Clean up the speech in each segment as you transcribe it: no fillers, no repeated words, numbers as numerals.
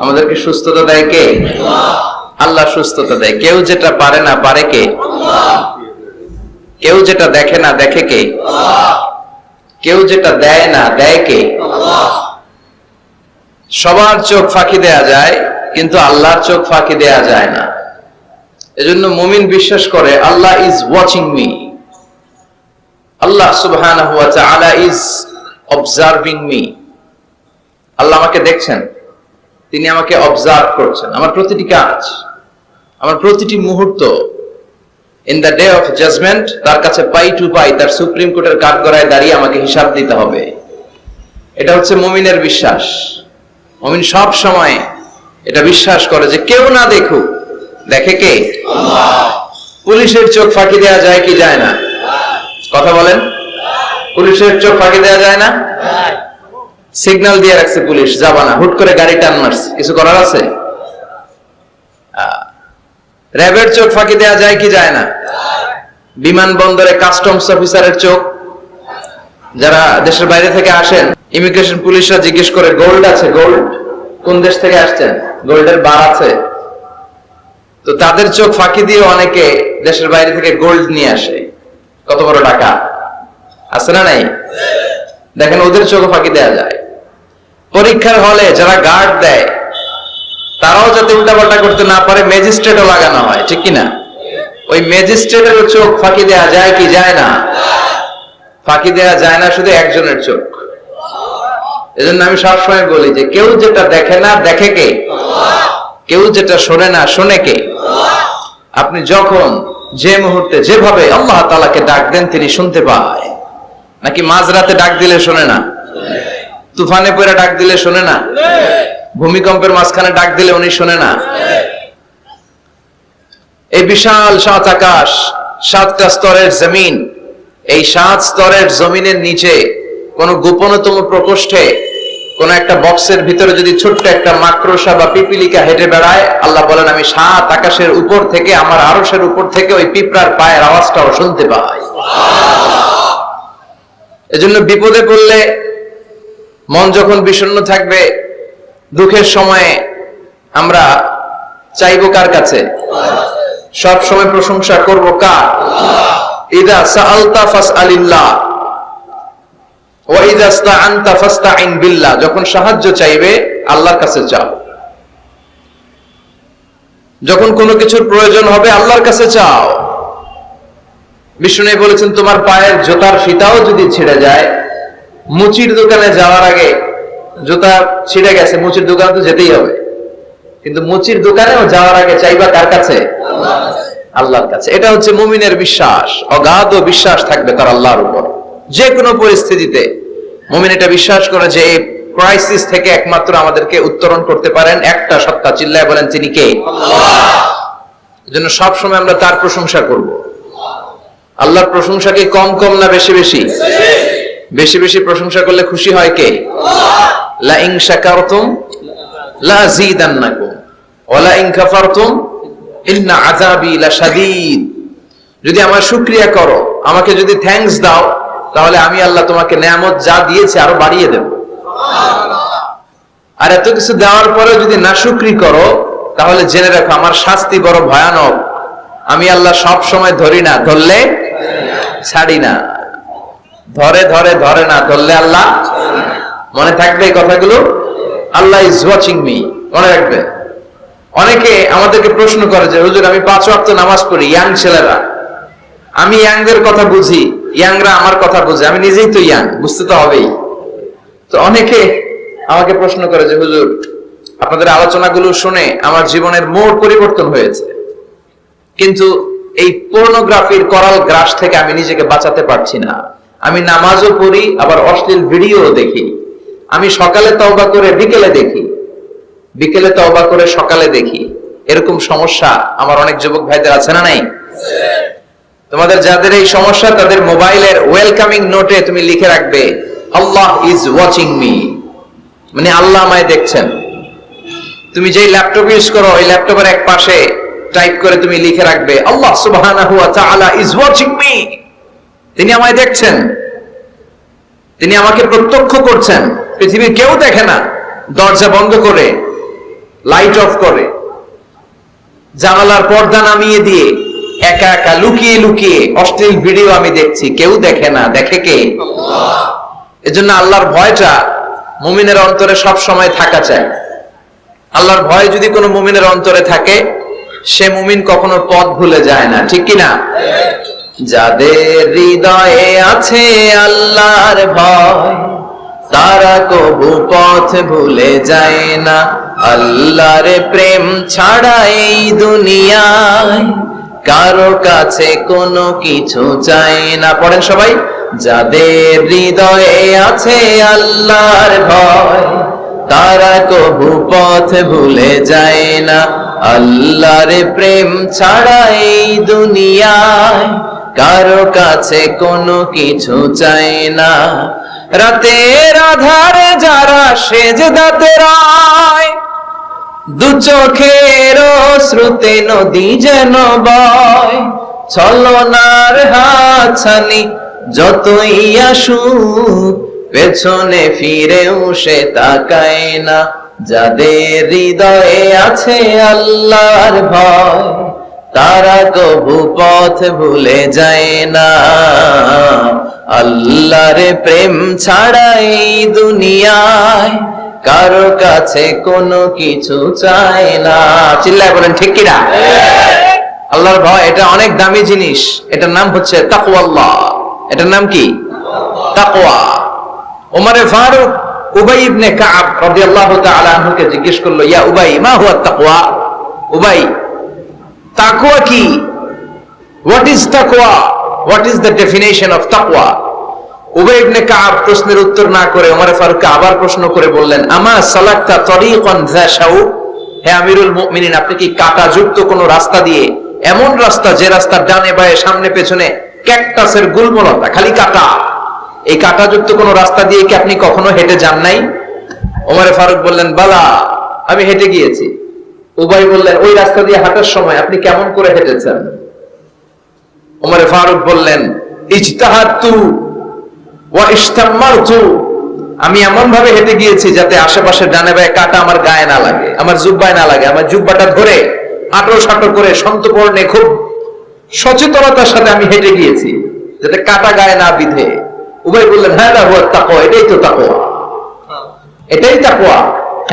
আমাদেরকে সুস্থতা দেয় কে? আল্লাহ সুস্থতা দেয়। কেউ যেটা পারে না পারে কে? কেউ যেটা দেখে না দেখে কে? কেউ যেটা দেয় না দেয় কে? সবার চোখ ফাঁকি দেয়া যায়, কিন্তু আল্লাহর চোখ ফাঁকি দেয়া যায় না। এজন্য মুমিন বিশ্বাস করে আল্লাহ ইজ ওয়াচিং মি, আল্লাহ সুবহানাহু ওয়া তাআলা ইজ অবজার্ভিং মি। আল্লাহ আমাকে দেখছেন, তিনি আমাকে অবজার্ভ করছেন, আমার প্রতিটি কাজ, আমার প্রতিটি মুহূর্ত। In the day of judgement তার কাছে পাই টু পাই, তার সুপ্রিম কোর্টের কাঠগড়ায় দাঁড়িয়ে আমাকে হিসাব দিতে হবে। এটা হচ্ছে মুমিনের বিশ্বাস। মুমিন সব সময় এটা বিশ্বাস করে যে কেউ না দেখুক, দেখে কে? আল্লাহ। পুলিশের চোখ ফাঁকি দেওয়া যায় কি যায় না? কথা বলেন। পুলিশের চোখ ফাঁকি দেওয়া যায় না? সিগন্যাল দিয়ে রাখছে পুলিশ, যাবা না, হুট করে গাড়ি টান মারছে, কিছু করার আছে? র্যাবের চোখ ফাঁকি দেওয়া যায় কি যায় না? বিমানবন্দরে কাস্টমস অফিসারের চোখ, যারা দেশের বাইরে থেকে আসেন, ইমিগ্রেশন পুলিশরা জিজ্ঞেস করে গোল্ড আছে? গোল্ড কোন দেশ থেকে আসছেন? গোল্ডের বার আছে? তো তাদের চোখ ফাঁকি দিয়ে অনেকে দেশের বাইরে থেকে গোল্ড নিয়ে আসে। কত বড় টাকা আছে না নাই? দেখেন, ওদের চোখ ফাঁকি দেওয়া যায়। পরীক্ষার হলে যারা গার্ড দেয়, তারাও যাতে উল্টাপাল্টা করতে না পারে ম্যাজিস্ট্রেটও লাগানো হয়, ঠিক কিনা? ওই ম্যাজিস্ট্রেটের চোখ ফাঁকি দেওয়া যায় কি যায় না? ফাঁকি দেওয়া যায় না শুধু একজনের চোখ। এজন্য আমি সবসময় বলি যে কেউ যেটা দেখে না দেখে কে? কেউ যেটা শোনে না শোনে কে? আপনি যখন যে মুহূর্তে যেভাবে আল্লাহ তাআলাকে ডাক দেন তিনি শুনতে পায়। নাকি মাঝরাতে ডাক দিলে শোনে না? তুফানে পড়ে ডাক দিলে শোনে না? ভূমিকম্পের মাঝখানে ডাক দিলে উনি শোনে না? এই বিশাল ৭ আকাশ, ৭টা স্তরের জমিন, এই ৭ স্তরের জমিনের নিচে কোন গোপনতম প্রকোষ্ঠে কোন একটা বক্সের ভিতরে যদি ছোট্ট একটা মাকড়সা বা পিপিলিকা হেঁটে বেড়ায়, আল্লাহ বলেন আমি ৭ আকাশের উপর থেকে, আমার আরশের উপর থেকে ওই পিঁপড়ার পায়ের আওয়াজটাও শুনতে পাই। এজন্য বিপদে পড়লে, মন যখন বিষণ্ণ থাকবে, দুঃখের সময়ে আমরা চাইবো কার কাছে? সব সময় প্রশংসা করব কার? ইযা সাআলতা ফাসআলিল্লাহ ওয়া ইযা ইসতাআনতা ফাসতাইন বিল্লাহ। যখন সাহায্য চাইবে আল্লাহর কাছে চাও, যখন কোনো কিছুর প্রয়োজন হবে আল্লাহর কাছে চাও। বিষ্ণু বলেছেন তোমার পায়ের জুতার ফিতাও যদি ছিঁড়ে যায়, মুচির দোকানে যাওয়ার আগে, জুতা ছিঁড়ে গেছে, মুচির দোকানে তো যেতেই হবে, কিন্তু মুচির দোকানেও যাওয়ার আগে চাইবা কার কাছে? আল্লাহর কাছে। এটা হচ্ছে মুমিনের বিশ্বাস। অগাধ বিশ্বাস থাকবে তার আল্লাহর উপর। যে কোনো পরিস্থিতিতে মুমিন এটা বিশ্বাস করে যে এই ক্রাইসিস থেকে একমাত্র আমাদেরকে উত্তরণ করতে পারেন একটা সত্তা। চিল্লায় বলেন তিনি কে? আল্লাহ। এজন্য সবসময় আমরা তার প্রশংসা করব। আল্লাহর প্রশংসা কি কম কম না বেশি বেশি? বেশি বেশি প্রশংসা করলে খুশি হয় কে? লা ইন শাকারতুম লা আযীদান্নাকুম ওয়া লা ইন কাফারতুম ইন্না আযাবি লাশাদীদ। যদি আমার শুকরিয়া করো, আমাকে যদি থ্যাঙ্কস দাও, তাহলে আমি আল্লাহ তোমাকে নেয়ামত যা দিয়েছি আরো বাড়িয়ে দেব। আর এত কিছু দেওয়ার পরে যদি নাশুকরি করো, তাহলে জেনে রাখো আমার শাস্তি বড় ভয়ানক। আমি আল্লাহ সব সময় ধরি না, ধরলে ছাড়ি না। ধরে ধরে ধরে না, ধরলে আল্লাহ। মনে থাকবে এই কথাগুলো? আল্লাহ ইজ ওয়াচিং মি, মনে রাখবে। অনেকে আমাদেরকে প্রশ্ন করে যে হুজুর আমি 5 ওয়াক্ত নামাজ পড়ি, ইয়াং ছেলেরা, আমি ইয়াংদের কথা বুঝি, ইয়াংরা আমার কথা বুঝে, আমি নিজেই তো ইয়াং, বুঝতে তো হবেই। তো অনেকে আমাকে প্রশ্ন করে যে হুজুর আপনাদের আলোচনাগুলো শুনে আমার জীবনের মোড় পরিবর্তন হয়েছে, কিন্তু এই পর্নোগ্রাফির করাল গ্রাস থেকে আমি নিজেকে বাঁচাতে পারছি না। আমি নামাজও পড়ি, আবার অশ্লীল ভিডিও দেখি। আমি সকালে তওবা করে বিকেলে দেখি, বিকেলে তওবা করে সকালে দেখি। এরকম সমস্যা আমার অনেক যুবক ভাইদের আছে না নাই? তোমাদের যাদের এই সমস্যা, তাদের মোবাইলের ওয়েলকামিং নোটে তুমি লিখে রাখবে আল্লাহ ইজ ওয়াচিং মি, মানে আল্লাহ আমায় দেখছেন। তুমি যেই ল্যাপটপ ইউজ করো, ওই ল্যাপটপের এক পাশে টাইপ করে তুমি লিখে রাখবে আল্লাহ সুবহানাহু ওয়া তাআলা ইজ ওয়াচিং মি। তিনি আমায় দেখছেন, তিনি আমাকে প্রত্যক্ষ করছেন। পৃথিবীর কেউ দেখে না। দরজা বন্ধ করে লাইট অফ করে, জানালার পর্দা নামিয়ে দিয়ে একা একা লুকিয়ে লুকিয়ে অশ্লীল ভিডিও আমি দেখছি, কেউ দেখে না, দেখে কে? এজন্য আল্লাহর ভয়টা মুমিনের অন্তরে সব সময় থাকা চাই। আল্লাহর ভয় যদি কোনো মুমিনের অন্তরে থাকে, সে মুমিন কখনো পথ ভুলে যায় না, ঠিক কি না? যাদের হৃদয়ে আছে আল্লাহর ভয়, তারা কবু পথ ভুলে যায় না। আল্লাহর প্রেম ছাড়া এই দুনিয়ায় কারো কাছে কোনো কিছু চাই না। পড়েন সবাই, যাদের হৃদয়ে আছে আল্লাহর ভয়, তারা কবু পথ ভুলে যায় না। আল্লাহর প্রেম ছাড়া এই দুনিয়ায় কারো কাছে কোনো কিছু চাই না। রাতের আধারে যারা সেজদাতে রায়, দু চোখের শ্রুতে নদী যেন বয়। ছলনার হাতছানি যতই আসুক, পেছনে ফিরেও সে তাকায় না। যাদের হৃদয়ে আছে আল্লাহর ভয়, তারা কবু পথ ভুলে যায় না। আল্লাহর প্রেম ছাড়া এই দুনিয়ায় কারো কাছে কোনো কিছু চায় না। চিল্লায় বলেন ঠিক কিনা? আল্লাহর ভয় এটা অনেক দামি জিনিস। এটার নাম হচ্ছে তাকওয়াল্লাহ। এটার নাম কি? তাকওয়া। ওমরে ফারুক উবাই ইবনে কাব রাদিয়াল্লাহু তাআলা আনহুকে জিজ্ঞেস করলো, ইয়া উবাই, মা হুয়া তাকওয়া? উবাই, তাকওয়া কি? হোয়াট ইজ তাকওয়া? What is the definition of তাকওয়া? উবাই ইবনে কাব প্রশ্নের উত্তর না করে ওমর ফারুককে আবার প্রশ্ন করে বললেন, আমা সালাকতা তরিকান যা শাউক? হে আমিরুল মুমিনিন, আপনি কি কাঁটাযুক্ত কোন রাস্তা দিয়ে, এমন রাস্তা যে রাস্তার ডানে বায়ে সামনে পেছনে ক্যাকটাসের গুলমলতা, খালি কাঁটা, এই কাঁটাযুক্ত কোন রাস্তা দিয়ে কি আপনি কখনো হেঁটে যান নাই? ওমর ফারুক বললেন, বালা, আমি হেঁটে গিয়েছি। উবাই বললেন, ওই রাস্তা দিয়ে হাঁটার সময় আপনি কেমন করে হেঁটেছেন? ওমর ফারুক বললেন, ইজতাহাদতু ওয়া ইস্তামারতু, আমি এমন ভাবে হেঁটে গিয়েছি যাতে আশেপাশে ডানে বায়ে কাঁটা আমার গায়ে না লাগে, আমার জুব্বায় না লাগে। আমার জুব্বাটা ধরে আঁটো সাঁটো করে সন্তপর্ণে খুব সচেতনতার সাথে আমি হেঁটে গিয়েছি যাতে কাঁটা গায়ে না বিধে। উবাই বললেন, হ্যাঁ হুয়া তাকওয়া, এটাই তো তাকওয়া, এটাই তাকওয়া।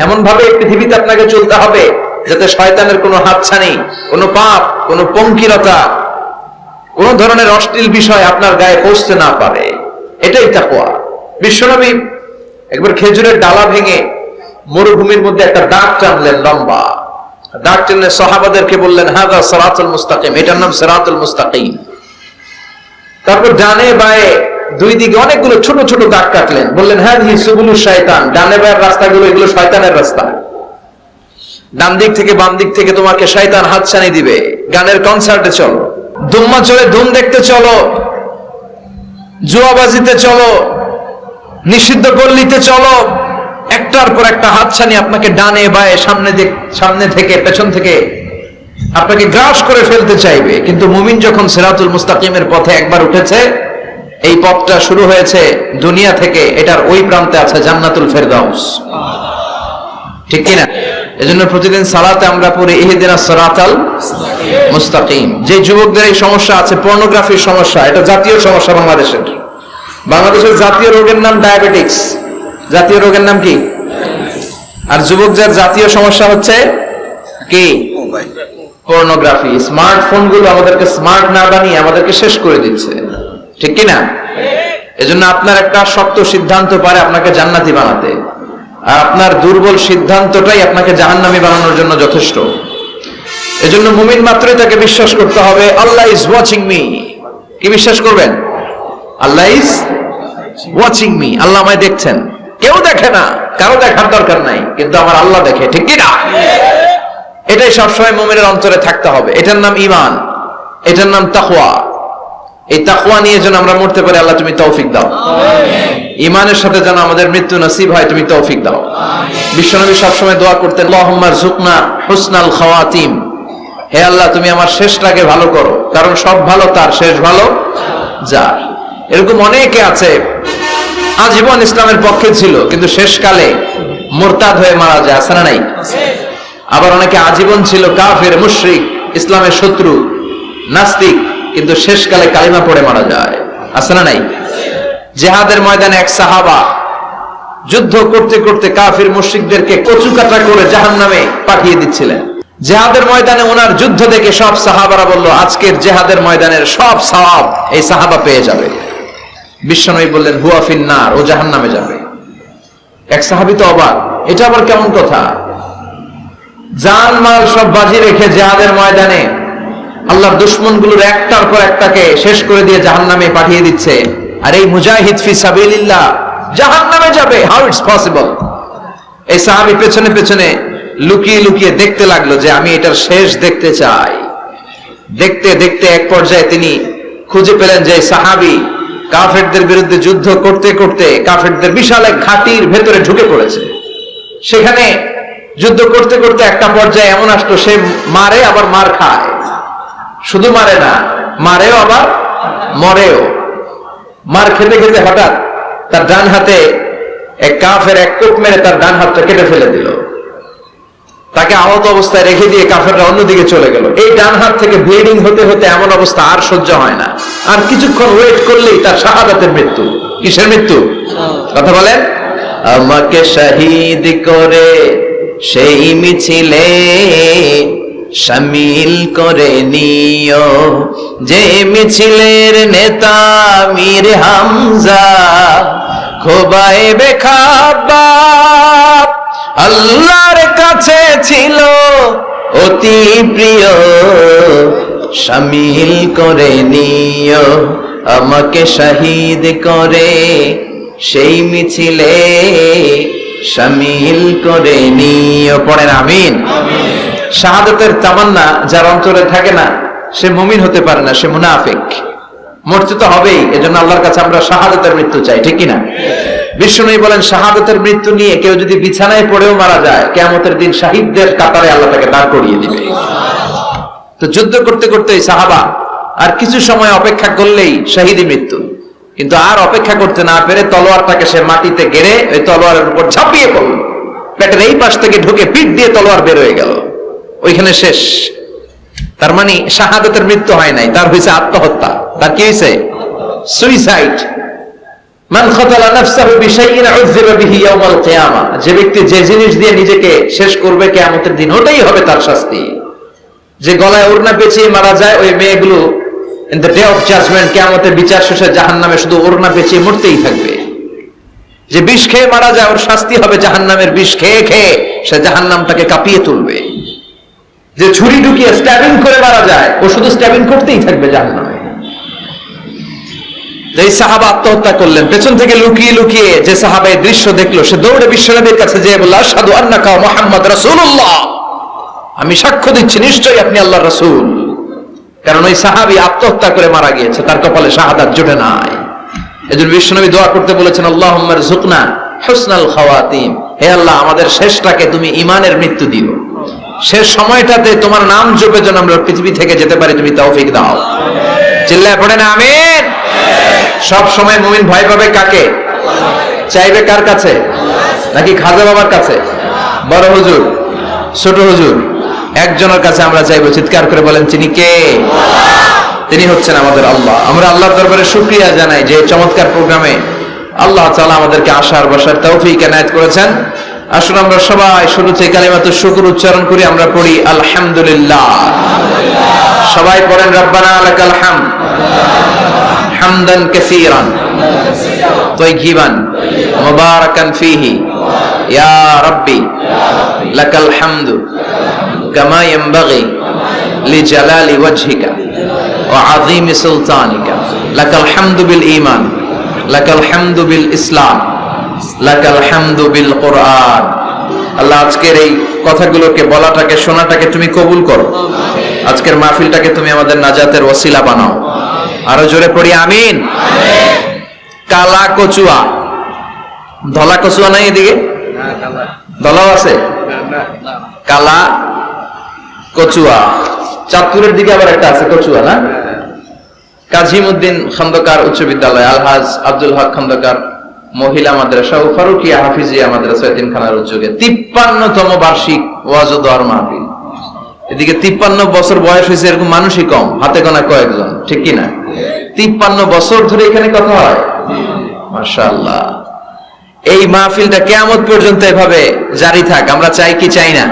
এমন ভাবে পৃথিবীতে আপনাকে চলতে হবে যাতে শয়তানের কোনো হাতছানি, কোনো পাপ, কোনো পঙ্কিলতা, কোন ধরনের অশ্লীল বিষয় আপনার গায়ে পৌঁছতে না পারে। এটাই তাকওয়া। বিশ্বনবী একবার খেজুরের ডালা ভেঙে মরুভূমির মধ্যে একটা দাগ টানলেন, লম্বা দাগ টেনে সাহাবাদেরকে বললেন, হাযা সিরাতুল মুস্তাকিম, এটার নাম সিরাতুল মুস্তাকিম। তারপর ডানে বায়ে দুই দিকে অনেকগুলো ছোট ছোট দাগ কাটলেন, বললেন, হাযিহি সুবুলুশ শায়তান, ডানে বায়ের রাস্তাগুলো এগুলো শয়তানের রাস্তা। ডান দিক থেকে বাম দিক থেকে তোমাকে শয়তান হাতছানি দিবে। গানের কনসার্টে চলো, দুম্মা চলে ধুম দেখতে চলো, জুয়াবাজিতে চলো, নিষিদ্ধ পল্লীতে চলো, একটার পর একটা হাতছানি আপনাকে ডানে বায়ে সামনে থেকে পেছন থেকে আপনাকে গ্রাস করে ফেলতে চাইবে। কিন্তু মুমিন যখন সিরাতুল মুস্তাকিমের পথে একবার উঠেছে, এই পথটা শুরু হয়েছে দুনিয়া থেকে, এটার ওই প্রান্তে আছে জান্নাতুল ফেরদাউস, ঠিক কিনা? এজন্য প্রতিদিন সালাতে আমরা পড়ি ইহদিনাস সিরাতাল মুস্তাকিম। যে যুবকদের এই সমস্যা আছে, পর্নোগ্রাফির সমস্যা, এটা জাতীয় সমস্যা বাংলাদেশের। বাংলাদেশের জাতীয় রোগের নাম ডায়াবেটিক্স। জাতীয় রোগের নাম কি? আর যুবকদের জাতীয় সমস্যা হচ্ছে কি? পর্নোগ্রাফি। স্মার্টফোন গুলো আমাদেরকে স্মার্ট না বানিয়ে আমাদেরকে শেষ করে দিচ্ছে, ঠিক কিনা? এজন্য আপনার একটা শক্ত সিদ্ধান্ত পারে আপনাকে জান্নাতি বানাতে, আর আপনার দুর্বল সিদ্ধান্তটাই আপনাকে জাহান্নামী বানানোর জন্য যথেষ্ট। এজন্য মুমিন মাত্রই তাকে বিশ্বাস করতে হবে, আল্লাহ ইজ ওয়াচিং মি। কি বিশ্বাস করবেন? আল্লাহ ইজ ওয়াচিং মি, আল্লাহ আমায় দেখছেন। কেউ দেখে না, কারো দেখার দরকার নাই, কিন্তু আমার আল্লাহ দেখে, ঠিক কিনা? এটাই সবসময় মুমিনের অন্তরে থাকতে হবে। এটার নাম ঈমান, এটার নাম তাকওয়া। এই তাকওয়া নিয়ে যেন আমরা মরতে পারি, আল্লাহ তুমি তৌফিক দাও। ঈমানের সাথে যেন আমাদের মৃত্যু নসিব হয়, তুমি তৌফিক দাও। বিশ্বনবী সবসময় দোয়া করতেন, আল্লাহুম্মা রযুকনা হুসনাল খাওয়াতিম, হে আল্লাহ তুমি আমার শেষটাকে ভালো করো, কারণ সব ভালো তার, শেষ ভালো যার। এরকম অনেকে আছে আজীবন ইসলামের পক্ষে ছিল, কিন্তু শেষকালে মুরতাদ হয়ে মারা যায়, আছে না নাই? আবার অনেকে আজীবন ছিল কাফের, মুশরিক, ইসলামের শত্রু, নাস্তিক, কিন্তু শেষকালে কালিমা পড়ে মারা যায়। আছে না নাই? জিহাদের ময়দানে এক সাহাবা যুদ্ধ করতে করতে কাফির মুশরিকদেরকে কচুকাটা করে জাহান্নামে পাঠিয়ে দিচ্ছিলেন। জিহাদের ময়দানে ওনার যুদ্ধ দেখে সব সাহাবারা বলল, আজকের জিহাদের ময়দানের সব সওয়াব এই সাহাবা পেয়ে যাবে। বিশ্বনবী বললেন, হুয়া ফিন্নার, ও জাহান্নামে যাবে। এক সাহাবী তো অবাক, এটা আবার কেমন কথা? জান মাল সব বাজি রেখে জিহাদের ময়দানে আল্লাহর দুশমনগুলোর একটার পর একটাকে শেষ করে দিয়ে জাহান্নামে পাঠিয়ে দিচ্ছে, আর এই মুজাহিদ ফি সাবিলিল্লাহ জাহান্নামে যাবে? How it's possible? এই সাহাবী পেছনে পেছনে লুকিয়ে লুকিয়ে দেখতে লাগলো যে আমি এটার শেষ দেখতে চাই। দেখতে দেখতে এক পর্যায়ে তিনি খুঁজে পেলেন যে সাহাবী কাফেরদের বিরুদ্ধে যুদ্ধ করতে করতে কাফেরদের বিশাল এক ঘাটির ভেতরে ঢুকে পড়েছে। সেখানে যুদ্ধ করতে করতে একটা পর্যায়ে এমন আসলো, সে মারে আবার মার খায়। শুধু মারে না, মারেও আবার মরেও। মার খেতে খেতে হঠাৎ তার ডান হাতে এক কাফের এক কোপ মেরে তার ডান হাতটা কেটে ফেলে দিল। তাকে আহত অবস্থায় রেখে দিয়ে কাফেররা অন্যদিকে চলে গেল। এই ডান হাত থেকে ব্লিডিং হতে হতে এমন অবস্থা আর সহ্য হয় না, আর কিছুক্ষণ ওয়েট করলেই তার শাহাদাতের মৃত্যু। কিসের মৃত্যু? কথা বলেন। আমাকে শহীদ করে সেই মিছিলে শামিল করে নিও, যে মিছিলের নেতা মীর হামজা খোবাইবে খাব্বাব আল্লাহর কাছে ছিল অতি প্রিয়, শামিল করে নিও আমাকে শহীদ করে সেই মিছিলে শামিল করে নিও। পড়েন আমিন। শাহাদাতের তামান্না যার অন্তরে থাকে না, সে মুমিন হতে পারে না, সে মুনাফিক। মরতে তো হবেই, এজন্য আল্লাহর কাছে আমরা শাহাদাতের মৃত্যু চাই, ঠিক কিনা? বিশ্বনবী বলেন, শাহাদাতের মৃত্যু নিয়ে কেউ যদি বিছানায় পড়েও মারা যায়, কিয়ামতের দিন শহীদদের কাতারে আল্লাহ তাকে দাঁড় করিয়ে দিবে। তো যুদ্ধ করতে করতে সাহাবা আর কিছু সময় অপেক্ষা করলেই শহীদি মৃত্যু। কিন্তু আর অপেক্ষা করতে না পেরে তলোয়ারটাকে সে মাটিতে গেড়ে ওই তলোয়ারের উপর ঝাঁপিয়ে পড়ল। পেটের এই পাশ থেকে ঢুকে পিঠ দিয়ে তলোয়ার বের হয়ে গেল, ওইখানে শেষ। তার মানে শাহাদাতের মৃত্যু হয় নাই, তার হয়েছে আত্মহত্যা। তার কি হয়েছে? সুইসাইড। মান খাতালা নাফসাহু বিশাইইন উযযিবা বিহি ইয়াওমাল কিয়ামা, যে ব্যক্তি যে জিনিস দিয়ে নিজেকে শেষ করবে কিয়ামতের দিন, ওটাই হবে তার শাস্তি। যে গলায় ওড়না পেঁচিয়ে মারা যায়, ওই মেয়েগুলো in the day of judgement, কিয়ামতের বিচার শেষে জাহান্নামে শুধু ওড়না পেঁচিয়ে মরতেই থাকবে। যে বিষ খেয়ে মারা যায়, ওর শাস্তি হবে জাহান্নামের বিষ খেয়ে খেয়ে সে জাহান্নামটাকে কাঁপিয়ে তুলবে। যে ছুরি ঢুকিয়ে স্ট্যাবিং করে মারা যায়, ও শুধু স্ট্যাবিং করতেই থাকবে জাহান্নামে। এই সাহাবা আত্মহত্যা করলেন। পেছন থেকে লুকিয়ে লুকিয়ে যে সাহাবা এই দৃশ্য দেখলো, সে দৌড়ে বিশ্বনবীর কাছে যেয়ে বলল, আশহাদু আন্নাকা মুহাম্মদ রাসূলুল্লাহ, আমি সাক্ষ্য দিচ্ছি নিশ্চয়ই আপনি আল্লাহর রাসূল। কারণ ওই সাহাবী আত্মহত্যা করে মারা গিয়েছে, তার কপালে শাহাদাত জুটে নাই। এজন্য বিশ্বনবী দোয়া করতে বলেছেন, আল্লাহুম্মা রযুকনা হুসনাল খাওয়াতিম, হে আল্লাহ আমাদের শেষটাকে তুমি ঈমানের মৃত্যু দিও, শেষ সময়টাতে তোমার নাম জপে যেন আমরা পৃথিবী থেকে যেতে পারি, তুমি তৌফিক দাও। চিল্লায় পড়েন আমিন। সব সময় মুমিন ভয় পাবে কাকে? চাইবে কার কাছে? নাকি খাজা বাবার কাছে, বড় হুজুর, ছোট হুজুর? একজনের কাছে আমরা চাইবো। চিৎকার করে বলেন, তিনি কে? তিনি হচ্ছেন আমাদের আল্লাহ। আমরা আল্লাহর দরবারে শুকরিয়া জানাই যে চমৎকার প্রোগ্রামে আল্লাহ তাআলা আমাদেরকে আসার বসার তৌফিক এনায়েত করেছেন। আসুন আমরা সবাই শুরুতে কালিমাতুশ শুকর উচ্চারণ করি। আমরা পড়ি আলহামদুলিল্লাহ। সবাই পড়েন রব্বানা লাকাল হামদ হামদান কাসীরান তাইয়িবান মুবারাকান ফীহি ইয়া রাব্বি লাকাল হামদু কামা ইয়ানবাগি লিজালালি ওয়াজহিকা ওয়া আযীমি সুলতানিকা লাকাল হামদু বিল ঈমান লাকাল হামদু বিল ইসলাম লাকাল হামদু বিল কোরআন। আল্লাহ আজকের এই কথাগুলোকে, বলাটাকে, শোনাটাকে তুমি কবুল করো। আজকের মাহফিলটাকে তুমি আমাদের নাজাতের ওসিলা বানাও। আরো জোরে পড়ি আমিন। কালা কচুয়া, ধলা কচুয়া নাই এদিকে? ধলাও আছে? কালা কচুয়া। চাঁদপুরের দিকে আবার একটা আছে কচুয়া, না? কাজীমউদ্দিন খন্দকার উচ্চ বিদ্যালয়, আলহাজ আব্দুল হক খন্দকার মহিলা মাদ্রাসা ও ফারুকিয়া হাফিজিয়া মাদ্রাসা এতিমখানার উদ্যোগে 53তম বার্ষিক ওয়াজ ও দোয়ার মাহফিল। এদিকে 53 বছর বয়স হয়েছে এরকম মানুষই কম, হাতে গোনা কয়েকজন, ঠিক কিনা? 53 বছর ধরে এখানে কথা হয়, মাশাআল্লাহ। এই মাহফিলটা কিয়ামত পর্যন্ত এভাবে জারি থাক, আমরা চাই কি চাই না?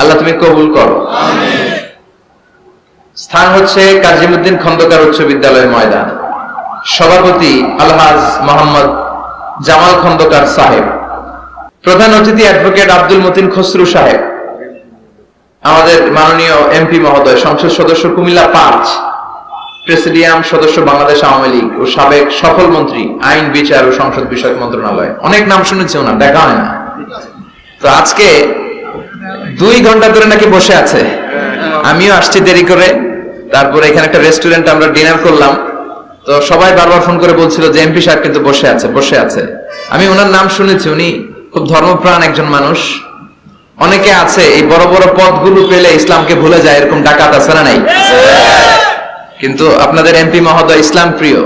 আল্লাহ তুমি কবুল করো। স্থান হচ্ছে কাজীমউদ্দিন খন্দকার উচ্চ বিদ্যালয় ময়দান। সভাপতি আলহাজ মোহাম্মদ জামাল খন্দকার সাহেব। প্রধান অতিথি অ্যাডভোকেট আব্দুল মতিন খসরু সাহেব। আমাদের মাননীয় এমপি মহোদয়, সংসদ সদস্য কুমিল্লা 5, প্রেসিডিয়াম সদস্য বাংলাদেশ আওয়ামী লীগ ও সাবেক সফল মন্ত্রী আইন, বিচার ও সংসদ বিষয়ক মন্ত্রণালয়। অনেক নাম শুনেছি ওনার, দেখা হয় না। তো আজকে 2 ঘন্টা ধরে নাকি বসে আছে। আমিও আসছি দেরি করে। তারপরে এখানে একটা রেস্টুরেন্ট আমরা ডিনার করলাম। তো সবাই বারবার ফোন করে বলছিল যে এমপি সাহেব কিন্তু বসে আছে। আমি ওনার নাম শুনেছি, উনি খুব ধর্মপ্রাণ একজন মানুষ। অনেকে আছে এই বড় বড় পদগুলো পেলে ইসলামকে ভুলে যায়, এরকম ডাকাত আছে না নাই? কিন্তু আপনাদের এমপি মহোদয় ইসলাম প্রিয়,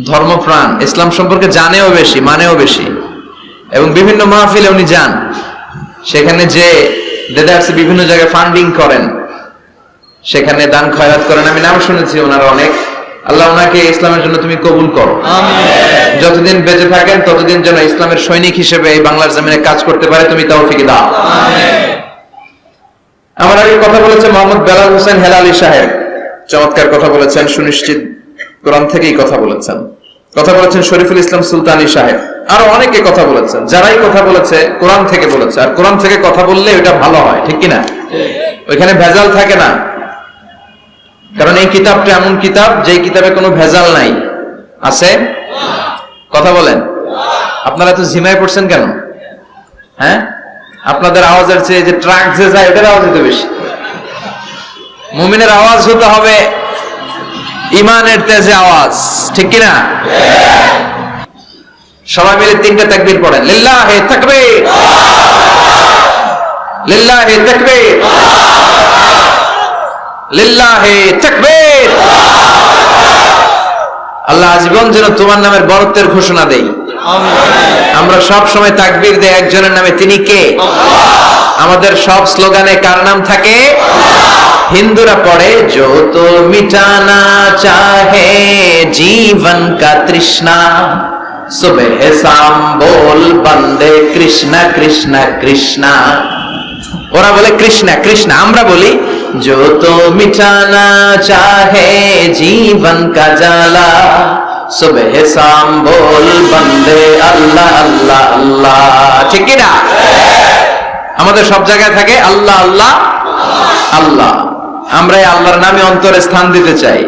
ধর্মপ্রাণ, ইসলাম সম্পর্কে জানেও বেশি, মানেও বেশি, এবং বিভিন্ন মাহফিলে উনি যান। সেখানে যে দেদারসে বিভিন্ন জায়গায় ফান্ডিং করেন, সেখানে দান খয়রাত করেন। আমি নাম শুনেছি ওনার অনেক। আল্লাহ ওনাকে ইসলামের জন্য তুমি কবুল করো। যতদিন বেঁচে থাকেন ততদিন যেন ইসলামের সৈনিক হিসেবে এই বাংলার জমিনে কাজ করতে পারে, তুমি তৌফিক দাও। আমার আগে কথা বলেছে মোহাম্মদ বেলাল হোসেন হেলালি সাহেব, চমৎকার কথা বলেছেন, সুনিশ্চিত কোরআন থেকেই কথা বলেছেন। কথা বলেছেন শরীফুল ইসলাম সুলতানি সাহেব, আরো অনেকে কথা বলেছেন। যারাই কথা বলেছে কোরআন থেকে বলেছে, আর কোরআন থেকে কথা বললে ওটা ভালো হয়, ঠিক কিনা? ওইখানে ভেজাল থাকে না, কারণ এই কিতাবটা এমন কিতাব যে কিতাবে কোনো ভেজাল নাই। আছে? কথা বলেন। আপনারা তো ঝিমায় পড়ছেন কেন? হ্যাঁ, আপনাদের আওয়াজের চেয়ে যে ট্রাক যে যায় ওটার আওয়াজ হতে বেশি। মুমিনের আওয়াজ হতে হবে ইমানের তেজে আওয়াজ, ঠিক কিনা? সবাই মিলে 3টা তাকবীর পড়েন। লিল্লাহি তাকবীর, লিল্লাহি তাকবীর, লিল্লাহি তাকবীর। আল্লাহ আজীবন যেন তোমার নামের বরত্বের ঘোষণা দেই। আমরা সব সময় তাকবীর দেই একজনের নামে, তিনি কে? আমাদের সব স্লোগানে কার নাম থাকে? হিন্দুরা পড়ে जो तो मिटाना चाहे जीवन का तृष्णा सुबह शाम बोल बंदे कृष्णा कृष्णा कृष्णा। ওরা বলে কৃষ্ণা কৃষ্ণা, আমরা বলি जो तो मिटाना चाहे जीवन का जाला सुबह शाम बोल बंदे अल्लाह अल्लाह अल्लाह। ঠিক কি না? আমাদের সব জায়গায় থাকে আল্লাহ আল্লাহ আল্লাহ। আমরা এই আল্লাহর নামে অন্তরে স্থান দিতে চাই।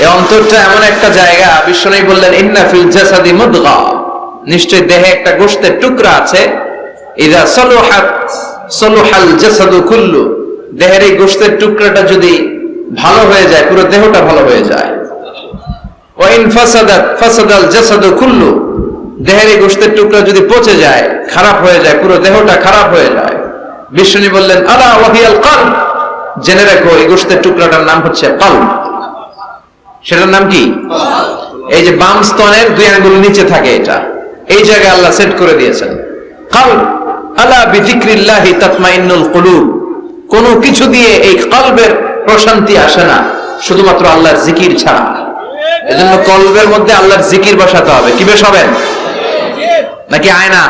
এই অন্তরটা এমন একটা জায়গা, বিশ্বনবী বললেন ইন্না ফিল জাসাদি মুদগা, নিশ্চয় দেহে একটা গোশতের টুকরা আছে, ইযা সালুহাত সালুহাল জাসাদু কুল্লু, দেহের এই গোশতের টুকরাটা যদি ভালো হয়ে যায় পুরো দেহটা ভালো হয়ে যায়। ওয়া ইন ফাসাদাত ফাসাদাল জাসাদু কুল্লু, দেহের এই গোশতের টুকরা যদি পচে যায়, খারাপ হয়ে যায়, পুরো দেহটা খারাপ হয়ে যায়। বিশ্বনবী বললেন আলা ওয়াহিয়াল কলব, জেনে রাখো এই গোশতের টুকরাটার নাম হচ্ছে কলব। সেটার নাম কি? এই যে বাম স্তনের 2 আঙ্গুল নিচে থাকে, এটা এই জায়গায় আল্লাহ সেট করে দিয়েছেন কলব। আলা বিযিকরিল্লাহি তাতমাইন্নুল কুলুব, কোনো কিছু দিয়ে এই কলবের প্রশান্তি আসে না শুধুমাত্র আল্লাহর জিকির ছাড়া। এজন্য কলবের মধ্যে আল্লাহর জিকির বসাতে হবে। কি বসাবেন? নাকি আয়না?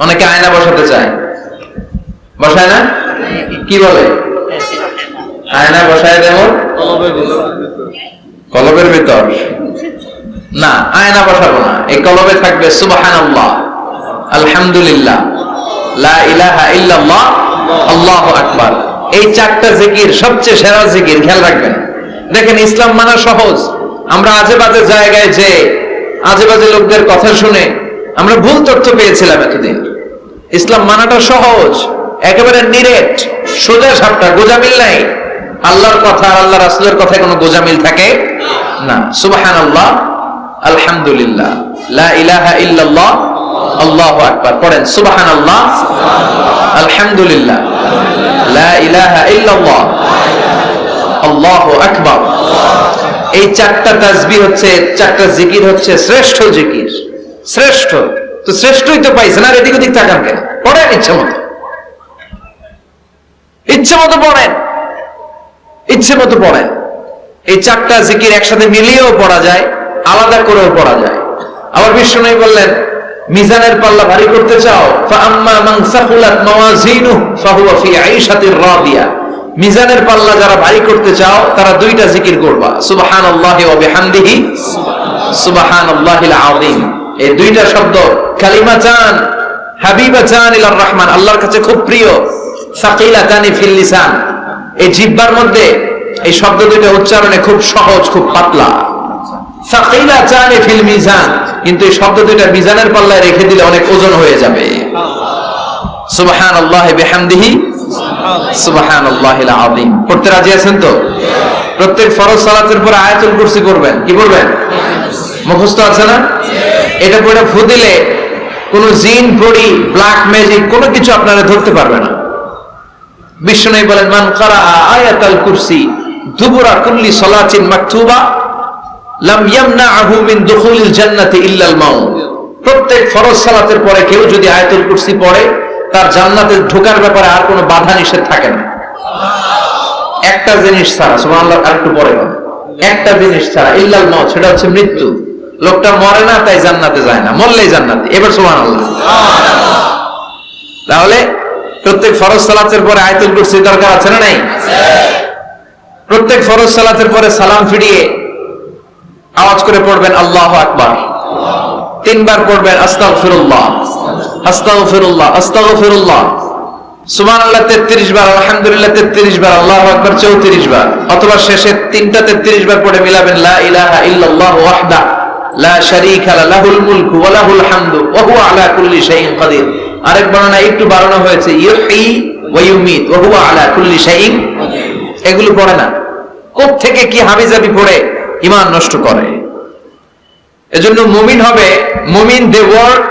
অনেকে আয়না বসাতে চায়, বসায় না? কি বলে? আয়না বসায় দেব কলবের ভিতর না, আয়না বসাবো না। এই কলবে থাকবে সুবহানাল্লাহ, আলহামদুলিল্লাহ, লা ইলাহা ইল্লাল্লাহ, আল্লাহু আকবার। এই 4টা জিকির সবচেয়ে সেরা জিকির, খেয়াল রাখবেন। দেখেন ইসলাম মানা সহজ। আমরা আজে বাজে জায়গায় যে আজে বাজে লোকদের কথা শুনে আমরা ভুল তথ্য পেয়েছিলাম এতদিন। ইসলাম মানাটা সহজ, একেবারে নিরেট, সোজা সাপটা, গোজামিল নাই। আল্লাহর কথা আর আল্লাহ রাসূলের কথায় কোনো গোজামিল থাকে না। সুবহানাল্লাহ, আলহামদুলিল্লাহ, লা ইলাহা ইল্লাল্লাহ, আল্লাহু আকবার। পড়েন সুবহানাল্লাহ, আলহামদুলিল্লাহ, লা ইলাহা ইল্লাল্লাহ, আল্লাহু আকবার। এই চারটা তাসবিহ হচ্ছে, চারটা জিকির হচ্ছে শ্রেষ্ঠ জিকির, শ্রেষ্ঠ। তো শ্রেষ্ঠই তো পাইছেন, আর এদিক ওদিক তাকান কেন? পড়েন ইচ্ছে মতো, ইচ্ছে মতো পড়েন, ইচ্ছে মতো পড়েন। এই চারটা জিকির একসাথে মিলিয়েও পড়া যায়, আলাদা করেও পড়া যায়। আবার বিষ্ণু বললেন, মিজানের পাল্লা ভারী করতে চাও, ফাআম্মা মান সাকুলাত মাওয়াজিনুহু ফাহুয়া ফি আইশাতির রাদিয়া। মিজানের পাল্লা যারা ভারী করতে চাও তারা দুইটা জিকির করবা, সুবহানাল্লাহি ওয়া বিহামদিহি সুবহানাল্লাহিল আযীম। এই দুইটা শব্দ কালিমাতান হাবিবাতান ইলার রহমান, আল্লাহর কাছে খুব প্রিয়, সাকিলাতানি ফিল লিসান। এই জিহ্বার মধ্যে এই শব্দ দুইটা উচ্চারণে খুব সহজ, খুব পাতলা। সাকিলাতানি ফিল মিজান, কিন্তু এই শব্দ দুইটা মিজানের পাল্লায় রেখে দিলে অনেক ওজন হয়ে যাবে। সুবহানাল্লাহি বিহামদিহি সুবহানাল্লাহিল আযীম। পড়তে রাজি আছেন তো? প্রত্যেক ফরজ সালাতের পর আয়াতুল কুরসি পড়বেন। কি পড়বেন? মুখস্থ আছে না? এটা পড়ে ফু দিলে কোনো জিন পড়ি, ব্ল্যাক ম্যাজিক কোনো কিছু আপনারা ধরতে পারবে না। বিষ্ণু বলেন, মান ক্বারা আয়াতুল কুরসি দুবুরা কুল্লি সালাতিন মাকতুবা লাম ইয়ামনাহু মিন দুখুলিল জান্নাতি ইল্লাল মাউত। প্রত্যেক ফরজ সালাতের পরে কেউ যদি আয়াতুল কুরসি পড়ে, তার জান্নাতে ঢোকার ব্যাপারে আর কোনো বাধা নিষেধ থাকে না, একটা জিনিস ছাড়া। সুবহানাল্লাহ, আরেকটু পরে বলেন, একটা জিনিস ছাড়া, ইল্লাল মাউত, সেটা হচ্ছে মৃত্যু। লোকটা মরে না তাই জান্নাতে যায় না, মরলেই জান্নাতে। এবার সুবহানাল্লাহ। তাহলে প্রত্যেক ফরজ সালাতের পরে আয়াতুল কুরসি দরকার আছে না নাই? প্রত্যেক ফরজ সালাতের পরে সালাম ফিরিয়ে আওয়াজ করে পড়বেন আল্লাহু আকবার। তিনবার পড়বেন আস্তাগফিরুল্লাহ আস্তাগফিরুল্লাহ আস্তাগফিরুল্লাহ। সুবহানাল্লাহ 33 বার, আলহামদুলিল্লাহ 33 বার, আল্লাহু আকবার 34 বার। অথবা শেষে তিনটা 33 বার পড়ে মিলাবেন লা ইলাহা ইল্লাল্লাহু ওয়াহদাহু লা শারীকা লাহুল মুলকু ওয়া লাহুল হামদু ওয়া হুয়া আলা কুল্লি শাইইন কাদির। আরেক বর্ণনা একটু বাড়ানো হয়েছে, ইউহয়ী ওয়া ইউমীত ওয়া হুয়া আলা কুল্লি শাইইন। এগুলো পড়ে না, কোত্থেকে কি হাবিজাবি পড়ে ঈমান নষ্ট করে। এজন্য মুমিন হবে, মুমিন they work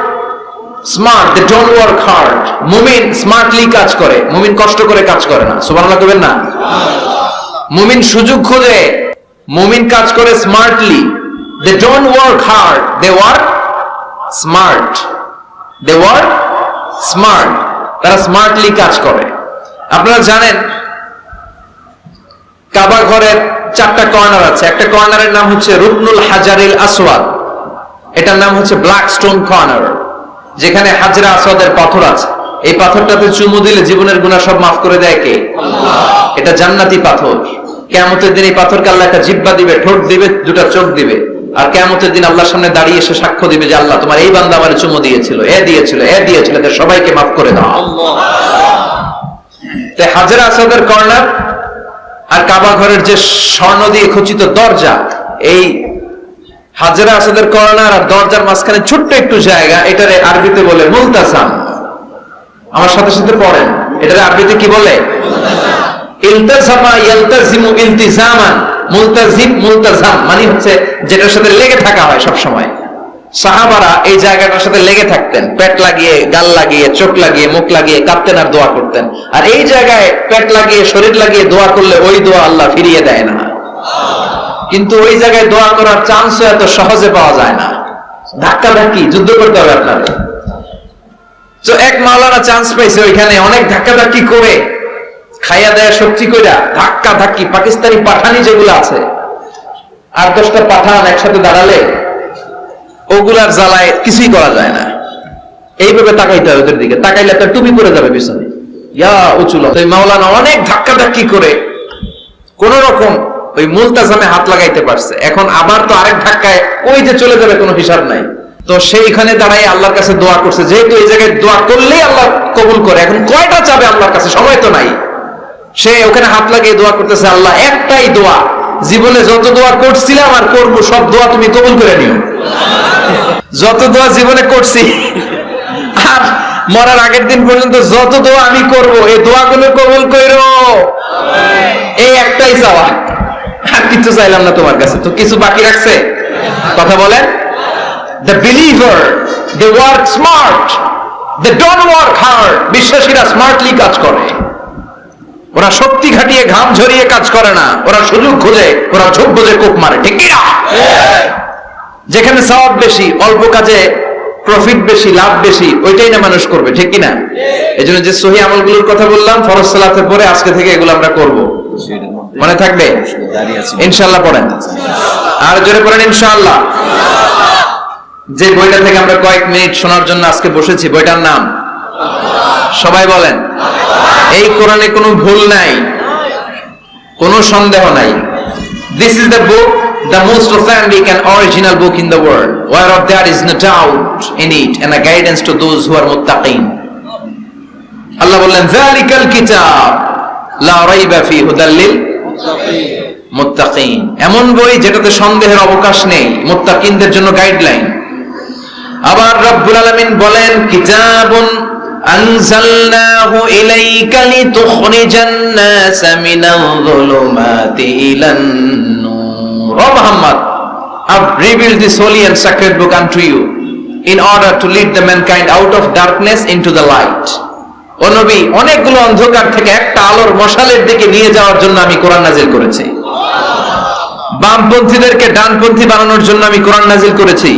smart, they don't work hard. মুমিন স্মার্টলি কাজ করে, মুমিন কষ্ট করে কাজ করে না। সুবহানাল্লাহ কইবেন না? মুমিন সুযোগ খোঁজে, মুমিন কাজ করে smartly. They don't work hard, they work smart, they work smart. তারা স্মার্টলি কাজ করে। আপনারা জানেন কাবা ঘরের 4টা কর্নার আছে। একটা কর্নারের নাম হচ্ছে রুকনুল হাজারিল আসওয়াদ, এটার নাম হচ্ছে ব্ল্যাক স্টোন কর্নার, যেখানে হাজরা আসওয়াদের পাথর আছে। এই পাথরটাতে চুমু দিলে জীবনের গুনাহ সব মাফ করে দেয় কে? আল্লাহ। এটা জান্নাতি পাথর। কিয়ামতের দিন এই পাথরকে আল্লাহ একটা জিহ্বা দিবে, ঠোঁট দিবে, দুটো চোখ দিবে, আর কিয়ামতের দিন আল্লাহর সামনে দাঁড়িয়ে এসে সাক্ষ্য দিবে যে আল্লাহ তোমার এই বান্দা আমারে চুমু দিয়েছিল, এ দিয়েছিল, এ দিয়েছিল, এদের সবাইকে মাফ করে দাও। আল্লাহ। তাই হাজরা আসওয়াদের কর্নার আর কাবা ঘরের যে স্বর্ণ দিয়ে খচিত দরজা, এই হাজরা আসওয়াদের কর্নার আর দরজার মাঝখানে ছোট্ট একটু জায়গা, এটারে আরবিতে বলে মুলতাসাম। আমার সাথে সাথে পড়েন, এটারে আরবিতে কি বলে? ইলতাসামা ইয়ালতাজিমু ইলতিজামান। মুলতাজিম, মুলতাজাম মানে হচ্ছে যেটার সাথে লেগে থাকা হয় সব সময়। সাহাবারা এই জায়গাটার সাথে লেগে থাকতেন, পেট লাগিয়ে, গাল লাগিয়ে, চোখ লাগিয়ে, মুখ লাগিয়ে কাঁপতেন আর দোয়া করতেন। আর এই জায়গায় পেট লাগিয়ে, শরীর লাগিয়ে দোয়া করলে ওই দোয়া আল্লাহ ফিরিয়ে দেয় না। কিন্তু ওই জায়গায় দোয়া করার চান্সও এত সহজে পাওয়া যায় না, ধাক্কা ধাক্কি যুদ্ধ করতে হবে আপনাদের। তো এক মাওলানা চান্স পাইছে ওইখানে, অনেক ধাক্কা ধাক্কি করে, খাইয়া দেয়া শক্তি কইরা ধাক্কা ধাক্কি, পাকিস্তানি পাঠানি যেগুলো আছে, 8-10টা পাঠান একসাথে দাঁড়ালে ওগুলার জ্বালায় কিছুই করা যায় না। এইভাবে তাকাইতে হবে ওদের দিকে, তাকাইলে তার টুপি পরে যাবে পিছনে, ইয়া উঁচুল। মাওলানা অনেক ধাক্কা ধাক্কি করে কোন রকম ওই মুলতাজামে হাত লাগাইতে পারছে। এখন আবার তো আরেক ধাক্কায় ওই যে চলে যাবে, কোনো হিসাব নাই। তো সেইখানে দাঁড়াই আল্লাহর কাছে দোয়া করছে, যেহেতু এই জায়গায় দোয়া করলেই আল্লাহ কবুল করে, এখন কয়টা চাবে আল্লাহর কাছে, সময় তো নাই। সে ওখানে হাত লাগিয়ে দোয়া করতেছে, আল্লাহ একটাই দোয়া, জীবনে যত দোয়া করছিলাম আর করবো সব দোয়া তুমি কবুল করে নিও। যত দোয়া জীবনে করছি আর মরার আগের দিন পর্যন্ত যত দোয়া আমি করব, এই দোয়াগুলো কবুল করো, এই একটাই চাওয়া, আর কিছু চাইলাম না তোমার কাছে। তো কিছু বাকি রাখছে? কথা বলেন। The believer, they work smart, they don't work hard. বিশ্বাসীরা স্মার্টলি কাজ করে। ওরা শক্তি খাটিয়ে ঘাম ঝরিয়ে কাজ করে না, ওরা সুযোগ খুঁজে, ওরা ঝোপ বুঝে কোপ মারে, ঠিক কিনা? যেখানে সওয়াব বেশি, অল্প কাজে প্রফিট বেশি, লাভ বেশি, ওইটাই না মানুষ করবে, ঠিক কিনা? এই জন্য যে সহি আমলগুলোর কথা বললাম ফরজ সালাতের পরে, আজকে থেকে এগুলো আমরা করব। মনে থাকবে ইনশাআল্লাহ? পড়েন আর জোরে পড়েন ইনশাআল্লাহ। যে বইটা থেকে আমরা কয়েক মিনিট শোনার জন্য আজকে বসেছি, বইটার নাম সবাই বলেন। এই কোরআনে কোনো ভুল নাই, কোনো সন্দেহ নাই। This is the book, the most authentic and original book in the world, whereof there is no doubt in it, and a guidance to those who are muttaqin. Allah বললেন যালিকাল কিতাব লা রাইবা ফি হুদাল লিল মুত্তাকিন। এমন বই যেটাতে সন্দেহের অবকাশ নেই, মুত্তাকিনদের জন্য গাইডলাইন। আবার রব্বুল আলামিন বলেন কিতাবুন আনজালনাহু ইলাইকা লিতুখরিজান নাসা মিনাল যুলুমাতি ইলান নূর। ও Muhammad, I've revealed this holy and sacred book unto you in order to lead the mankind out of darkness into the light. ও নবী, অনেকগুলো অন্ধকার থেকে একটা আলোর মশালের দিকে নিয়ে যাওয়ার জন্য আমি কোরআন নাজিল করেছি। বামপন্থীদেরকে ডানপন্থী বানানোর জন্য আমি কোরআন নাজিল করেছি।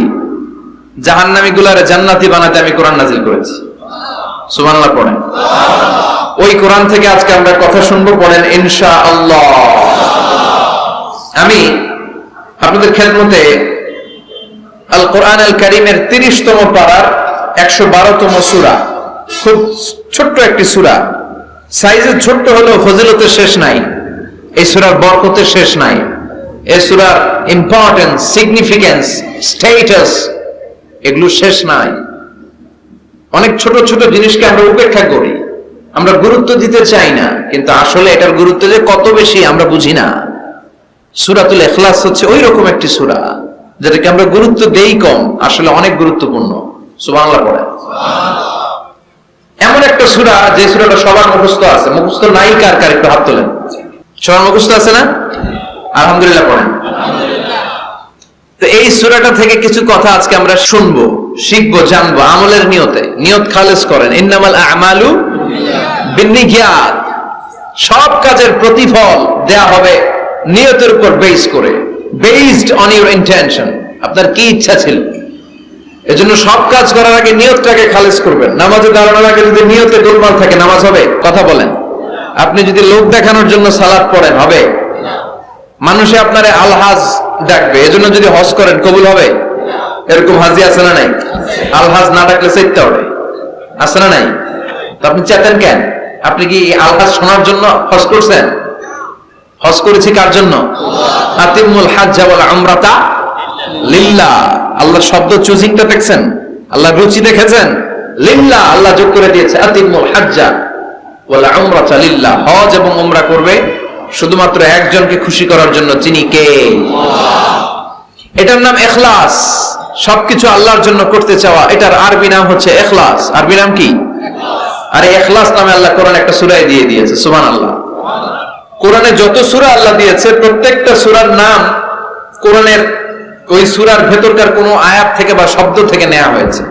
জাহান্নামীগুলারে জান্নাতি বানাতে আমি কোরআন নাজিল করেছি। সুবহানাল্লাহ পড়েন। ওই কোরআন থেকে আজকে আমরা কথা শুনবো, পড়েন ইনশাআল্লাহ। আমি আপনাদের খেদমতে আল কোরআন আল কারীমের 30তম পারার 112তম সূরা, খুব ছোট্ট একটি সূরা, সাইজে ছোট্ট হলেও ফজিলতের শেষ নাই। এই সূরার বরকতের শেষ নাই। এই সূরার ইম্পর্টেন্স, সিগনিফিকেন্স, স্ট্যাটাস, এগুলো শেষ নাই। অনেক ছোট ছোট জিনিসকে আমরা উপেক্ষা করি, আমরা গুরুত্ব দিতে চাই না, কিন্তু আসলে এটার গুরুত্ব যে কত বেশি আমরা বুঝি না। সূরাতুল ইখলাস হচ্ছে ওই রকম একটি সূরা যেটাকে আমরা গুরুত্ব দেই কম, আসলে অনেক গুরুত্বপূর্ণ। সুবহানাল্লাহ পড়েন। এমন একটা সূরা যে সূরাটা সবার মুখস্থ আছে। মুখস্থ নাই কার কার একটু হাত তোলেন। সবার মুখস্থ আছে না? আলহামদুলিল্লাহ পড়েন। তো এই সূরাটা থেকে কিছু কথা আজকে আমরা শুনবো, শিখবো, জানবো আমলের নিয়তে। নিয়ত খালেস করেন, ইন্নামাল আ'মালু বিন্নিয়াত। সব কাজের প্রতিফল দেয়া হবে নিয়তের উপর বেস করে, বেসড অন ইউর ইন্টেনশন। আপনার কি ইচ্ছা ছিল, এজন্য সব কাজ করার আগে নিয়তটাকে খালেস করবেন। নামাজে দাঁড়ানোর আগে যদি নিয়তে গোলমাল থাকে, নামাজ হবে? কথা বলেন। আপনি যদি লোক দেখানোর জন্য সালাত পড়েন, হবে? মানুষে আপনারে আলহাজ ডাকবে, এজন্য যদি হজ করেন, কবুল হবে? এরকম হাজি আছে না নাই? আলহাজ না ডাকলে চাইতে হবে, আছে না নাই? তো আপনি চেতেন কেন? আপনি কি আলহাজ শোনার জন্য হজ করছেন? হজ করেছি কার জন্য? আতিমুল হাজ্জ ওয়াল উমরাতা লিল্লাহ। আল্লাহ শব্দ চুজিংটা দেখছেন? আল্লাহ রুচি দেখেছেন? লিল্লাহ, আল্লাহ যোগ করে দিয়েছে আতিমুল হাজ্জ ওয়াল উমরাতা লিল্লাহ। হজ এবং উমরা করবে শুধুমাত্র একজনকে খুশি করার জন্য, যিনি কে? এটার নাম ইখলাস। সবকিছু আল্লাহর জন্য করতে চাওয়া, এটার আরবি নাম হচ্ছে ইখলাস। আরবি নাম কি? আরে ইখলাস নামে আল্লাহ কোরআন একটা সূরা দিয়ে দিয়েছে। সুবহানাল্লাহ। কোরআনে যত সূরা আল্লাহ দিয়েছে, প্রত্যেকটা সূরার নাম কোরআনের ওই সূরার ভেতরকার কোনো আয়াত থেকে বা শব্দ থেকে নেওয়া হয়েছে।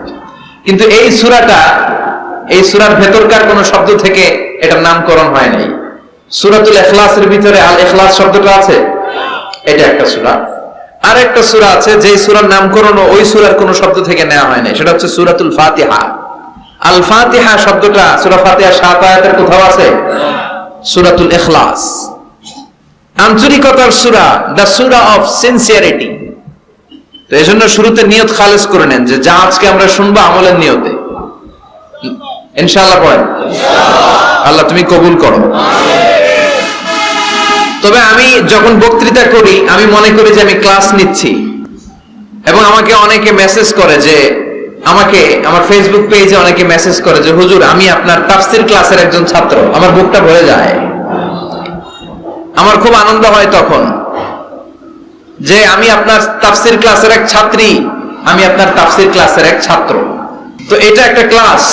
কিন্তু এই সূরাটা, এই সূরার ভেতরকার কোনো শব্দ থেকে এটার নামকরণ হয় নাই। সূরাতুল ইখলাসের ভিতরে আল ইখলাস শব্দটা আছে, এটা একটা সূরা। আর একটা সূরা আছে যে সূরার নামকরণ ওই সূরার কোনো শব্দ থেকে নেওয়া হয় নাই, সেটা হচ্ছে সূরাতুল ফাতিহা। আল ফাতিহা শব্দটা সূরা ফাতিহার 7 আয়াতের কোথাও আছে? সূরাতুল ইখলাস আন্তরিকতার সূরা, দ্য সূরা অফ সিনসিয়ারিটি। তো এজন্য শুরুতে নিয়ত খালেস করে নেন যে যা আজকে আমরা শুনবো আমলের নিয়তে। ইনশাআল্লাহ পড়েন। আল্লাহ তুমি কবুল করো। তবে আমি যখন বক্তৃতা করি, আমি মনে করি যে আমি ক্লাস নিচ্ছি, এবং আমাকে অনেকে মেসেজ করে যে, আমাকে আমার ফেসবুক পেজে অনেকে মেসেজ করে যে হুজুর আমি আপনার তাফসীর ক্লাসের একজন ছাত্র। আমার বুকটা ভরে যায়, আমার খুব আনন্দ হয় তখন যে আমি আপনার তাফসীর ক্লাসের এক ছাত্রী, আমি আপনার তাফসীর ক্লাসের এক ছাত্র। তো এটা একটা ক্লাস,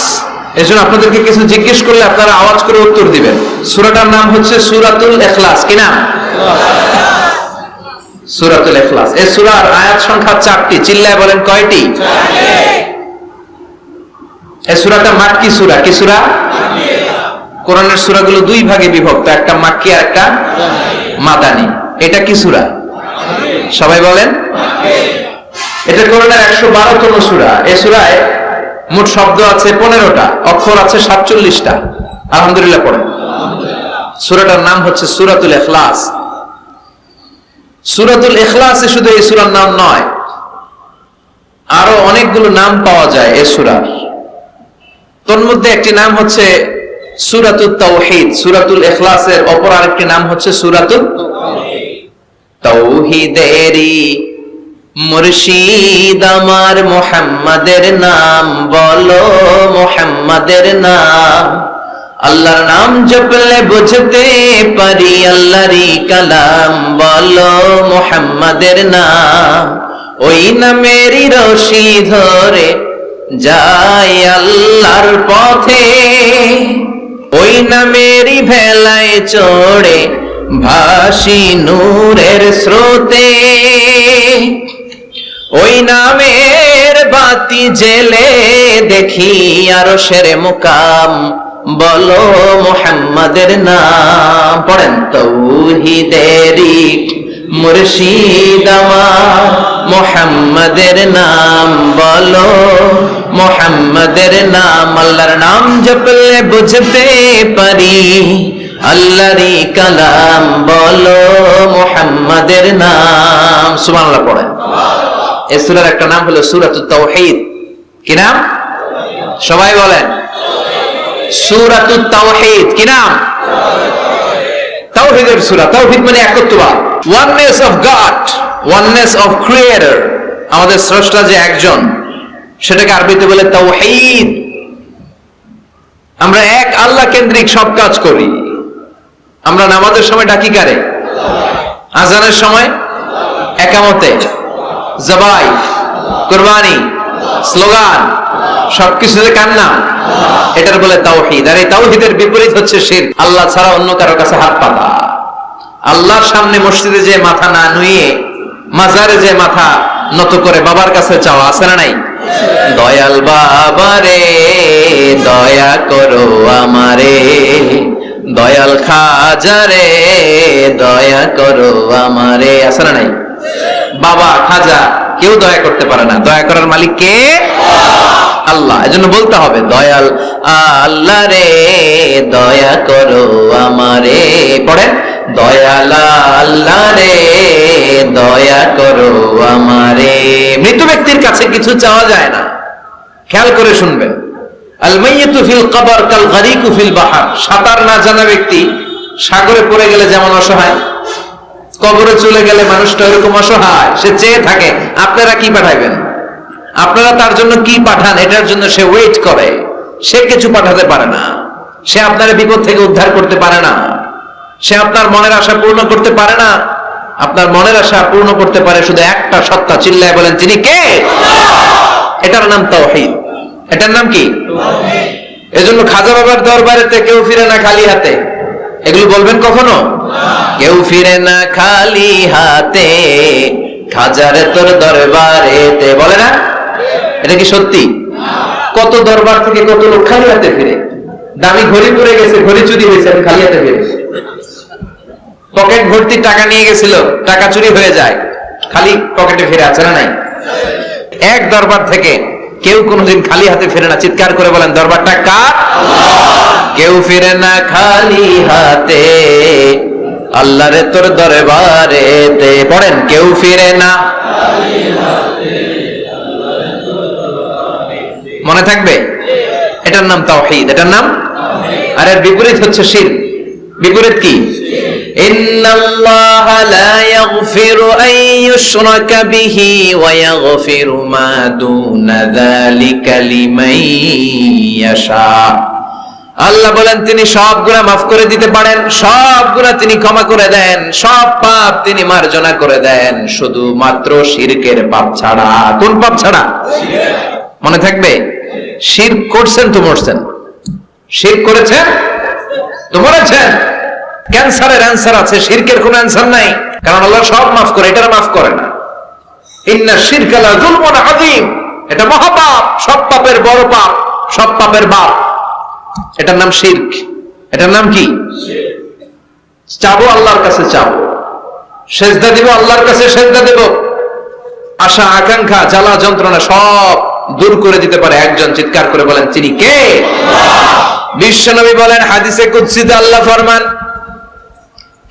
এজন্য আপনাদেরকে কিছু জিজ্ঞেস করলে আপনারা আওয়াজ করে উত্তর দিবেন। সূরাটার নাম হচ্ছে সূরাতুল ইখলাস। কি নাম? সূরাতুল ইখলাস। এই সূরার আয়াত সংখ্যা 4টি। চিল্লায় বলেন কয়টি? 4টি। এই সূরাটা মাক্কি সূরা। কি সূরা? কোরআনের সূরাগুলো দুই ভাগে বিভক্ত, একটা মাক্কি আর একটা মাদানী। এটা কি সূরা? সবাই বলেন। এটা কোরআনের 112তম সূরা। এই সূরায় মোট শব্দ আছে 15টা, অক্ষর আছে 47টা। আলহামদুলিল্লাহ পড়েন। সূরাটার নাম হচ্ছে সূরাতুল ইখলাস। সূরাতুল ইখলাসে শুধু এই সূরার নাম নয়, আরো অনেকগুলো নাম পাওয়া যায় এই সূরার। তোর মধ্যে একটি নাম হচ্ছে সূরাতুত তাওহীদ। সূরাতুল ইখলাসের অপর আরেকটি নাম হচ্ছে সূরাতুত তাওহীদেরি মুর্শিদ আমার মুহাম্মাদের নাম বলো, মুহাম্মাদের নাম। আল্লাহর নাম জপলে বুঝতে পারি আল্লাহরই কালাম বলো, মুহাম্মাদের নাম। ওই নামেরই রশি ধরে যাই আল্লাহর পথে, ওই নামেরই ভেলায় চড়ে ভাসি নূরের স্রোতে। ওই নামের বাতি জেলে দেখি আরশের মুকাম বলো, মুহাম্মাদের নাম। পড়েন। তাওহীদেরি মুর্শিদ আমার মুহাম্মাদের নাম বলো, মুহাম্মাদের নাম। আল্লাহর নাম জপলে বুঝতে পারি আল্লাহরই কালাম বলো, মুহাম্মাদের নাম। সুবহানাল্লাহ পড়েন। এই সূরার একটা নাম হলো সূরাতুত তাওহীদ। কি নাম? সবাই বলেন। সূরাতুত তাওহীদ। কি নাম? তাওহীদের সূরা। তাওহীদ মানে একত্ববাদ, oneness of God, oneness of creator. আমাদের স্রষ্টা যে একজন, সেটাকে আরবিতে বলে তাওহীদ। আমরা এক আল্লাহ কেন্দ্রিক সব কাজ করি। আমরা নামাজের সময় ডাকি কারে? আজানের সময়, একামতে, জবাই, কুরবানি, স্লোগান, সবকিছুতে কার নাম? এটার বলে তাওহীদ। আর এই তাওহীদের বিপরীত হচ্ছে শিরক। আল্লাহ ছাড়া অন্য কারো কাছে হাত পাতা, আল্লাহর সামনে মসজিদে যে মাথা না নুয়ে মাজারে যে মাথা নত করে বাবার কাছে চাওয়া, আছে না নাই? দয়াল বাবা রে দয়া করো আমারে, দয়াল খাজা রে দয়া করো আমারে, আছে না নাই? বাবা খাজা কেউ দয়া করতে পারে না, দয়া করার মালিক কে? আল্লাহ। এজন্য বলতে হবে দয়াল আল্লাহ রে দয়া করো আমারে। পড়েন। দয়াল আল্লাহ রে দয়া করো আমারে। মৃত ব্যক্তির কাছে কিছু চাওয়া যায় না, খেয়াল করে শুনবেন। আল মাইয়িতু ফিল কবর কাল গারিকু ফিল বাহর। সাঁতার না জানা ব্যক্তি সাগরে পড়ে গেলে যেমন অসহায়, কবরে চলে গেলে মানুষটা এরকম অসহায়, সে চেয়ে থাকে আপনারা কি পাঠাইবেন, আপনারা তার জন্য কি পাঠান, এটার জন্য সে ওয়েট করে। সে কিছু পাঠাতে পারে না, সে আপনার বিপদ থেকে উদ্ধার করতে পারে না, সে আপনার মনের আশা পূর্ণ করতে পারে না। আপনার মনের আশা পূর্ণ করতে পারে শুধু একটা সত্তা। চিল্লায় বলেন তিনি কে? এটার নাম তাওহীদ। এটার নাম কি? এজন্য খাজা বাবার দরবারেতে কেউ ফিরে না খালি হাতে। এগুলো বলবেন কখনো? কেউ ফিরে না খালি হাতে, খাজারে তোর দরবারেতে, বলে না? এটা কি সত্যি? কত দরবার থেকে কত লোক খালি হাতে ফিরে। দামি ঘড়ি পরে গেছে, ঘড়ি চুরি হয়েছে, আমি খালি হাতে ফিরে। পকেট ভর্তি টাকা নিয়ে গেছিল, টাকা চুরি হয়ে যায়, খালি পকেটে ফিরে, আছে না নাই? এক দরবার থেকে কেউ কোনোদিন খালি হাতে ফিরে না। চিৎকার করে বলেন দরবারটা কার? কেউ ফিরে না খালি হাতে, আল্লাহরে তোর দরবারেতে। পড়েন। কেউ ফিরে না, মনে থাকবে? এটার নাম তাওহীদ। এটার নাম। আর এর বিপরীত হচ্ছে শিরক। বিপরীত কি? ইন্নাল্লাহা লা ইয়াগফিরু আন ইউশরাকা বিহি ওয়া ইয়াগফিরু মা দুনা যালিকা লিমান ইয়াশা। আল্লাহ বলেন তিনি সব গুনাহ মাফ করে দিতে পারেন, সব গুনাহ তিনি ক্ষমা করে দেন, সব পাপ তিনি মার্জনা করে দেন, শুধুমাত্র শিরকের পাপ ছাড়া। কোন পাপ ছাড়া? মনে থাকবে? শিরক করছেন তো মরছেন, শিরক করেছেন তো মরেছেন। ক্যান্সারের অ্যান্সার আছে, শিরকের কোনো অ্যান্সার নাই, কারণ আল্লাহ সব মাফ করে, এটা মাফ করে না। ইন্না শিরকা লা যুলমুন আযীম। এটা মহাপাপ, সব পাপের বড় পাপ, সব পাপের বাপ। এটার নাম শিরক। এটার নাম কি? চাবো আল্লাহর কাছে, চাবো সেজদা দিব আল্লাহর কাছে, সেজদা দেব। আশা আকাঙ্ক্ষা জ্বালা যন্ত্রণা সব দূর করে দিতে পারে একজন। চিৎকার করে বলেন তিনি কে? বিশ্বনবী বলেন হাদিসে কুদসিতে আল্লাহ ফরমান,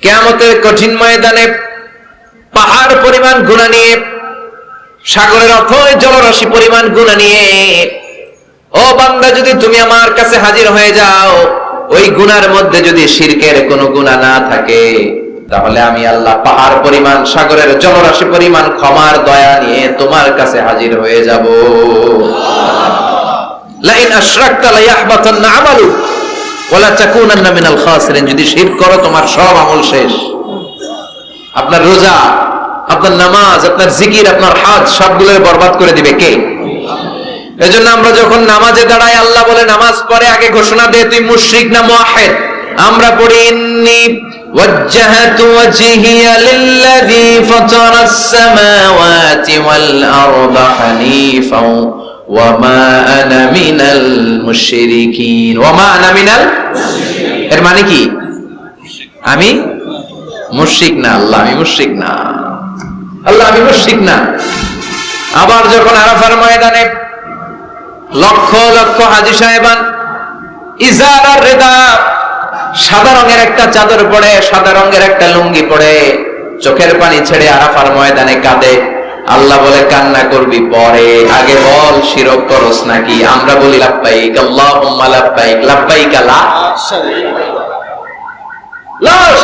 কিয়ামতের কঠিন ময়দানে পাহাড় পরিমাণ গুনাহ নিয়ে, সাগরের অথই জলরাশি পরিমাণ গুনাহ নিয়ে, ও বান্দা যদি তুমি আমার কাছে হাজির হয়ে যাও, ওই গুনার মধ্যে যদি শিরকের কোনো গুনাহ না থাকে, তাহলে আমি আল্লাহ পাহাড় পরিমাণ, সাগরের জলরাশি পরিমাণ ক্ষমার দয়া নিয়ে তোমার কাছে হাজির হয়ে যাব। লাইন আশরাকতা লায়াহবাতান্না আমালুক ওয়া লা তাকুনান্না মিনাল খাসিরিন। যদি শিরক করো তোমার সব আমল শেষ। আপনার রোজা, আপনার নামাজ, আপনার জিকির, আপনার হজ সবগুলো বরবাদ করে দিবে কে? এজন্য আমরা যখন নামাজে দাঁড়াই, আল্লাহ বলে নামাজ পড়ে আগে ঘোষণা দে তুই মুশরিক না মুওয়াহহিদ। আমরা পড়ি ইন্নী ওয়াজ্জাহতু ওয়াজহিয়া লিল্লাযী ফাতারাস সামাওয়াতি ওয়াল আরদা হানিফাও ওয়া মা আনা মিনাল মুশরিকিন। ওয়া মা আনা মিনাল মুশরিকিন এর মানে কি? আমি মুশরিক না, আল্লাহ আমি মুশরিক না, আল্লাহ আমি মুশরিক না। আবার যখন আরাফার ময়দানে লক্ষ লক্ষ হাজী সাহেবান ইজার আর রেদা, সাদা রঙের একটা চাদর পরে, সাদা রঙের একটা লুঙ্গি পরে, চোখের পানি ছেড়ে আরাফার ময়দানে কাঁদে। আল্লাহ বলে কান্না করবি পরে, আগে বল শিরক করস নাকি? আমরা বলি লাব্বাইক আল্লাহুম্মা লাব্বাইক, লাব্বাইক লা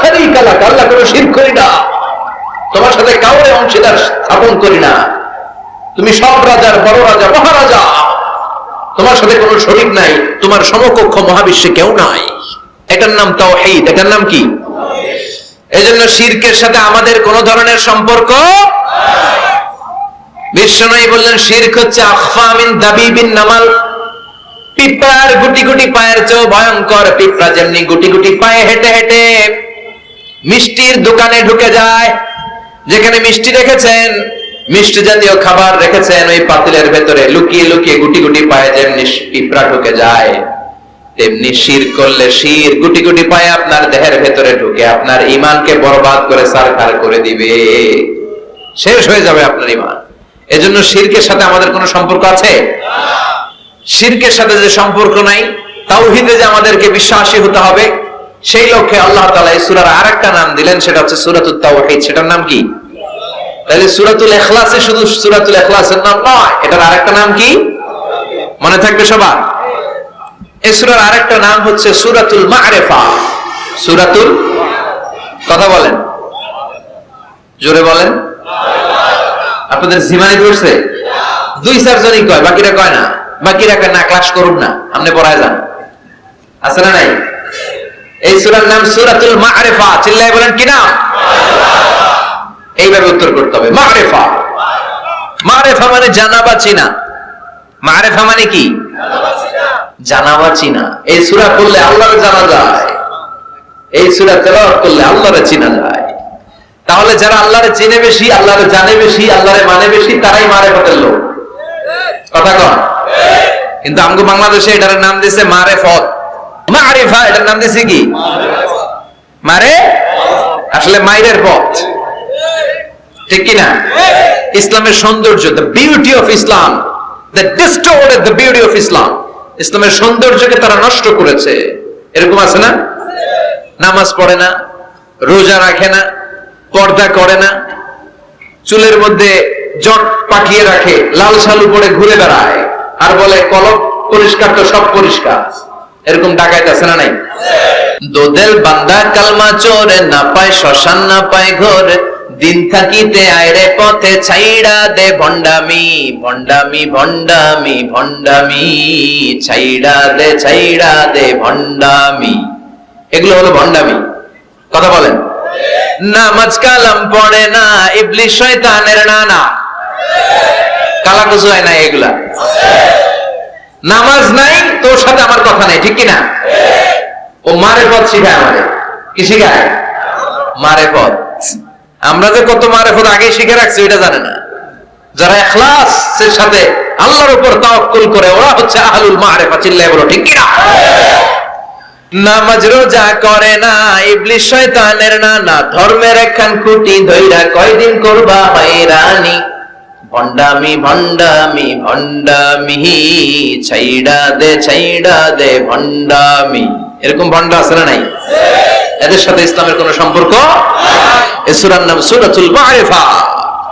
শারীকা লাক, আল্লাহ কোনো শিরক করি না, তোমার সাথে কাউরে অংশীদার স্থাপন করি না, তুমি সব রাজার বড় রাজা, মহারাজা, তোমার সাথে কোনো শরীক নাই, তোমার সমকক্ষ মহাবিশ্বে কেউ নাই। এটার নাম তাওহীদ। এটার নাম কি? এজন্য শিরকের সাথে আমাদের কোনো ধরনের সম্পর্ক নাই। বিশ্বনবী বললেন শিরক হচ্ছে আখফা মিন দাবিবিন নামাল, পিঁপড়ার গুটি গুটি পায়ের চেয়েও ভয়ঙ্কর। পিঁপড়া যেমনি গুটি গুটি পায়ে হেঁটে হেঁটে মিষ্টির দোকানে ঢুকে যায়, যেখানে মিষ্টি রেখেছেন, মিষ্টি জাতীয় খাবার রেখেছেন, ওই পাতিলের ভেতরে লুকিয়ে লুকিয়ে গুটি গুটি পায়ে যেমনি পিঁপড়া ঢুকে যায়, তেমনি শিরক করলে শির গুটি গুটি পায়ে আপনার দেহের ভেতরে ঢুকে আপনার ঈমানকে বরবাদ করে সারখার করে দিবে, শেষ হয়ে যাবে আপনার ঈমান। এজন্য শিরকের সাথে আমাদের কোনো সম্পর্ক আছে? শিরকের সাথে যে সম্পর্ক নাই, তাওহীদে যে আমাদেরকে বিশ্বাসী হতে হবে, সেই লক্ষ্যে আল্লাহ তাআলা এই সূরার আরেকটা নাম দিলেন, সেটা হচ্ছে সূরাতুত তাওহীদ। সেটার নাম কি? তাহলে সূরাতুল ইখলাসে শুধু সূরাতুল ইখলাসের নাম নয়, এটার আরেকটা নাম কি মনে থাকবে সবার? এই সূরার আরেকটা নাম হচ্ছে সূরাতুল মা'রিফা। সূরাতুল, কথা বলেন, জোরে বলেন। আপনাদের জিমানি ধরছে? 2-4 জনই কয়, বাকিরা কয় না। বাকিরা কয় না, ক্লাস করুন না, আপনি পড়ায় যান। আছে না নাই? এই সূরার নাম সূরাতুল মা'রিফা। চিল্লায় বলেন কি নাম? এইভাবে উত্তর করতে হবে। মা'রিফা, মা'রিফা মানে জানা বা চিনা। মা'রিফা মানে কি? জানা বা চিনা। এই সূরা পড়লে আল্লাহর জানা যায়, এই সূরা তেলাওয়াত করলে আল্লাহরে চিনা যায়। তাহলে যারা আল্লাহরে চিনে বেশি, আল্লাহরে জানে বেশি, আল্লাহরে মানে বেশি, তারাই মারেফতের লোক। কথা কন? কিন্তু আমগো বাংলাদেশে এটার নাম দিয়েছে মারেফত। মারিফা এটার নাম দিয়েছে কি? মারে, আসলে মাইরের পথ, ঠিক কি না? ইসলামের সৌন্দর্য, the beauty of Islam, they distorted the beauty of Islam. ইসলামের সৌন্দর্যকে তারা নষ্ট করেছে। এরকম আছে না? নামাজ পড়ে না, রোজা রাখে না, পর্দা করে না, চুলের মধ্যে জট পাকিয়ে রাখে, লাল শালু পরে ঘুরে বেড়ায়, আর বলে কলব পরিষ্কার তো সব পরিষ্কার। এরকম ডাকাইত আছে না নাই? দোদেল বান্দা কালমা চোরে, না পায় শ্মশান না পায় ঘর, দিন থাকিতে আয়রে পথে ছাইড়া দে ভণ্ডামি, ভণ্ডামি ভণ্ডামি ভণ্ডামি, ছাইড়া দে ভণ্ডামি। এগুলো হলো ভণ্ডামি। কথা বলেন। নামাজ কালাম পড়ে না, ইবলিস শয়তানের নানা, কালা কুচু হয় না এগুলা। নামাজ নাই, তোর সাথে আমার কথা নাই, ঠিক কিনা? ও মারেফত শিখায় আমাদের। কি শিখায়? মারেফত। আমরা যে কত মারেফত আগে শিখে রাখছি ওইটা জানে না। যারা ইখলাসের সাথে আল্লাহর উপর তাওয়াক্কুল করে, ওরা হচ্ছে আহলুল মারেফা। চিল্লায় বলো ঠিক কিনা? নামাজ রোজা করে না, ইবলিস শয়তানের নানা, ধর্মের একখান খুঁটি ধইরা কয়দিন করবা হয়রানি। ভণ্ডামি ভণ্ডামি ভণ্ডামি, ছাইড়া দে ভণ্ডামি। এরকম ভণ্ড আছে না নাই? এদের সাথে ইসলামের কোন সম্পর্ক? এই সূরার নাম সূরাতুল মারিফা।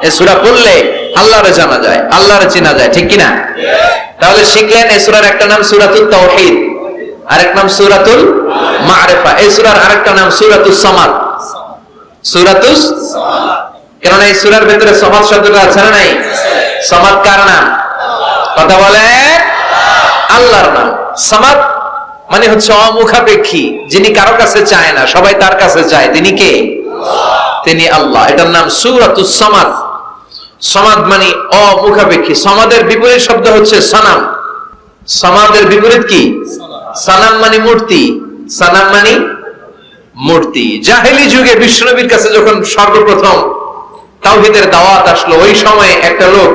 এই সূরা পড়লে আল্লাহরে জানা যায়, আল্লাহরে চেনা যায়, ঠিক কিনা? তাহলে শিখলেন এই সূরার একটা নাম সূরাতুত তাওহীদ, আরেক নাম সূরাতুল মারিফা। এই সূরার আরেকটা নাম সূরাতুস সামাদ। সূরাতুস সামাদ, কারণ এই সূরার ভিতরে সামাদ শব্দটা আছে না নাই? সামাদ কার নাম? কথা বলে আল্লাহর নাম। সামাদ মানে হচ্ছে অমুখাপেক্ষী, যিনি কারো কাছে চায় না, সবাই তার কাছে চায়। তিনি কে? তিনি আল্লাহ। এটার নাম সূরাতুস সামাদ। সামাদ মানে অমুখাপেক্ষী। সামাদের বিপরীত শব্দ হচ্ছে সানাম। সামাদের বিপরীত কি? সানাম মানে মূর্তি। সানাম মানে মূর্তি। জাহেলি যুগে বিশ্বনবীর কাছে যখন সর্বপ্রথম তাওহীদের দাওয়াত আসলো, ওই সময়ে একটা লোক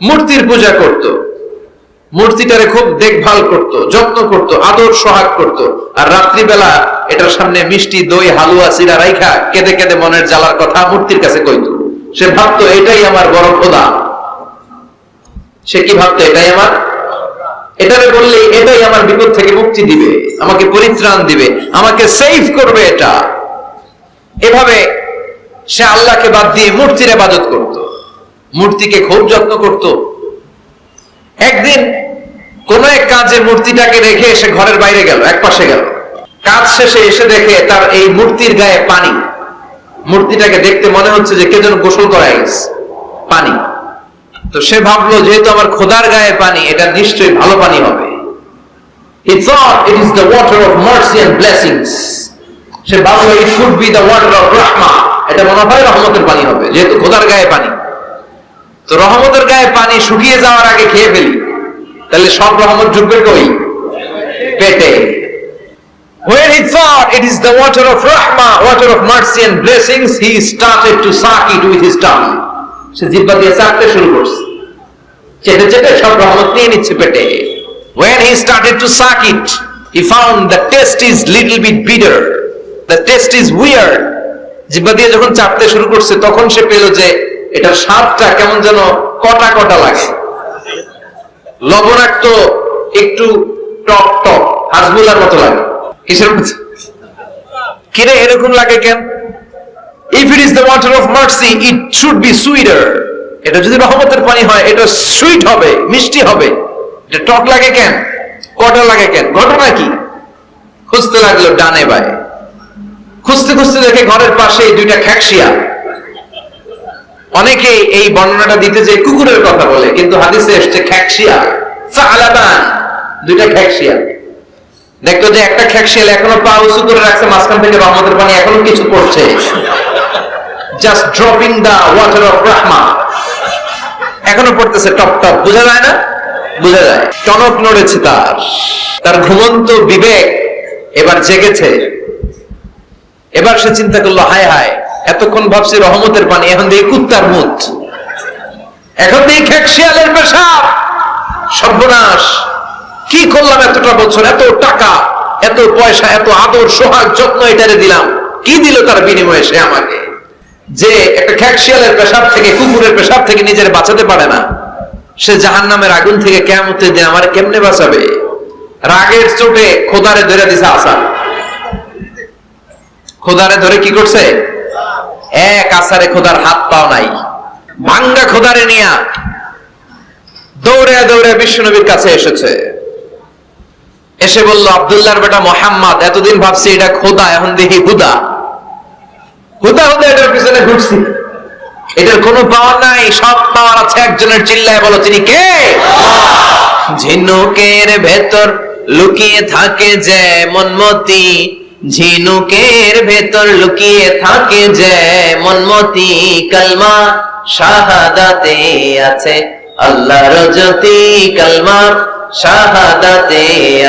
মূর্তির পূজা করত, মূর্তিটারে খুব দেখভাল করত, যত্ন করত, আদর সোহাগ করত, আর রাত্রিবেলা এটার সামনে মিষ্টি দই হালুয়া চিরা রাইখা কেঁদে কেঁদে মনের জ্বালার কথা মূর্তির কাছে কইত। সে ভাবতো এটাই আমার বড় খোদা। সে কি ভাবতো? এটাই আমার, এটারে বললে এটাই আমার বিপদ থেকে মুক্তি দিবে, আমাকে পরিত্রাণ দিবে, আমাকে সেভ করবে এটা। এভাবে সে আল্লাহকে বাদ দিয়ে মূর্তির ইবাদত করত, মূর্তিকে খুব যত্ন করত। একদিন কোন এক কাজে মূর্তিটাকে রেখে এসে ঘরের বাইরে গেল, এক পাশে গেল। কাজ শেষে এসে দেখে তার এই মূর্তির গায়ে পানি। মূর্তিটাকে দেখতে মনে হচ্ছে যে কে যেন গোসল করায় গেছে, পানি। তো সে ভাবলো যেহেতু আমার খোদার গায়ে পানি, এটা নিশ্চয়ই ভালো পানি হবে। He thought it is the water of mercy and blessings. সে ভাবলো it should be the water of rahmah. এটা মনে হয় রহমতের পানি হবে, যেহেতু খোদার গায়ে পানি। তো রহমতের গায়ে পানি শুকিয়ে যাওয়ার আগে খেয়ে ফেলি, তাহলে সব রহমত ঢুকবে কই? পেটে। When he thought it is the water of rahmah, water of mercy and blessings, he started to suck it with his tongue. সে জিহ্বা দিয়ে চাটতে শুরু করছে, চেটে চেটে সব রহমত নিয়ে নিচ্ছে পেটে। When he started to suck it, he found the taste is little bit bitter, the taste is weird. জিহ্বা দিয়ে যখন চাটতে শুরু করছে, তখন সে পেল যে এটার স্বাদটা কেমন যেন কটা কটা লাগে, লবণাক্ত, একটু টক টক, হাজবুলার মতো লাগে। কিসের মতো? কিরে এরকম লাগে কেন? If it is the water of mercy, it should be sweeter. এটা যদি রহমতের পানি হয়, এটা সুইট হবে, মিষ্টি হবে। এটা টক লাগে কেন? কটা লাগে কেন? ঘটনা কি? খুঁজতে লাগলো ডানে বায়ে। খুঁজতে খুঁজতে দেখে ঘরের পাশে দুইটা খ্যাকশিয়া। অনেকে এই বর্ণনাটা দিতে যে কুকুরের কথা বলে, কিন্তু হাদিসে এসেছে খ্যাকশিয়া, সালাবান, দুইটা খ্যাকশিয়া। দেখতো যে একটা খ্যাকশিয়াল এখনো পা উঁচু করে রাখছে, মাঝখান থেকে রহমতের পানি এখনো কিছু পড়ছে, just dropping the water of রাহমা, এখনো পড়তেছে টপ টপ। বোঝা যায় না? বোঝা যায়। টনক নড়েছে তার ঘুমন্ত বিবেক এবার জেগেছে। এবার সে চিন্তা করলো, হায় হায়, এতক্ষণ ভাবছি রহমতের পানি, এখন দেখি কুত্তার মুত, এখন দেখি খ্যাকশিয়ালের পেশাব। সর্বনাশ, কি করলাম এতটা বছর, এত টাকা, এত পয়সা, এত আদর সোহাগ যত্ন এটারে দিলাম, কি দিল তার বিনিময়ে সে আমাকে? যে একটা খ্যাকশিয়ালের পেশাব থেকে, কুকুরের পেশাব থেকে নিজের বাঁচাতে পারে না, সে জাহান্নামের আগুন থেকে কিয়ামতের দিন আমার কেমনে বাঁচাবে? রাগের চোটে খোদারে ধরে দিছে আসার। খোদারে ধরে কি করছে? এক আসারে খোদার হাত পাও নাই, ভাঙ্গা খোদারে নিয়া দৌড়ে দৌড়ে বিশ্বনবীর কাছে এসেছে। এসে বলল, আব্দুল্লাহর বেটা মোহাম্মদ, এতদিন ভাবছি এটা খোদা, এখন দেখি হুদা। হুদা হুদা এটার পিছনে ঘুরছি, এটার কোনো পাওয়ার নাই, সব পাওয়ার আছে একজনের। চিল্লায় বলো, তিনি কে? ঝিনুকের ভেতর লুকিয়ে থাকে যেমন মতি, ঝিনুকের ভেতর লুকিয়ে থাকে যেমন মতি, কালমা শাহাদাতে আছে আল্লাহর জ্যোতি, কালমা শাহাদাতে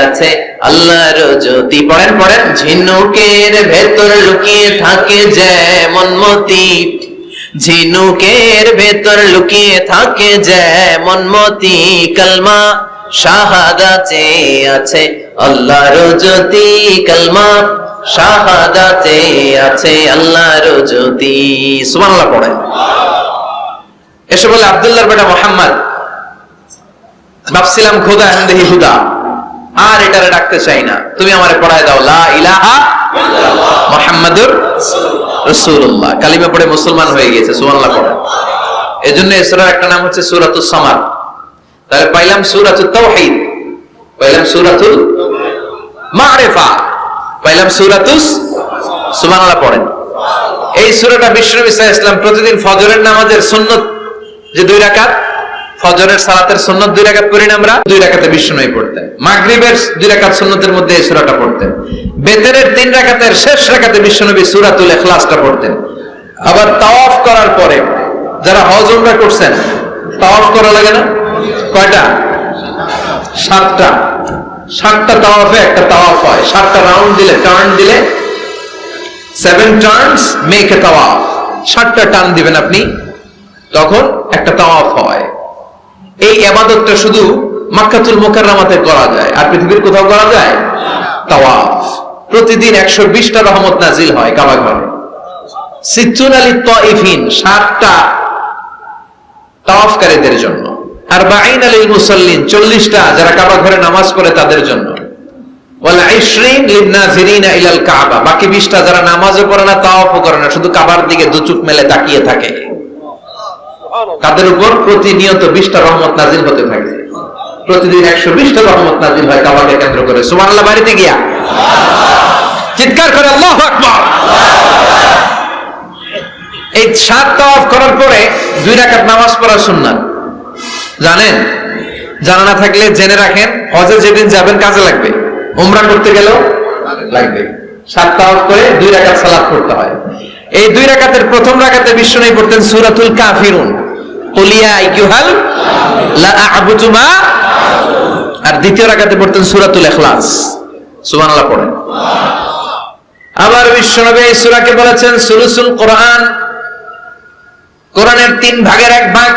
আছে আল্লাহর জ্যোতি। পড়েন পড়েন। ঝিনুকের ভেতর লুকিয়ে থাকে যেমন মতি, ঝিনুকের ভেতর লুকিয়ে থাকে যেমন মতি, কালমা শাহাদাতে আছে আল্লাহর জ্যোতি কালমা শাহাদাতে আছে আল্লাহর জ্যোতি। সুবহানাল্লাহ পড়ে। এসে বলে আব্দুল্লাহর বেটা মুহাম্মদ, ভাবছিলাম খোদা হিন্দি হুদা, আর এটারে ডাকতে চাই না, তুমি আমারে পড়ায় দাও লা ইলাহা ইল্লাল্লাহ মুহাম্মাদুর রাসূলুল্লাহ। কালিমা পড়ে মুসলমান হয়ে গেছে। সুবহানাল্লাহ পড়ে। এজন্য এই সূরার একটা নাম হচ্ছে সূরাতুস সামাদ। তাহলে পাইলাম সূরাতুত তাওহীদ, পাইলাম সূরাতুল মারিফা, পাইলাম সূরাতুস। সুবহানাল্লাহ পড়েন। এই সূরাটা বিশ্বনবী সাল্লাল্লাহু আলাইহি ওয়াসাল্লাম প্রতিদিন ফজরের নামাজের সুন্নাত যে 2 রাকাত, ফজরের সালাতের সুন্নাত 2 রাকাত করি না আমরা, 2 রাকাতে বিশ্বনবী পড়তেন। মাগরিবের 2 রাকাত সুন্নাতের মধ্যে এই সূরাটা পড়তেন। বেতেরের 3 রাকাতের শেষ রাকাতে বিশ্বনবী সূরাতুল ইখলাসটা পড়তেন। আবার তাওয়াফ করার পরে যারা হজ উমরা করছেন, তাওয়াফ করা লাগে না? কয়টা? 7টা। 7টা তাওয়াফে একটা তাওয়াফ হয়। 7টা রাউন্ড দিলে, টার্ন দিলে 7 টার্নস মেক এ তাওয়াফ। 7টা টার্ন দিবেন আপনি, তখন একটা তাওয়াফ হয়। এই ইবাদতটা শুধু মক্কাতুল মুকাররমাতে করা যায়, আর পৃথিবীর কোথাও করা যায়? তাওয়াফ। প্রতিদিন 120টা রহমত নাজিল হয় কাবা ঘরে। সিত্তুন আলিত তাইফিন, 7টা তাওয়াফকারীদের জন্য। 40 আলিল মুসাল্লিন, 40টা যারা কাবা ঘরে নামাজ পড়ে তাদের জন্য। ওয়াল 20 লিন-নাযিরিনা ইলাল কাবা, বাকি 20টা যারা নামাজও পড়ে না, তাওয়াফও করে না, শুধু কাবার দিকে দু চোখ মেলে তাকিয়ে থাকে, তাদের উপর প্রতিনিয়ত 20টা রহমত নাজিল হতে থাকে। প্রতিদিন 120টা রহমত নাজিল হয় কাবাকে কেন্দ্র করে। সুবহানাল্লাহ। বাড়িতে গিয়া চিৎকার করে আল্লাহু আকবার। এই 7 তাওয়াফ করার পরে 2 রাকাত নামাজ পড়া সুন্নাত, জানেন? জানা না থাকলে জেনে রাখেন, হজে যেদিন যাবেন কাজে লাগবে, উমরা করতে গেলেও লাগবে। 7 তাওয়াফ করে 2 রাকাত সালাত পড়তে হয়। এই 2 রাকাতের প্রথম রাকাতে বিশ্বনবী পড়তেন সূরাতুল কাফিরুন, কুল ইয়া আইয়ুহাল লা আ'বুদু মা, আর দ্বিতীয় রাকাতে পড়তেন সূরাতুল ইখলাস। সুবহানাল্লাহ পড়েন। আবার বিশ্বনবী এই সূরাকে বলেছেন সুলুসুল কোরআন, কোরআনের 3 ভাগের 1 ভাগ।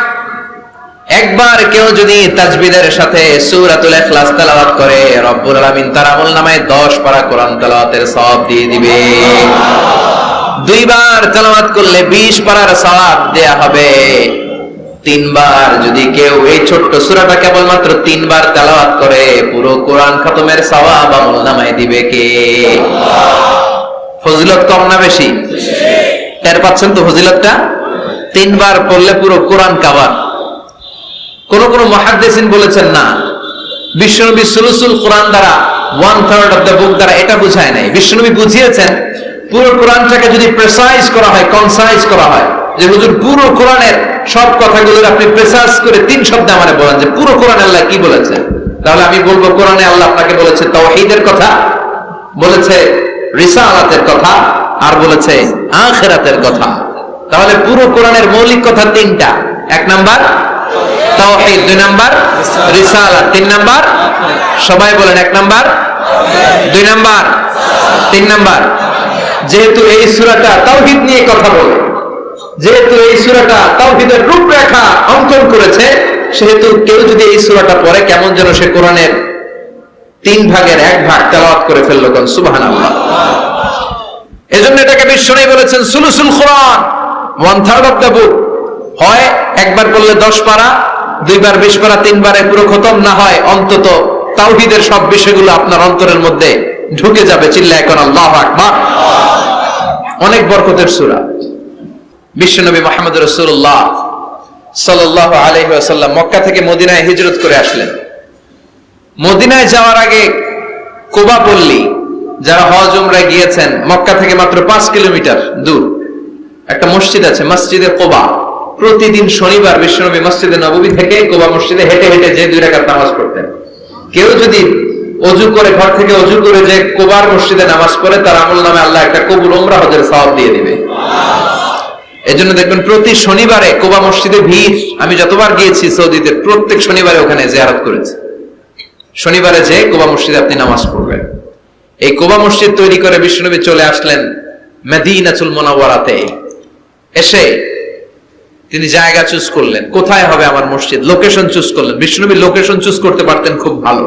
একবার কেউ যদি তাজবিদের সাথে সূরাতুল ইখলাস তেলাওয়াত করে, রব্বুল আলামিন তার আমলনামায় 10 পারা কোরআন তেলাওয়াতের সওয়াব দিয়ে দিবে। 2 বার তেলাওয়াত করলে 20 পারার সওয়াব দেয়া হবে। 3 বার যদি কেউ এই ছোট্ট সূরাটা কেবলমাত্র 3 বার তেলাওয়াত করে, পুরো কোরআন খতমের সওয়াব আমলনামায় দিবে কে? ফজিলত কম না বেশি? টের পাচ্ছেন তো ফজিলতটা? 3 বার পড়লে পুরো কোরআন কভার। কোন কোন মুহাদ্দিসিন বলেছেন না, বিশ্বনবী সুলুসুল কোরআন দ্বারা 1/3 অফ দ্য বুক দ্বারা এটা বুঝায় নাই। বিশ্বনবী বুঝিয়েছেন পুরো কোরআনটাকে যদি প্রেসাইজ করা হয়, কনসাইজ করা হয়, যে হুজুর পুরো কোরআনের সব কথাগুলো আপনি প্রেসাইজ করে 3 শব্দে আমারে বলেন যে পুরো কোরআন আল্লাহ কি বলেছে, তাহলে আমি বলবো কোরআনে আল্লাহ আপনাকে বলেছে তাওহীদের কথা, বলেছে রিসালাতের কথা, আর বলেছে আখিরাতের কথা। তাহলে পুরো কোরআনের মৌলিক কথা 3টা। 1 নাম্বার তাওহীদ, 2 নাম্বার রিসালাত, 3 নাম্বার সবাই বলেন 1 নাম্বার, 2 নাম্বার, 3 নাম্বার। যেহেতু এই সূরাটা তাওহীদ নিয়ে কথা বলে, যেহেতু এই সূরাটা তাওহীদের রূপরেখা অঙ্কন করেছে, সেহেতু কেউ যদি এই সূরাটা পড়ে কেমন যেন সে কোরআনের 3 ভাগের 1 ভাগ তেলাওয়াত করে ফেললো। কোন সুবহানাল্লাহ। এজন্য এটাকে বিশ্বনবী বলেছেন সুলুসুল কোরআন, 1/3 অফ দ্য বুক। হয় একবার পড়লে 10 পারা, 2 বার 20 পারা, 3 বারে পুরো খতম, না হয় অন্তত তাওহীদের সব বিষয়গুলো আপনার অন্তরের মধ্যে ঢুকে যাবে। চিল্লায় কোন আল্লাহু আকবার। অনেক বরকতের সূরা। বিশ্বনবী মুহাম্মদ রাসূলুল্লাহ সাল্লাল্লাহু আলাইহি ওয়াসাল্লাম মক্কা থেকে মদিনায় হিজরত করে আসলেন। মদিনায় যাওয়ার আগে কুবা পল্লী, যারা হজ উমরায় গিয়েছেন, মক্কা থেকে মাত্র 5 কিলোমিটার দূর একটা মসজিদ আছে, মসজিদে কুবা। প্রতিদিন শনিবার বিশ্বনবী মসজিদে নববী থেকে কুবা মসজিদে হেঁটে হেঁটে যে 2 রাকাত নামাজ পড়তেন। কেউ যদি ওযু করে, ঘর থেকে ওযু করে যে কুবার মসজিদে নামাজ পড়ে, তার আমলনামে আল্লাহ একটা কবুল উমরা হজের সওয়াব দিয়ে দিবে। এজন্য দেখবেন প্রতি শনিবারে কুবা মসজিদে ভিড়। আমি যতবার গিয়েছি সৌদিতে, প্রত্যেক শনিবারে ওখানে জিয়ারত করেছি। শনিবারে যে কুবা মসজিদে আপনি নামাজ পড়বেন। এই কুবা মসজিদ তৈরি করে বিশ্বনবী চলে আসলেন মদিনাতুল মুনাওয়ারাতে। এসে তিনি জায়গা চুজ করলেন, কোথায় হবে আমার মসজিদ, লোকেশন চুজ করলেন। বিশ্বনবী লোকেশন চুজ করতে পারতেন খুব ভালো,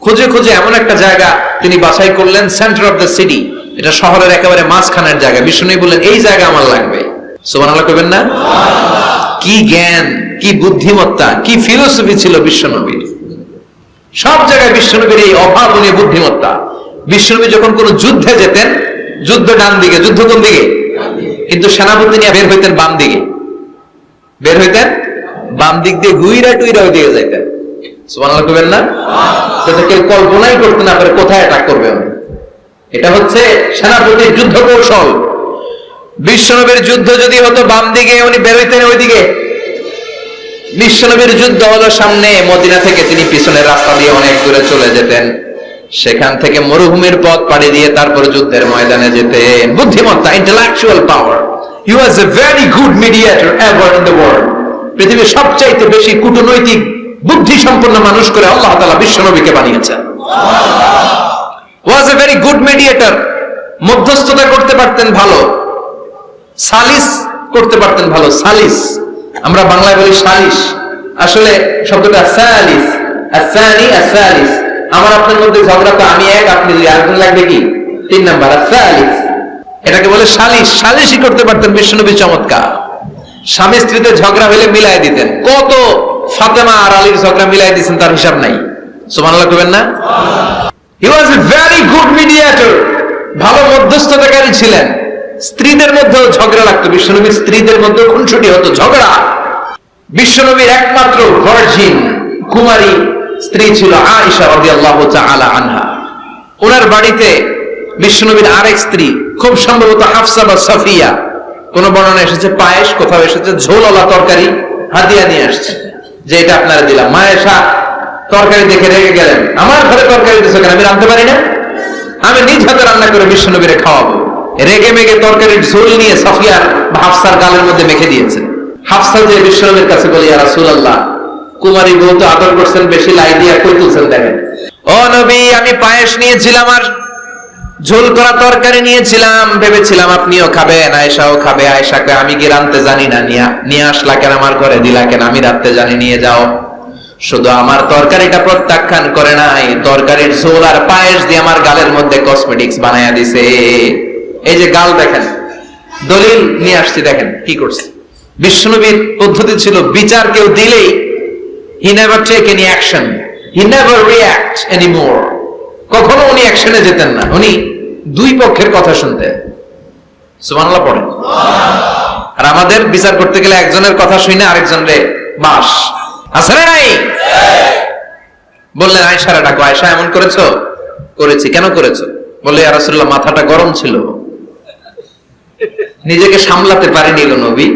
খুঁজে খুঁজে এমন একটা জায়গা তিনি বাছাই করলেন, সেন্টার অফ দ্য সিটি, এটা শহরের একেবারে মাঝখানের জায়গা। বিষ্ণু বললেন এই জায়গা আমার লাগবে। সুবহানাল্লাহ কইবেন না? কি জ্ঞান, কি বুদ্ধিমত্তা, কি ফিলোসফি ছিল বিশ্বনবীর। সব জায়গায় বিশ্বনবীর এই অভাবনীয় বুদ্ধিমত্তা। বিশ্বনবী যখন কোন যুদ্ধে যেতেন, যুদ্ধ ডান দিকে, যুদ্ধ কোন দিকে? কিন্তু সেনাপতি নিয়ে বের হইতেন বাম দিকে, বের হইতেন বাম দিক দিয়ে, গুইরা টুইরা ওই দিকে যাইতেন। সুবহানাল্লাহ কইবেন না? যাতে কেউ কল্পনাই করতে না পারে কোথায় অ্যাটাক করবে উনি। এটা হচ্ছে সেনাপতির যুদ্ধ কৌশল। বিশ্বনবীর যুদ্ধ যদি হতো বাম দিকে, উনি বের হইতেন ওইদিকে। বিশ্বনবীর যুদ্ধ হলো সামনে, মদিনা থেকে তিনি পিছনের রাস্তা দিয়ে অনেক দূরে চলে যেতেন, সেখান থেকে মরুভূমির পথ পাড়ি দিয়ে তারপর যুদ্ধের ময়দানে যেতেন। বুদ্ধিমত্তা, intellectual power. He was a very good mediator ever in the world. পৃথিবীর সবচাইতে বেশি কূটনৈতিক বুদ্ধি সম্পন্ন মানুষ করে আল্লাহ তাআলা বিশ্বনবীকে বানিয়েছেন। ওয়াজ এ ভেরি গুড মিডিয়েটর। মধ্যস্থতা করতে পারতেন ভালো, সালিস করতে পারতেন ভালো। সালিস আমরা বাংলায় বলি সালিস, আসলে শব্দটা সালিস, আসানি আসালিস। আমার আপনার মধ্যে ঝগড়া, তো আমি এক, আপনি দুই, আরেকজন লাগবে কি? তিন নাম্বার, সালিস। এটাকে বলে সালিস। সালিসই করতে পারতেন বিশ্বনবী। চমৎকার। স্বামী স্ত্রীতে ঝগড়া হইলে মিলাই দিতেন। কত ফাতেমা আর আলীর ঝগড়া মিলাই দিয়েছেন তার হিসাব নাই। সুবহানাল্লাহ কইবেন না? হি ওয়াজ এ ভেরি গুড মিডিয়েটর। ভালো মধ্যস্থতাকারী ছিলেন। স্ত্রীদের মধ্যেও ঝগড়া লাগতো, বিশ্বনবীর স্ত্রীদের মধ্যেও খুনসুটি হতো, ঝগড়া। বিশ্বনবীর একমাত্র ভার্জিন কুমারী স্ত্রী ছিল আয়েশা রাদিয়াল্লাহু তাআলা আনহা। ওনার বাড়িতে বিশ্বনবীর আরেক স্ত্রী, খুব সম্ভবত হাফসা বা সাফিয়া, কোন বর্ণনা এসেছে পায়েস, কোথাও এসেছে ঝোলওয়ালা তরকারি হাদিয়া নিয়ে আসছে, যে এটা আপনারা দিলাম। মা আয়েশা তরকারি দেখে রেগে গেলেন, আমার ঘরে তরকারি দিয়েছো কেন? আমি রাঁধতে পারি না? আমি নিজ হাতে রান্না করে বিশ্বনবীরে খাওয়াবো। রেগে মেগে তরকারির ঝোল নিয়ে সাফিয়ার বা হাফসার গালের মধ্যে মেখে দিয়েছে। হাফসা যে বিশ্বনবীর কাছে বলি, ইয়া রাসূলুল্লাহ, কুমারী বউ তো আদর করছেন, বেশি লাই দিয়া কই তুলছেন দেখেন। ও নবী, আমি পায়েস নিয়েছিলাম আর ঝোল করা তরকারি নিয়েছিলাম, ভেবেছিলাম আপনিও খাবেন, আয়েশাও খাবে। আয়েশা কয়, আমি কি রাঁধতে জানি না? নিয়ে আসলা কেন আমার ঘরে, দিলা কেন? আমি রাঁধতে জানি, নিয়ে যাও। শুধু আমার তরকারিটা প্রত্যাখ্যান করে নাই, তরকারির ঝোল আর পায়েস দিয়ে আমার গালের মধ্যে কসমেটিক্স বানায়া দিছে। এই যে গাল দেখেন, দলিল নিয়ে আসছি, দেখেন কি করছে। বিশ্বনবীর পদ্ধতি ছিল, বিচার কেউ দিলেই he never take any action, he never react anymore। কখনো উনি অ্যাকশনে যেতেন না, উনি দুই পক্ষের কথা শুনতেন। সুবহানাল্লাহ পড়েন। আর আমাদের বিচার করতে গেলে একজনের কথা শুনে আরেকজনরে বাস আছে না নাই? বললেন আয়েশারে ডাকো। আয়েশা, এমন করেছো? করেছি। কেন করেছো? বলে, ইয়া রাসূলুল্লাহ, মাথাটা গরম ছিল, নিজেকে সামলাতে পারিনি গো নবী,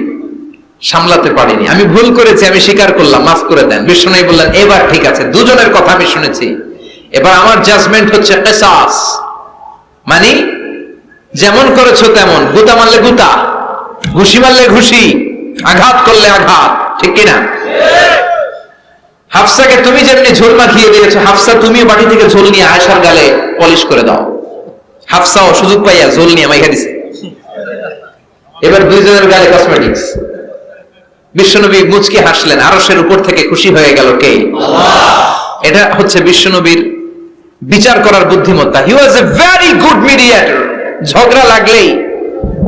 সামলাতে পারিনি, আমি ভুল করেছি, আমি স্বীকার করলাম, মাফ করে দেন। বিশ্বনবী বললেন, এবার ঠিক আছে, দুজনের কথা আমি শুনেছি, এবার আমার জাজমেন্ট হচ্ছে কিসাস, মানে যেমন করেছো তেমন, গুতা মারলে গুতা, ঘুষি মারলে ঘুষি, আঘাত করলে আঘাত, ঠিক কিনা? হাফসাকে তুমি যেমনি ঝোল মাখিয়ে দিয়েছো, হাফসা তুমিও বাড়ি থেকে ঝোল নিয়ে আয়েশার গালে পলিশ করে দাও। হাফসাও সুযোগ পাইয়া ঝোল নিয়ে মাইখা দিছে। এবার দুইজনের গালে কসমেটিক্স। বিশ্বনবী মুচকি হাসলেন, আরশের উপর থেকে খুশি হয়ে গেল কে? আল্লাহ। এটা হচ্ছে বিশ্বনবীর বিচার করার বুদ্ধিমত্তা। হি ওয়াজ এ ভেরি গুড মিডিয়েটর। ঝগড়া লাগলেই,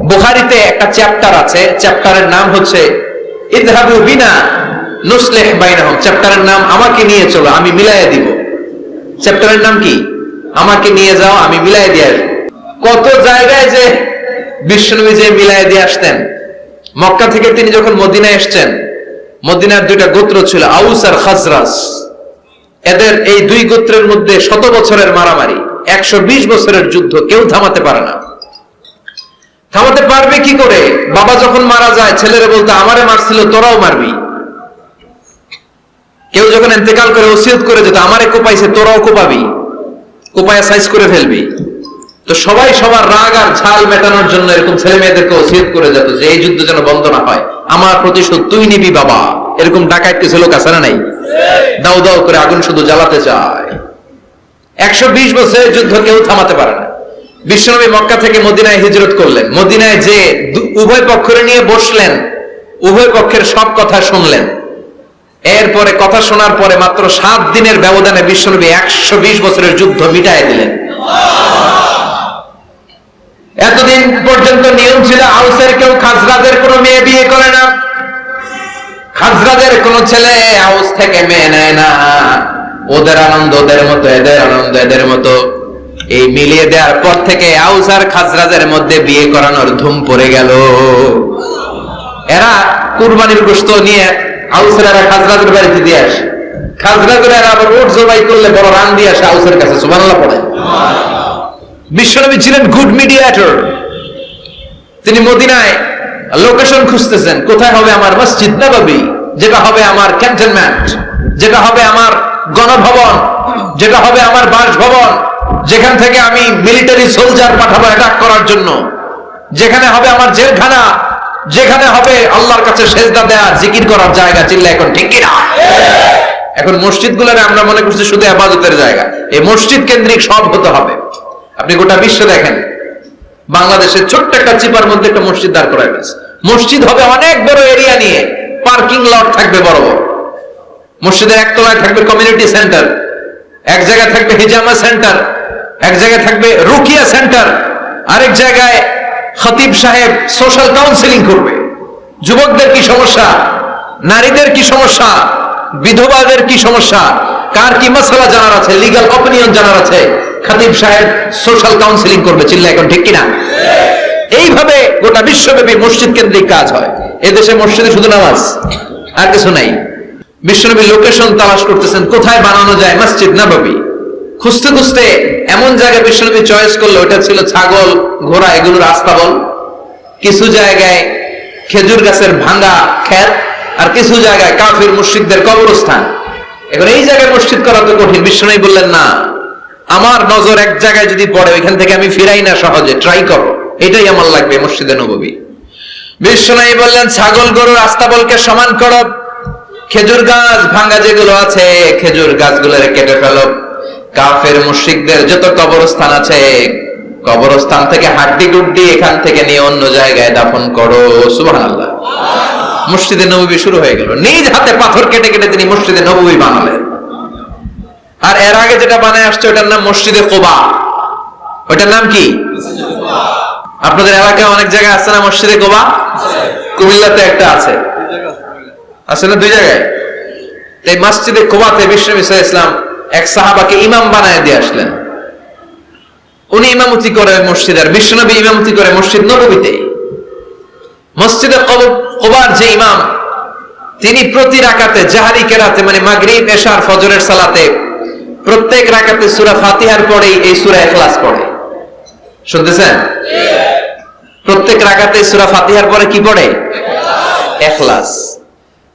বুখারীতে একটা চ্যাপ্টার আছে, চ্যাপ্টারের নাম হচ্ছে ইযহাবু বিনা নুসলিহ বাইনাহুম। চ্যাপ্টারের নাম আমাকে নিয়ে চলো, আমি মিলাইয়া দিব। চ্যাপ্টারের নাম কি? আমাকে নিয়ে যাও, আমি মিলাইয়া দিয়ে আসবো। কত জায়গায় যে বিশ্বনবী যে মিলাইয়া দিয়ে আসতেন। মক্কা থেকে তিনি যখন মদিনায় এসেছেন, মদিনার দুইটা গোত্র ছিল, আউস আর খাজরাজ। এদের এই দুই গোত্রের মধ্যে 100 বছরের মারামারি, 120 বছরের যুদ্ধ, কেউ থামাতে পারে না। থামাতে পারবে কি করে? বাবা যখন মারা যায়, ছেলেরা বলতো, আমারে মারছিল, তোরাও মারবি। কেউ যখন ইন্তেকাল করে ওসিয়ত করে যেত, আমারে কোপাইছে, তোরাও কোপাবি, কোপায়া সাইজ করে ফেলবি। তো সবাই সবার রাগ আর ঝাল মেটানোর জন্য এরকম ছেলে মেয়েদেরকে ওসিয়ত করে যেত যে এই যুদ্ধ যেন বন্ধ না হয়, আমার প্রতিশোধ তুই নিবি বাবা। এরকম ডাকাত কিছু লোক আছে না নাই? দাও দাও করে আগুন শুধু জ্বালাতে চায়। 120 বছরের যুদ্ধ কেউ থামাতে পারে না। বিশ্বনবী মক্কা থেকে মদিনায় হিজরত করলেন। মদিনায় যে উভয় পক্ষের নিয়ে বসলেন, উভয় পক্ষের সব কথা শুনলেন। এরপরে কথা শোনার পরে মাত্র 7 দিনের ব্যবধানে বিশ্বনবী 120 বছরের যুদ্ধ মিটায় দিলেন। এতদিন পর্যন্ত নিয়ম ছিল আউসের কেউ খাজরাজের কোনো মেয়ে বিয়ে করে না, খাজরাজের কোনো ছেলে আউস থেকে মেয়ে নেয় না। ওদের আনন্দ ওদের মতো, এদের আনন্দ এদের মতো। এই মিলিয়ে দেওয়ার পর থেকে আউস আর খাজরাজের মধ্যে বিয়ে করানোর ধুম পড়ে গেল। এরা কুরবানির গোশত নিয়ে আউসের এরা খাজরাজের বাড়িতে দিয়ে আসে, খাজরাজের এরা আবার ওট জবাই করলে বড় রান দিয়ে আসে আউসের কাছে। সুবহানাল্লাহ পড়ে। বিশ্বনবী ছিলেন গুড মিডিয়েটর। তিনি মদিনায় লোকেশন খুঁজতেছেন, কোথায় হবে আমার মসজিদ নববী, যেটা হবে আমার ক্যান্টনমেন্ট, যেটা হবে আমার গণভবন, যেটা হবে আমার বাসভবন, যেখান থেকে আমি মিলিটারি সোলজার পাঠাবো অ্যাটাক করার জন্য, যেখানে হবে আমার জেলখানা, যেখানে হবে আল্লাহর কাছে সেজদা দেওয়া জিকির করার জায়গা। চিল্লা এখন ঠিক কিনা? এখন মসজিদগুলোরে আমরা মনে করছি শুধু ইবাদতের জায়গা। এই মসজিদ কেন্দ্রিক সব হতে হবে। আপনি গোটা বিশ্ব দেখেন, বাংলাদেশের ছোট্ট একটা চিপার মধ্যে একটা মসজিদ দাঁড় করা হয়েছে। মসজিদ হবে অনেক বড় এরিয়া নিয়ে, পার্কিং লট থাকবে বড় বড়। মসজিদের একতলায় থাকবে কমিউনিটি সেন্টার, এক জায়গায় থাকবে হিজামা সেন্টার, এক জায়গায় থাকবে রুকিয়া সেন্টার, আরেক জায়গায় খতিব সাহেব সোশ্যাল কাউন্সিলিং করবে। যুবকদের কি সমস্যা, নারীদের কি সমস্যা, বিধবাদের কি সমস্যা, কার কি মাসআলা জানার আছে, লিগ্যাল অপিনিয়ন জানার আছে, খতিব সাহেব সোশ্যাল কাউন্সিলিং করবে। চিল্লা এখন ঠিক কিনা? এইভাবে গোটা বিশ্বব্যাপী মসজিদ কেন্দ্রিক কাজ হয়। এদেশে মসজিদে শুধু নামাজ, আর কিছু নাই। বিশ্বনবী লোকেশন তালাশ করতেছেন, কোথায় বানানো যায় মসজিদ নববী। খুঁজতে খুঁজতে এমন জায়গায় বিশ্বনবী চয়েস করলো, ওটা ছিল ছাগল ঘোড়া এগুলোর আস্তাবল। কিছু জায়গায় খেজুর গাছের ভাঙা ক্ষেত, আর কিছু জায়গায় কাফির মুশরিকদের কবরস্থান। এখন এই জায়গায় মসজিদ করা তো কঠিন। বিশ্বনবী বললেন, না, আমার নজর এক জায়গায় যদি পড়ে ওইখান থেকে আমি ফিরাই না সহজে, ট্রাই করো, এটাই আমার লাগবে মসজিদে নববী। বিশ্বনবী বললেন, ছাগল গরুর আস্তাবলকে সমান করো, খেজুর গাছ ভাঙা যেগুলো আছে খেজুর গাছগুলোরে কেটে ফেলো, কাফের মুশরিকদের যত কবরস্থান আছে কবরস্থান থেকে হাড্ডি গুড্ডি এখান থেকে নিয়ে অন্য জায়গায় দাফন করো। সুবহানাল্লাহ। মসজিদে নববী শুরু হয়ে গেল। নিজ হাতে পাথর কেটে কেটে তিনি মসজিদে নববী বানালেন। আর এর আগে যেটা বানায় আসছে ওটার নাম মসজিদে কুবা। ওটার নাম কি? আপনাদের এলাকায় অনেক জায়গায় আছে না মসজিদে কুবা? কুমিল্লাতে একটা আছে, আছে না? 2 জায়গায়। এই মসজিদে কুবাতে বিশ্বনবী সাল্লাল্লাহু আলাইহি ওয়াসাল্লাম এক সাহাবাকে ইমাম বানায় দিয়ে আসলেন। উনি ইমামতি করে মসজিদে, আর বিশ্বনবী ইমামতি করে মসজিদ নববীতে। মসজিদে কুবার যে ইমাম, তিনি প্রতি রাকাতে জাহরি কেরাতে মানে মাগরিব এশার ফজরের সালাতে প্রত্যেক রাকাতে সূরা ফাতিহার পরে এই সূরা ইখলাস পড়ে। শুনতেছেন? প্রত্যেক রাকাতে সূরা ফাতিহার পরে কি পড়ে? ইখলাস।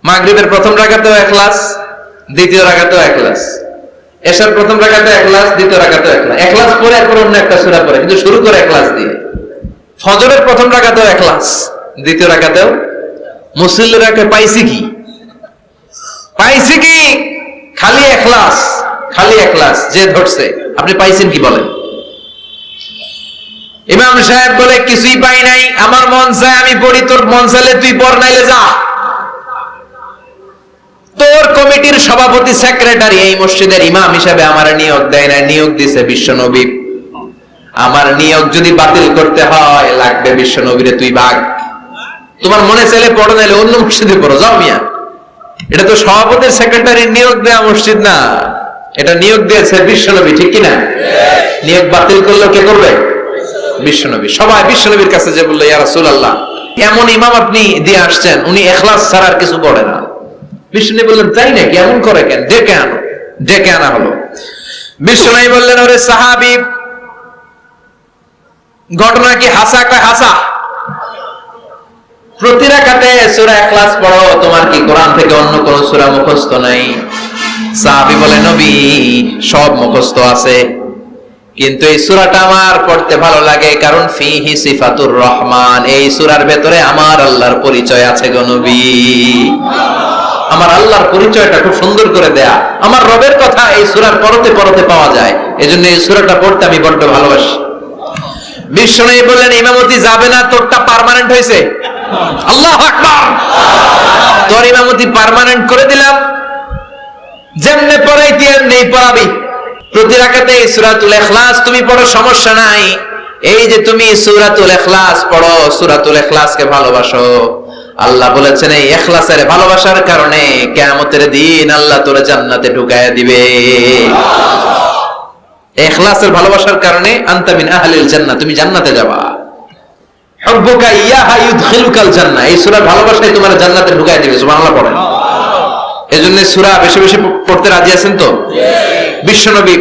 মাগরিবের প্রথম রাকাতেও ইখলাস, দ্বিতীয় রাকাতেও ইখলাস, এশার প্রথম রাকাতে ইখলাস, দ্বিতীয় রাকাতেও ইখলাস। ইখলাস পরে এরপর অন্য একটা সূরা পড়ে, কিন্তু শুরু করে ইখলাস দিয়ে। ফজরের প্রথম রাকাতেও ইখলাস, দ্বিতীয় রাকাতেও। মুসল্লিরা পাইছি কি? পাইছি কি? খালি ইখলাস, খালি ইখলাস। যে ধরছে, আপনি পাইছেন কি বলেন? ইমাম সাহেব বলে, কিছুই পাই নাই, আমার মন চায় আমি পড়ি, তোর মন চাইলে তুই পড়, নাইলে যা। তোর কমিটির সভাপতি সেক্রেটারি এই মসজিদের ইমাম হিসাবে আমার নিয়োগ দেয় না, নিয়োগ দিছে বিশ্বনবী। আমার নিয়োগ যদি বাতিল করতে হয় লাগবে বিশ্বনবীরে তুই ভাগ। তোমার মনে চাইলে পড়ো, নাইলে অন্য মসজিদে পড়ো, যাও মিয়া। এটা তো সভাপতির সেক্রেটারির নিয়োগ দেয়া মসজিদ না, এটা নিয়োগ দিয়েছে বিশ্বনবী। ঠিক কিনা? নিয়োগ বাতিল করলে কে করবে? বিশ্বনবী। সবাই বিশ্বনবীর কাছে যে বললো, ইয়া রাসূলুল্লাহ, এমন ইমাম আপনি দিয়ে আসছেন, উনি ইখলাস ছাড়া আর কিছু পড়ে না। বিশ্বনবী বললেন, তাই নাকি? এমন করে কেন? ডেকে আনো। ডেকে আনা হলো। বিশ্বনবী বললেন, ওরে সাহাবী, ঘটনা কি হাসা? কয় হাসা। প্রতি রাকাতে সূরা ইখলাস পড়ো, তোমার কি কোরআন থেকে অন্য কোন সূরা মুখস্থ নাই? সাহাবী বলে, নবী, সব মুখস্থ আছে, কিন্তু এই সূরাটা আমার পড়তে ভালো লাগে, কারণ ফিহি সিফাতুর রহমান, এই সূরার ভেতরে আমার আল্লাহর পরিচয় আছে গো নবী। আমার আল্লাহর পরিচয়টা খুব সুন্দর করে দেয়া, আমার রবের কথা এই সূরার পরতে পরতে পাওয়া যায়, এজন্য এই সূরাটা পড়তে আমি বড্ড ভালোবাসি। বিশ্বনবী বললেন, ইমামতি যাবে না, তোরটা পার্মানেন্ট হয়েছে। আল্লাহু আকবার। তোর ইমামতি পার্মানেন্ট করে দিলাম, যেমনে পড়াইতি এমনি পড়াবি। প্রতি রাকাতে সূরাতুল ইখলাস তুমি পড়ো, সমস্যা নাই। এই যে তুমি সূরাতুল ইখলাস পড়ো, সূরাতুল ইখলাসকে ভালোবাসো, আল্লাহ বলেছেন এই ইখলাসের ভালোবাসার কারণে কিয়ামতের দিন আল্লাহ তোরে জান্নাতে ঢুকায়া দিবে। ইখলাসের ভালোবাসার কারণে আনতা মিন আহলিল জান্নাহ, তুমি জান্নাতে যাবা। হুব্বুকা ইয়াহা ইউদখিলুকাল জান্নাহ, এই সূরার ভালোবাসায় তোমার জান্নাতে ঢুকায়া দিবে। সুবহানাল্লাহ পড়েন। এজন্য সূরা বেশি বেশি পড়তে রাজি আছেন তো? বিশ্বনবী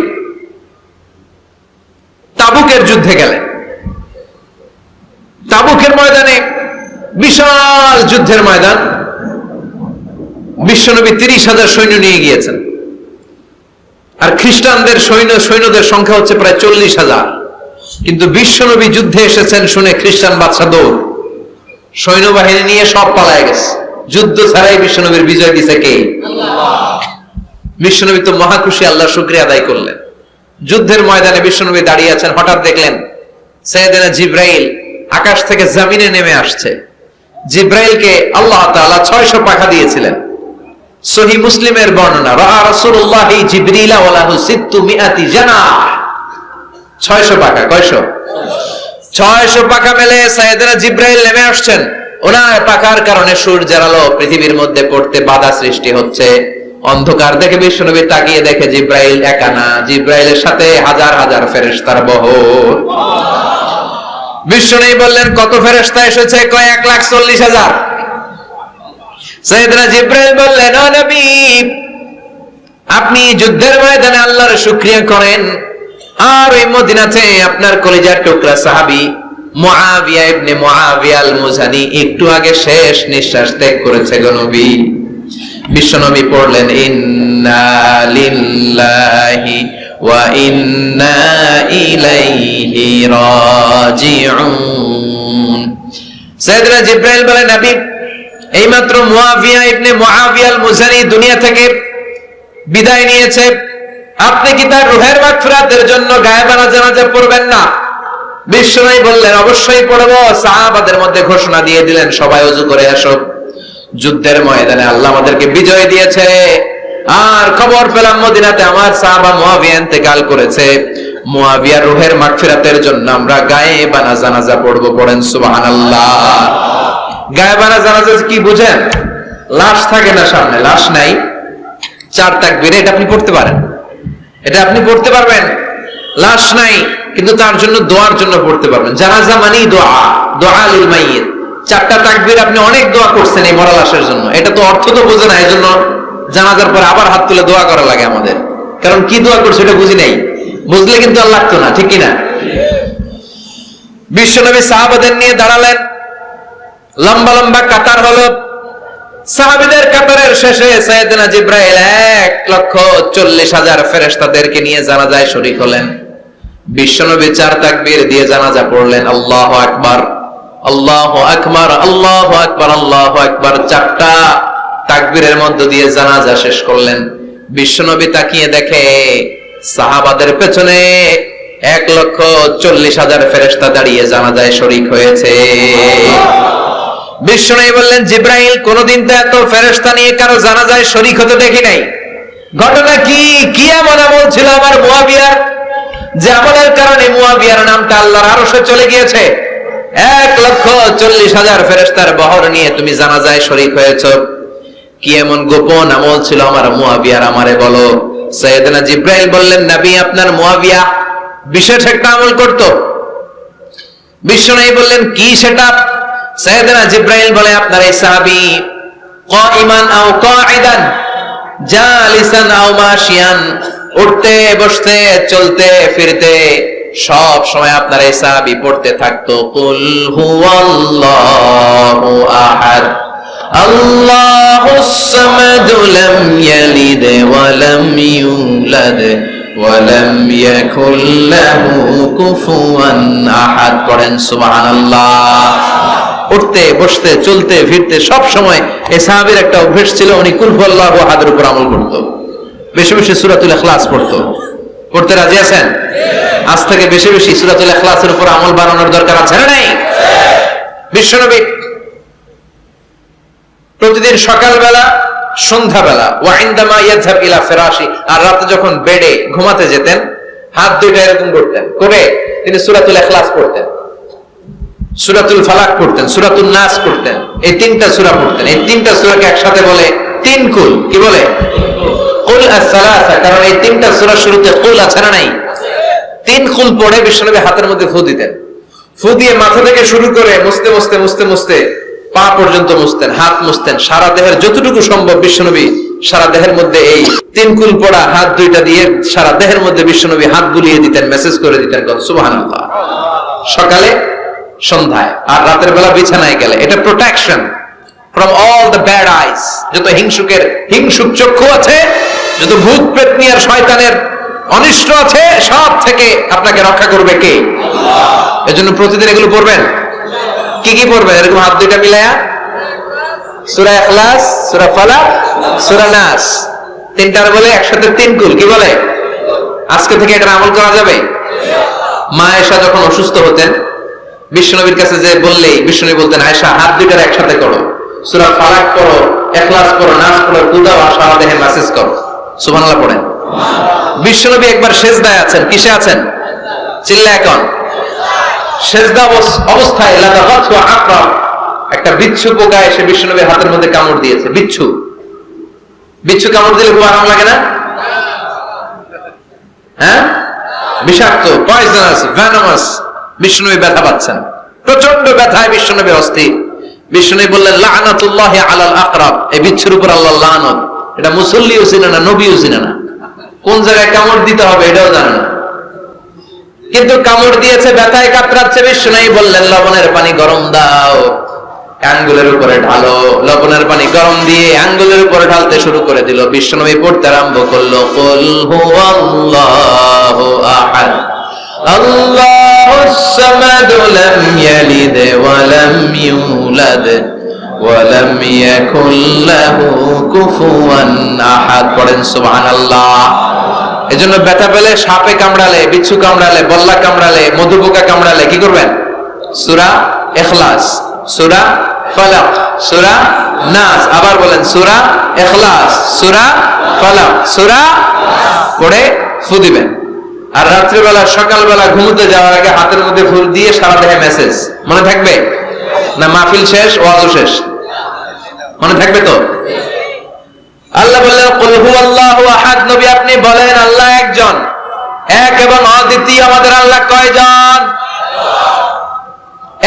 তাবুকের যুদ্ধে গেলেন। তাবুকের ময়দানে বিশাল যুদ্ধের ময়দান, বিশ্বনবী 30,000 সৈন্য নিয়ে গিয়েছেন। আর খ্রিস্টানদের সৈন্যদের সংখ্যা হচ্ছে প্রায় 40,000। কিন্তু বিশ্বনবী যুদ্ধে এসেছেন শুনে খ্রিস্টান বাদশা দৌড়, সৈন্যবাহিনী নিয়ে সব পালায় গেছে। যুদ্ধ ছাড়াই বিশ্বনবীর বিজয় দিছে কে? আল্লাহ। বিশ্বনবী তো মহা খুশি, আল্লাহর শুকরিয়া আদায় করলেন। যুদ্ধের ময়দানে বিশ্বনবী দাঁড়িয়ে আছেন, হঠাৎ দেখলেন সাইয়েদনা জিবরাইল আকাশ থেকে জমিনে নেমে আসছে। জিবরাইলকে আল্লাহ তাআলা 600 পাখা দিয়েছিলেন। সহিহ মুসলিমের বর্ণনা, রাআ রাসূলুল্লাহি জিবরিলা ওয়া লাহু 600 জানাহ। 600 পাখা, কয়শো? 600 পাখা মেলে সাইয়েদনা জিবরাইল নেমে আসছেন। ওনার পাখার কারণে সূর্যের আলো পৃথিবীর মধ্যে পড়তে বাধা সৃষ্টি হচ্ছে। অন্ধকার দেখে বিশ্বনবী তাকিয়ে দেখে জিবরাইল একা না, জিবরাইলের সাথে হাজার হাজার ফেরেশতার বহর। বিশ্বনবী বললেন কত ফেরেশতা এসেছে? কয় 1,40,000। সাইয়েদনা জিবরাইল বললেন, ও নবী, আপনি যুদ্ধের ময়দানে আল্লাহর শুকরিয়া করেন, আর ওই মদিনাতে আপনার কলিজার টুকরা সাহাবী মুআবিয়া ইবনে মুআবিয়া আল মুজানি একটু আগে শেষ নিঃশ্বাস ত্যাগ করেছে গো নবী। বিশ্বনবী পড়লেন ইন্না লিল্লাহি ওয়া ইন্না ইলাইহি রাজিউন। সাইয়েদনা জিবরাইল বলেন, নবী, এইমাত্র মুআবিয়া ইবনে মুআবিয়া আল মুজানি দুনিয়া থেকে বিদায় নিয়েছে, আপনি কি তার রূহের মাগফিরাতের জন্য গায়েবানা জানাজা পড়বেন না? বিশ্বনবী বললেন, অবশ্যই পড়ব। সাহাবাদের মধ্যে ঘোষণা দিয়ে দিলেন, সবাই ওযু করে আসো। যুদ্ধের ময়দানে আল্লাহ আমাদেরকে বিজয় দিয়েছে, আর খবর পেলাম মদিনাতে আমার সাহাবা মুআবিয়া ইন্তেকাল করেছে। মুআবিয়ার রূহের মাগফিরাতের জন্য আমরা গায়েবানা জানাজা পড়ব। পড়েন সুবহানাল্লাহ। গায়েবানা জানাজা কি বুঝেন? লাশ থাকে না সামনে, লাশ নাই, 4 তাকবীর, এটা আপনি পড়তে পারেন, এটা আপনি পড়তে পারবেন। লাশ নাই কিন্তু তার জন্য দোয়ার জন্য পড়তে পারবেন। জানাজা মানেই দোয়া, দোয়া লিল মাইয়িত। 4টা তাকবীর, আপনি অনেক দোয়া করছেন এই মরা লাশের জন্য, এটা তো অর্থ তো বোঝে না, এজন্য জানাজার পরে আবার হাত তুলে দোয়া করা লাগে আমাদের, কারণ কি দোয়া করছে এটা বুঝি নাই। বুঝলে কিন্তু আর লাগতো না, ঠিক কিনা? বিশ্বনবী সাহাবাদের নিয়ে দাঁড়ালেন, লম্বা লম্বা কাতার হলো। সাহাবীদের কাতারের শেষে সাইয়েদনা জিবরাইল 1,40,000 ফেরেশতাদেরকে নিয়ে জানাজায় শরীক হলেন। বিশ্বনবী 4 তাকবীর দিয়ে জানাজা পড়লেন, আল্লাহু আকবার, আল্লাহু আকবার, আল্লাহু আকবার, আল্লাহু আকবার। 4টা তাকবীরের মধ্য দিয়ে জানাজা শেষ করলেন। বিশ্বনবী তাকিয়ে দেখে সাহাবাদের পেছনে 1,40,000 ফেরেশতা দাঁড়িয়ে জানাজায় শরীক হয়েছে। বিশ্বনবী বললেন, জিবরাইল, কোনদিন তো এত ফেরেশতা নিয়ে কারো জানাজায় শরীক হতে দেখি নাই। ঘটনা কি? কি এমন আমল ছিল আমার মুআবিয়ার, যে আমলের কারণে মুআবিয়ার নামটা আল্লাহর আরশে চলে গিয়েছে? 1,40,000 ফেরেশতার বহর নিয়ে তুমি জানাজায় শরীক হয়েছো। কি এমন গোপন আমল ছিল আমার মুআবিয়ার, আমারে বলো। সাইয়েদনা জিবরাইল বললেন, নবী, আপনার মুআবিয়া বিশেষ একটা আমল করত। বিশ্বনবী বললেন, কি সেটা? সাইয়েদনা জিবরাইল বলে, আপনার এই সাহাবী কাইমান আও কাঈদান, জালিসান আও মাশিয়ান, উঠতে বসতে চলতে ফিরতে সব সময় আপনার এই সাহাবী পড়তে থাকতো, কুল হুয়াল্লাহু আহাদ, আল্লাহুস সামাদ, লাম ইয়ালিদ ওয়া লাম ইউলাদ ওয়া লাম ইয়াকুল লাহু কুফুয়ান আহাদ। পড়েন সুবহানাল্লাহ। উঠতে বসতে চলতে ফিরতে সব সময় এই সাহাবীর একটা অভ্যাস ছিল, উনি কুল হুয়াল্লাহু আহাদের উপর আমল করত, বেশি বেশি সূরাতুল ইখলাস পড়ত। পড়তে রাজি আছেন? আজ থেকে বেশি বেশি সূরাতুল ইখলাসের উপর আমল বানানোর দরকার আছে না নাই? বিশ্বনবী প্রতিদিন সকালবেলা সন্ধ্যাবেলা, ওয়া ইনদামা ইয়াযহাব ইলা ফিরাশি, আর রাতে যখন বেডে ঘুমাতে যেতেন হাত দুইটা এরকম করতেন করে তিনি সূরাতুল ইখলাস পড়তেন, সূরাতুল ফালাক পড়তেন, সূরাতুন নাস পড়তেন। এই তিনটা সূরা পড়তেন। এই তিনটা সূরাকে একসাথে বলে তিন কুল। কি বলে? কুল আস-সালাসা। কারণ এই তিনটা সূরার শুরুতে কুল আছে না নাই? তিন কুল পড়ে বিশ্বনবী হাতের মধ্যে ফু দিতেন। ফু দিয়ে মাথা থেকে শুরু করে মুছতে মুছতে মুছতে মুছতে পা পর্যন্ত মুছতেন, হাত মুছতেন, সারা দেহের যতটুকু সম্ভব বিশ্বনবী সারা দেহের মধ্যে এই তিন কুল পড়া হাত দুইটা দিয়ে সারা দেহের মধ্যে বিশ্বনবী হাত বুলিয়ে দিতেন, মেসেজ করে দিতেন সুবহানাল্লাহ। সকালে, সন্ধ্যায়, আর রাতের বেলা বিছানায় গেলে। এটা protection from all the bad আইস। যত হিংসুক চক্ষু আছে, যত ভূত প্রেতনি আর শয়তানের অনিষ্ট আছে, সব থেকে আপনাকে রক্ষা করবে কে? আল্লাহ। এজন্য প্রতিদিন এগুলো পড়বেন। কি কি পড়বেন? এরকম হাত দুইটা মিলায়া সূরা ইখলাস, সূরা ফালাক, সূরা নাস, তিনটার বলে একসাথে তিন কুল। কি বলে? আজকে থেকে এটা আমল করা যাবে। মা আয়েশা যখন অসুস্থ হতেন বিশ্বনবীর কাছে যে বললেই বিশ্বনবী বলতেন, আয়েশা হাত দুইটার একসাথে করো, সূরা ফালাক পড়ো, ইখলাস পড়ো, নাস পড়ো, কুদাও, আর সারা দেহে মেসেজ করো। সুবহানাল্লাহ পড়েন। বিশ্বনবী একবার সেজদায় আছেন। কিসে আছেন? চিল্লা এখন। সেজদা অবস্থায় লাদাগাতহু আকরাব, একটা বিচ্ছু পোকা এসে বিশ্বনবীর হাতের মধ্যে কামড় দিয়েছে। বিচ্ছু কামড় দিলে খুব আরাম লাগে না? হ্যাঁ, বিষাক্ত, পয়জনাস, ভেনামাস। বিশ্বনবী ব্যথা পাচ্ছেন, প্রচন্ড ব্যথায় বিশ্বনবী অস্থির। বিশ্বনবী বললেন, লাআনাতুল্লাহি আলাল আকরাব, এই বিচ্ছুর উপর আল্লাহর লানত। এটা মুসল্লিও চিনে না, নবীও চিনে না, কোন জায়গায় কামড় দিতে হবে এটাও জানে না। কিন্তু কামড় দিয়েছে, ব্যথায় কাতরাচ্ছে। বিশ্বনবী বললেন, লবণের পানি গরম দাও, আঙ্গুলের উপরে ঢালো। লবণের পানি গরম দিয়ে আঙ্গুলের উপরে ঢালতে শুরু করে দিল। বিশ্বনবী পড়তে আরম্ভ করলো, কুল হুয়াল্লাহু আহাদ আল্লাহুস সামাদ লাম ইয়ালিদ ওয়া লাম ইউলাদ ওয়া লাম ইয়াকুল লাহু কুফুয়ান আহাদ। পড়েন সুবহানাল্লাহ। এজন্য ব্যথা পেলে, সাপে কামড়ালে, বিচ্ছু কামড়ালে, বল্লা কামড়ালে, মধুপোকা কামড়ালে কি করবেন? সূরা ইখলাস, সূরা ফালাক, সূরা নাস। আবার বলেন, সূরা ইখলাস, সূরা ফালাক, সূরা পড়ে ফু দিবেন। আর রাত্রিবেলা, সকালবেলা ঘুমোতে যাওয়ার আগে হাতের মধ্যে ফুল দিয়ে সারা দেহে মেসেজ। মনে থাকবে না? মাহফিল শেষ, ওয়াজও শেষ, মনে থাকবে তো? আল্লাহ বললেন, কুল হুয়াল্লাহু আহাদ। নবী আপনি বলেন, আল্লাহ একজন, এক এবং অদ্বিতীয়। আমাদের আল্লাহ কয়জন?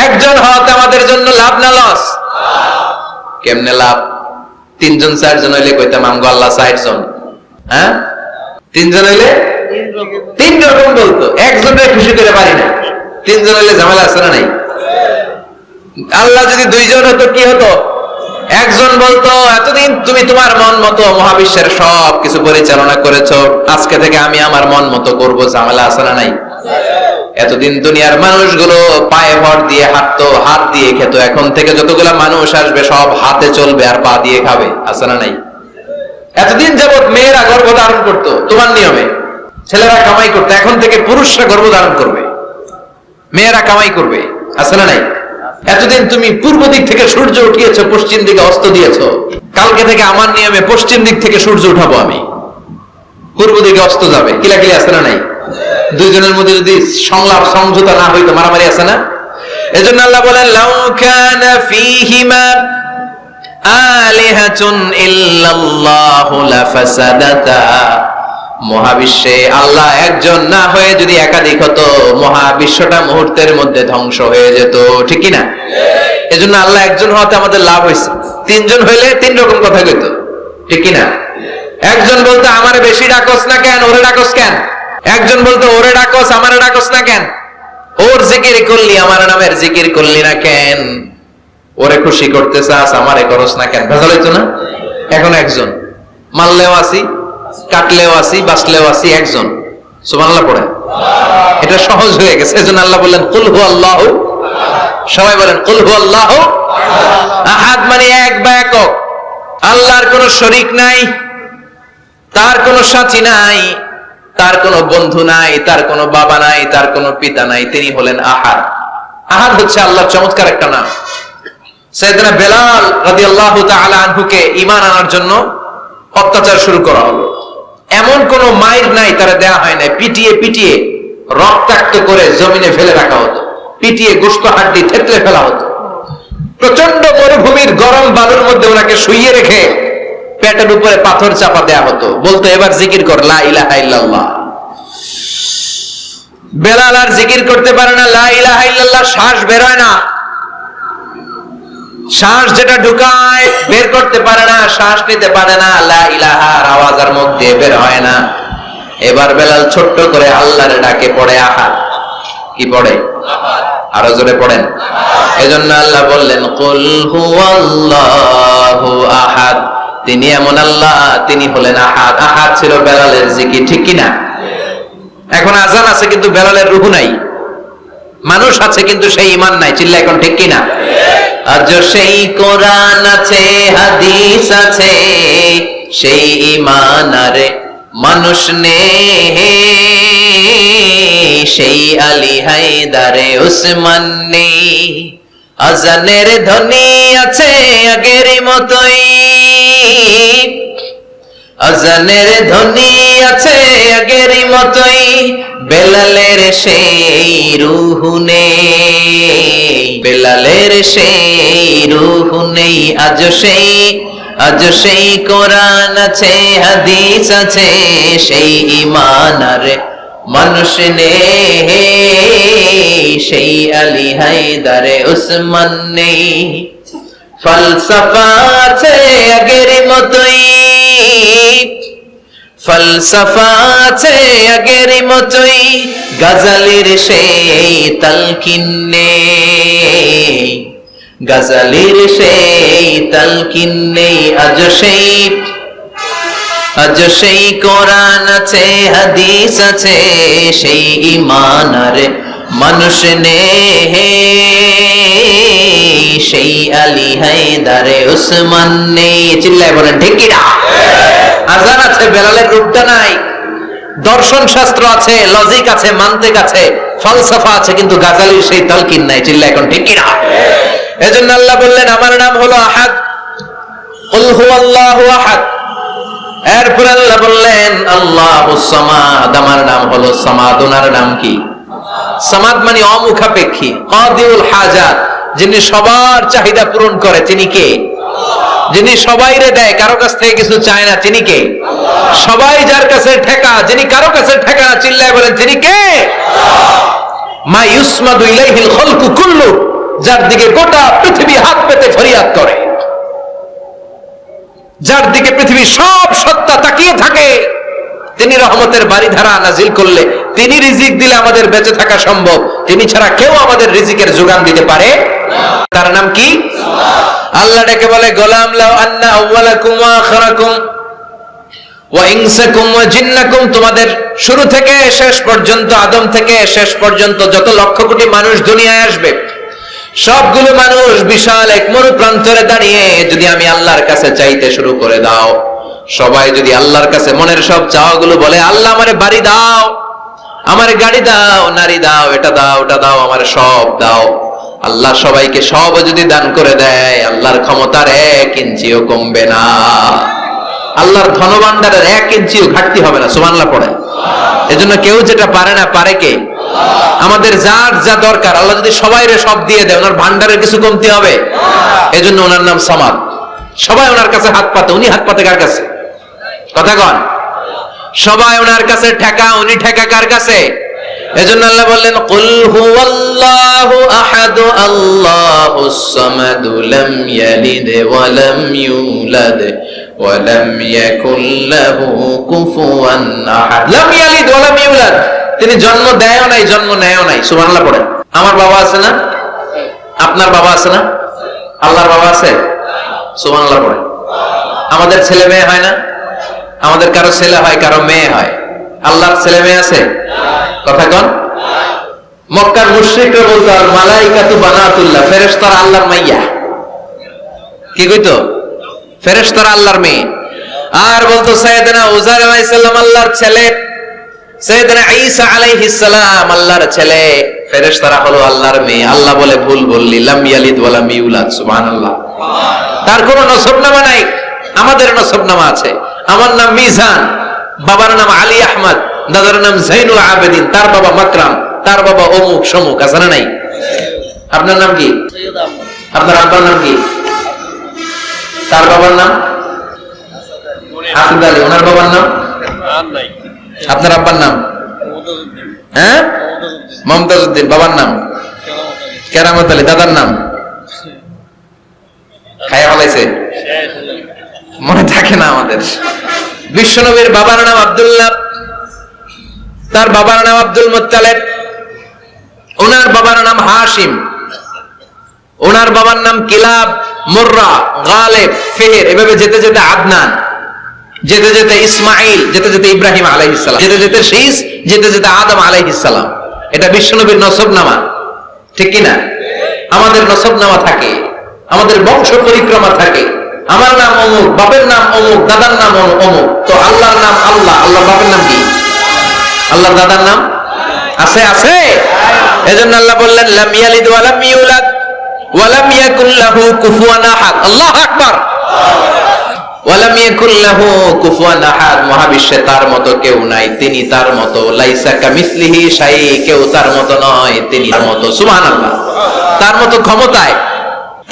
একজন হওয়াতে আমাদের জন্য লাভ না লস? কেমনে লাভ? তিনজন চারজন হইলে কইতাম আমগো আল্লাহ 60 জন। হ্যাঁ, তিনজন হইলে তিন রকম বলতো, একজনের খুশি করে পারি না। তিনজন হইলে ঝামেলা আছে না নাই? আল্লাহ যদি দুইজন হতো কি হতো? একজন বলতো, এতদিন তুমি তোমার মন মতো মহাবিশ্বের সব কিছু পরিচালনা করেছো, আজকে থেকে আমি আমার মন মতো করবো। ঝামেলা আছে না নাই? এতদিন দুনিয়ার মানুষগুলো পায়ে ভর দিয়ে হাঁটতো, হাত দিয়ে খেত, এখন থেকে যতগুলা মানুষ আসবে সব হাতে চলবে আর পা দিয়ে খাবে। আছে না নাই? এতদিন যাবত মেয়েরা গর্ভধারণ করতো তোমার নিয়মে, ছেলেরা কামাই করতো, এখন থেকে পুরুষরা গর্ভধারণ করবে, মেয়েরা কামাই করবে। আছে না নাই? এতদিন তুমি পূর্ব দিক থেকে সূর্য উঠিয়েছো, পশ্চিম দিকে অস্ত দিয়েছো, কালকে থেকে আমার নিয়মে পশ্চিম দিক থেকে সূর্য উঠাবো আমি, পূর্ব দিকে অস্ত যাবে। কিলাকিলি আছে না নাই? দুইজনের মধ্যে যদি সংলাপ সমঝোতা না হইতো মারামারি আছে না? এজন্য আল্লাহ বলেন, লাউ কানা ফীহিমা আলিহাতুন ইল্লাল্লাহু লাফাসাদাতা। মহাবিশ্বে আল্লাহ একজন না হয়ে যদি একাধিক হতো, মহাবিশ্বটা মুহূর্তের মধ্যে ধ্বংস হয়ে যেত। ঠিক কি না? এজন্য আল্লাহ একজন হওয়াতে আমাদের লাভ হয়েছে। তিনজন হইলে তিন রকম কথা কইতো। ঠিক কি না? একজন বলতো, আমারে বেশি ডাকস না কেন, ওরে ডাকস কেন? একজন বলতো, ওরে ডাকস, আমারে ডাকস না কেন? ওর জিকির করলি, আমার নামের জিকির করলি না কেন? ওরে খুশি করতে চাস, আমারে করস না কেন? ভেজাল হইতো না? এখন একজন, মারলেও আসি, কাটলেও আসি, বাঁচলেও আসি, একজন। সুবহানাল্লাহ পড়ে। এটা সহজ হয়ে গেছে। এজন্য আল্লাহ বললেন, কুল হুয়াল্লাহু। সবাই বলেন, কুল হুয়াল্লাহু আহাদ। মানে এক বা একক। আল্লাহর কোনো শরীক নাই, তার কোনো সাথী নাই, তার কোনো বন্ধু নাই, তার কোনো বাবা নাই, তার কোনো পিতা নাই। তিনি হলেন আহাদ। আহাদ হচ্ছে আল্লাহর চমৎকার একটা নাম। সাইয়েদনা বেলাল রাদিয়াল্লাহু তাআলা আনহুকে ঈমান আনার জন্য অত্যাচার শুরু করা হলো। এমন কোন মাইর নাই তারা দেয়া হয় না, পিটিয়ে পিটিয়ে রক্তাক্ত করে জমিনে ফেলে রাখা হতো, পিটিয়ে গোশত হাড্ডি থেতলে ফেলা হতো। প্রচন্ড মরুভূমির গরম বালুর মধ্যে ওনাকে শুইয়ে রেখে পেটের উপরে পাথর চাপা দেয়া হতো, বলতো এবার জিকির কর লা ইলাহা ইল্লাল্লাহ। বেলাল আর জিকির করতে পারে না, লা ইলাহা ইল্লাল্লাহ শ্বাস বের হয় না, শ্বাস যেটা ঢুকায় বের করতে পারে না, শ্বাস নিতে পারে না, লা ইলাহার আওয়াজ আর মুখ দিয়ে বের হয় না। এবার বেলাল ছোট্ট করে আল্লাহর ডাকে পড়ে আহাদ। কি পড়ে? আরো জোরে পড়েন। এজন্য আল্লাহ বললেন কুল হুয়াল্লাহু আহাদ, তিনি এমন আল্লাহ, তিনি হলেন আহাদ। আহাদ ছিল বেলালের জিকির, ঠিক কিনা? এখন আজান আছে কিন্তু বেলালের রূহ নাই, মানুষ আছে কিন্তু সেই ঈমান নাই, চিল্লা এখন ঠিক কিনা? আজ সেই কোরআন আছে, হাদিস আছে, সেই ঈমান আরে মানুষ নেই, সেই আলী হায়দারে উসমান নেই। আজানের ধ্বনি আছে আগের মতোই, আজানের ধ্বনি আছে আগের মতোই, বেলালের সেই রূহ নেই, বেলালের সেই রূহ নেই। আজ সেই কোরআন আছে, হাদিস আছে, সেই ঈমান আর মানুষ নেই, সেই আলী হায়দারে উসমান নেই। ফলসফা আছে আগের মতোই, ফলসফা আছে আগের মতোই, গজলের সেই তালকিন নেই, গজলের সেই তালকিন নেই। আজ সেই কোরআন আছে, হাদিস আছে, সেই ঈমান আর মানুষ নেই, সেই আলী হায়দারে উসমান নেই। চিল্লায় বলেন ঠিক কিনা? আজান আছে, বেলালের রূপটা নাই। দর্শন শাস্ত্র আছে, লজিক আছে, মান্তিক আছে, ফলসফা আছে, কিন্তু গাজালির সেই তালকিন নাই। চিল্লায় এখন ঠিক কিনা? এজন্য আল্লাহ বললেন আমার নাম হলো আহাদ, কুল হুয়াল্লাহু আহাদ। এরপর আল্লাহ বললেন আল্লাহুস সামাদ, আমার নাম হলো সামাদ। ওনার নাম কি? সামাদ মানে অমুখাপেক্ষী, কাদিউল হাজাত, যিনি সবার চাহিদা পূরণ করে। তিনি কে? যিনি সবাইরে দেয়, কারো কাছ থেকে কিছু চায় না। তিনি কে? সবাই যার কাছে ঠেকা, যিনি কারো কাছে ঠেকা না। চিল্লায় বলেন তিনি কে? মা ইউসমাদু ইলাইহিল খালকু কুল্লু, যার দিকে গোটা পৃথিবী হাত পেতে ফরিয়াদ করে, যার দিকে পৃথিবীর সব সত্তা তাকিয়ে থাকে। তিনি রহমতের বারিধারা নাজিল করলে, তিনি রিজিক দিলে আমাদের বেঁচে থাকা সম্ভব। তিনি ছাড়া কেউ আমাদের রিজিকের যোগান দিতে পারে না। তার নাম কি? আল্লাহ ডেকে বলে গোলাম লাউ আন্না আউওয়ালাকুম ওয়া আখিরাকুম ওয়া ইনসাকুম ওয়া জিন্নাকুম, তোমাদের শুরু থেকে শেষ পর্যন্ত, আদম থেকে শেষ পর্যন্ত যত লক্ষ কোটি মানুষ দুনিয়ায় আসবে, সবগুলো মানুষ বিশাল এক মরু প্রান্তরে দাঁড়িয়ে যদি আমি আল্লাহর কাছে চাইতে শুরু করে দাও, সবাই যদি আল্লাহর কাছে মনের সব চাওয়াগুলো বলে, আল্লাহ আমারে বাড়ি দাও, আমারে গাড়ি দাও, নারী দাও, এটা দাও, ওটা দাও, আমারে সব দাও, আল্লাহ সবাইকে সব যদি দান করে দেয়, আল্লাহর ক্ষমতার 1 ইঞ্চিও কমবে না, আল্লাহর ধনভাণ্ডারের 1 ইঞ্চিও ঘাটতি হবে না। সুবহানাল্লাহ পড়ে। এজন্য কেউ যেটা পারে না, পারে কে? আমাদের যার যা দরকার আল্লাহ যদি সবাইরে সব দিয়ে দেয়, ওনার ভান্ডারের কিছু কমতি হবে? এজন্য ওনার নাম সামাদ। সবাই ওনার কাছে হাত পাতে, উনি হাত পাতে কার কাছে? কথা কন। সবাই ওনার কাছে ঠেকা, উনি ঠেকা কার কাছে? এজন্য আল্লাহ বললেন কুল হুয়াল্লাহু আহাদ, আল্লাহুস সামাদ, লাম ইয়ালিদ ওয়া লাম ইউলাদ ওয়া লাম ইয়াকুল লাহু কুফুয়ান আহাদ। লাম ইয়ালিদ ওয়া লাম ইউলাদ, তিনি জন্ম দেয়ও নাই, জন্ম নেয়ও নাই। সুবহানাল্লাহ পড়েন। আমার বাবা আছে না? আপনার বাবা আছে না? আল্লাহর বাবা আছে? সুবহানাল্লাহ পড়েন। আমাদের ছেলে মেয়ে হয় না? আমাদের কারো ছেলে হয়, কারো মেয়ে হয়। আল্লাহর ছেলে মেয়ে আছে? কথা কন। মক্কার মুশরিকরা বলতো আল মালাইকাতু বানাতুল্লাহ, ফেরেশতারা আল্লাহর মাইয়া। কি কইতো? ফেরেশতারা আল্লাহর মেয়ে। আর বলতো সাইয়েদনা উযাইর আলাইহিস সালাম আল্লাহর ছেলে, সাইয়েদনা ঈসা আলাইহিস সালাম আল্লাহর ছেলে, ফেরেশতারা হলো আল্লাহর মেয়ে। আল্লাহ বলে ভুল বললি, লাম ইয়ালিদ ওয়া লাম ইউলাদ। সুবহানাল্লাহ। তার কোনো নসবনামা নাই, আমাদের নসবনামা আছে। আমার নাম মিজান, বাবার নাম আলী আহমদ, দাদার নাম জাইনুল আবেদিন, তার বাবা মাকরাম, তার বাবা অমুক সমুক, আছে না নাই? আপনার নাম কি? আপনার আব্বার নাম কি? তার বাবার নাম হাফিজ আলী, ওনার বাবার নাম? আপনার আব্বার নাম? হ্যাঁ, মমতাজ উদ্দিন। বাবার নাম কেরামত আলী। দাদার নাম খায়া ফলাইছে, মনে থাকে না আমাদের। বিশ্বনবীর বাবার নাম আব্দুল্লাহ, তার বাবার নাম আব্দুল মুত্তালিব, ওনার বাবার নাম হাশিম, ওনার বাবার নাম কিলাব, মুররা, গালেব, ফিহির, এভাবে যেতে যেতে আদনান, যেতে যেতে ইসমাইল, যেতে যেতে ইব্রাহিম আলাইহিস সালাম, যেতে যেতে শীস, যেতে যেতে আদম আলাইহিস সালাম। এটা বিশ্বনবীর নসবনামা, ঠিক কি না? আমাদের নসবনামা থাকে, আমাদের বংশ পরিক্রমা থাকে। আমার নাম অমুক, বাপের নাম অমুক, দাদার নাম অমুক। তো আল্লাহর নাম আল্লাহ, আল্লাহর বাপের নাম কি? আল্লাহর দাদার নাম আছে? আছে। এজন্য আল্লাহ বললেন লাম ইয়ালিদ ওয়া লাম ইউলাদ ওয়া লাম ইয়াকুল লাহু কুফুয়ান আহাদ। আল্লাহু আকবার। ওয়া লাম ইয়াকুল লাহু কুফুয়ান আহাদ, মহাবিশ্বে তার মতো কেউ নাই, তিনি তার মতো। লাইসা কামিসলিহি শাই, কেউ তার মতো নয়, তিনি তার মতো। সুবহানাল্লাহ। তার মতো ক্ষমতায়,